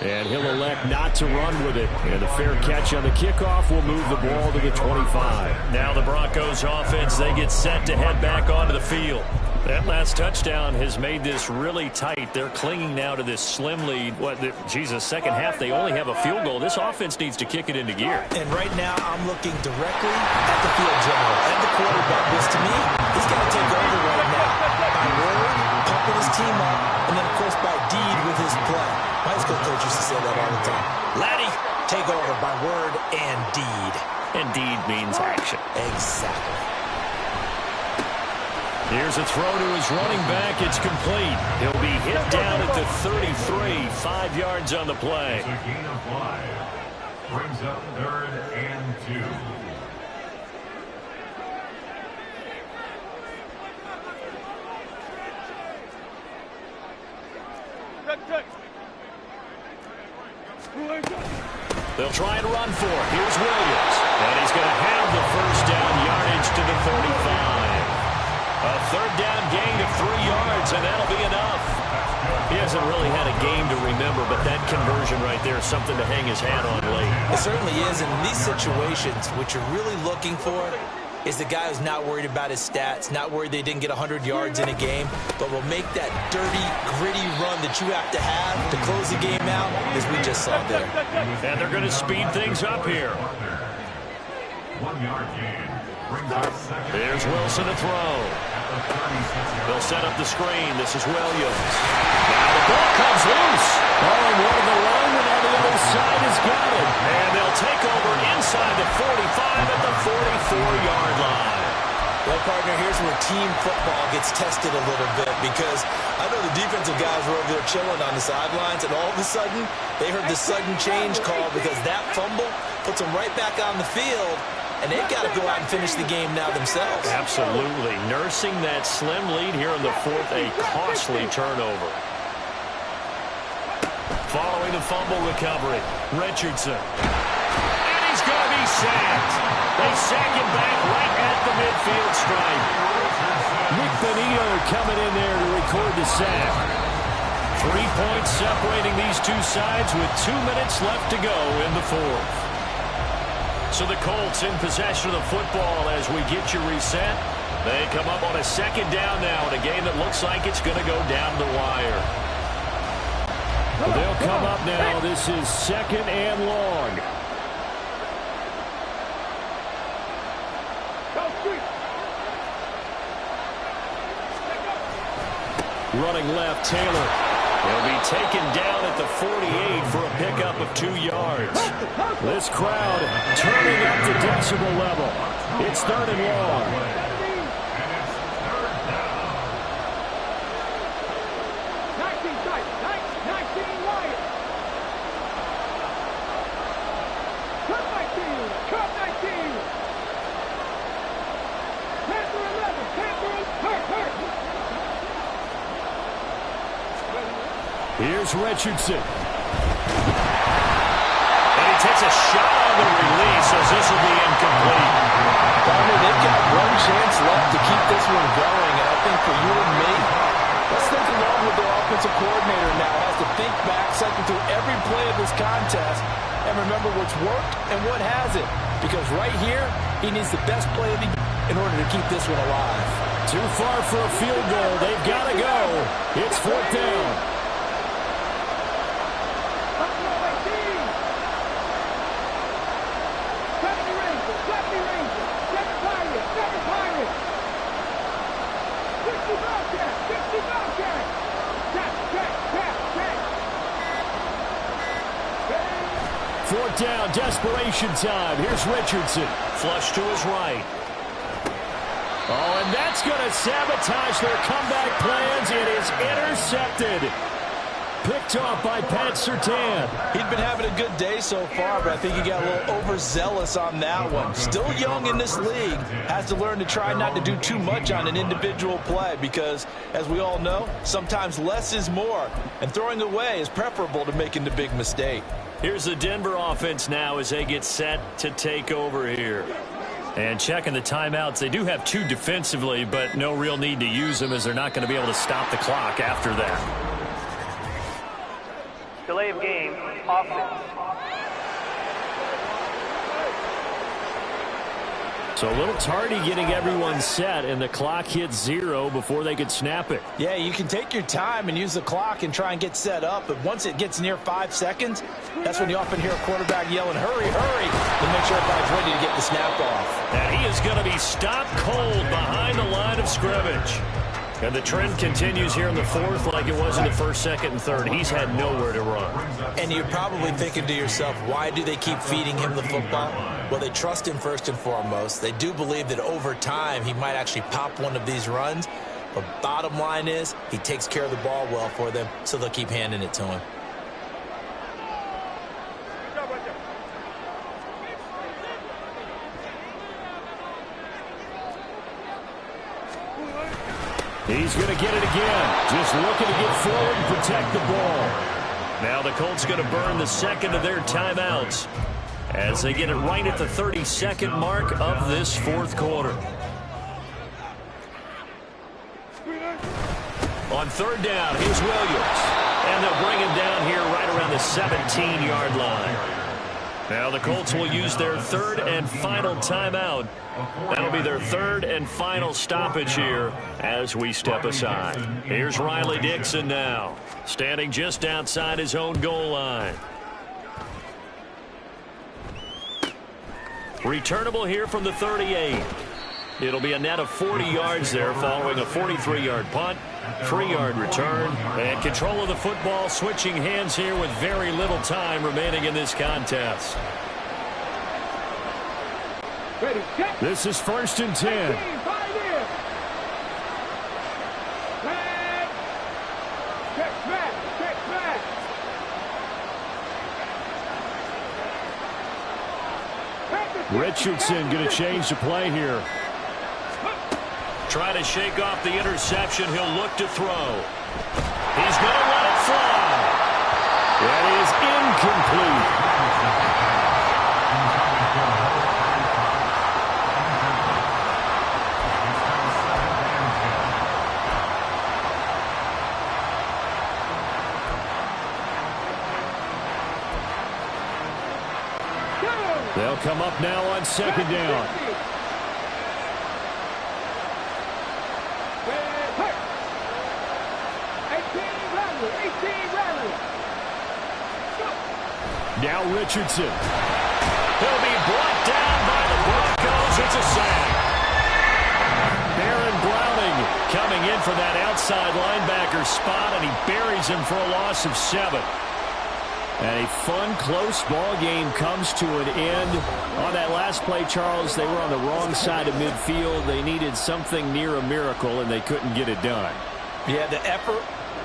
And he'll elect not to run with it. And the fair catch on the kickoff will move the ball to the 25. Now the Broncos offense, they get set to head back onto the field. That last touchdown has made this really tight. They're clinging now to this slim lead. Second half, they only have a field goal. This offense needs to kick it into gear. And right now, I'm looking directly at the field general, at the quarterback, because to me, he's got to take over right now. By word, pumping his team up, and then, of course, by deed with his play. My high school coach used to say that all the time. Laddie, take over by word and deed. And deed means action. Exactly. Here's a throw to his running back. It's complete. He'll be hit down at the 33. 5 yards on the play. It's a gain of 5. Brings up 3rd and 2. They'll try and run for it. Here's Williams. And he's going to have the first down yardage to the 35. A 3rd down gain of 3 yards, and that'll be enough. He hasn't really had a game to remember, but that conversion right there is something to hang his hat on late. It certainly is. And in these situations, what you're really looking for is the guy who's not worried about his stats, not worried they didn't get 100 yards in a game, but will make that dirty, gritty run that you have to close the game out, as we just saw there. And they're going to speed things up here. 1 yard gain. There's Wilson to throw. They'll set up the screen. This is Williams. Now the ball comes loose. Oh, and one of the linemen on the other side has got it. And they'll take over inside the 45 at the 44-yard line. Well, partner, here's where team football gets tested a little bit, because I know the defensive guys were over there chilling on the sidelines, and all of a sudden, they heard the sudden change call because that fumble puts them right back on the field. And they've got to go out and finish the game now themselves. Absolutely. Nursing that slim lead here in the 4th, a costly turnover. Following the fumble recovery, Richardson. And he's going to be sacked. They sack him back right at the midfield stripe. Nick Benito coming in there to record the sack. 3 points separating these two sides with 2 minutes left to go in the 4th. So the Colts in possession of the football as we get you reset. They come up on a 2nd down now in a game that looks like it's going to go down the wire. They'll come up now. This is 2nd and long. Running left, Taylor. He'll be taken down at the 48 for a pickup of 2 yards. This crowd turning up the decibel level. It's 3rd and long. Here's Richardson. And he takes a shot on the release as this will be incomplete. They've got one chance left to keep this one going, and I think for you and me, let's think along with their offensive coordinator now. Has to think back, cycle through every play of this contest, and remember what's worked and what hasn't. Because right here, he needs the best play of the game in order to keep this one alive. Too far for a field goal. They've got to go. It's 4th down. Fourth down, desperation time. Here's Richardson. Flush to his right. Oh, and that's going to sabotage their comeback plans. It is intercepted. Picked off by Pat Surtain. He'd been having a good day so far, but I think he got a little overzealous on that one. Still young in this league. Has to learn to try not to do too much on an individual play because, as we all know, sometimes less is more. And throwing away is preferable to making the big mistake. Here's the Denver offense now as they get set to take over here. And checking the timeouts, they do have 2 defensively, but no real need to use them as they're not going to be able to stop the clock after that. Delay of game, offense. So a little tardy getting everyone set, and the clock hits 0 before they could snap it. Yeah, you can take your time and use the clock and try and get set up, but once it gets near 5 seconds, that's when you often hear a quarterback yelling, hurry, hurry, to make sure everybody's ready to get the snap off. And he is going to be stopped cold behind the line of scrimmage. And the trend continues here in the 4th like it was in the 1st, 2nd, and 3rd. He's had nowhere to run. And you're probably thinking to yourself, why do they keep feeding him the football? Well, they trust him first and foremost. They do believe that over time he might actually pop one of these runs. But bottom line is he takes care of the ball well for them, so they'll keep handing it to him. He's going to get it again. Just looking to get forward and protect the ball. Now the Colts going to burn the second of their timeouts as they get it right at the 32nd mark of this 4th quarter. On 3rd down, here's Williams. And they'll bring him down here right around the 17-yard line. Now the Colts will use their 3rd and final timeout. That'll be their 3rd and final stoppage here as we step aside. Here's Riley Dixon now, standing just outside his own goal line. Returnable here from the 38. It'll be a net of 40 yards there following a 43-yard punt, 3-yard return, and control of the football switching hands here with very little time remaining in this contest. This is 1st and 10. Richardson going to change the play here. Try to shake off the interception. He'll look to throw. He's going to let it fly. That is incomplete. They'll come up now on 2nd down. Now Richardson. He'll be brought down by the Broncos. It's a sack. Baron Browning coming in for that outside linebacker spot, and he buries him for a loss of 7. And a fun, close ball game comes to an end. On that last play, Charles, they were on the wrong side of midfield. They needed something near a miracle, and they couldn't get it done. Yeah, the effort,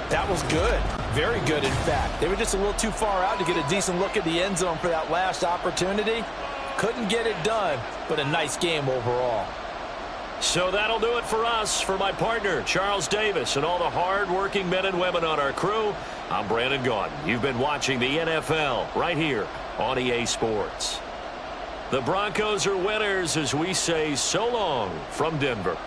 that was good. Very good, in fact. They were just a little too far out to get a decent look at the end zone for that last opportunity. Couldn't get it done, but a nice game overall. So that'll do it for us. For my partner, Charles Davis, and all the hard-working men and women on our crew, I'm Brandon Gaudin. You've been watching the NFL right here on EA Sports. The Broncos are winners as we say so long from Denver.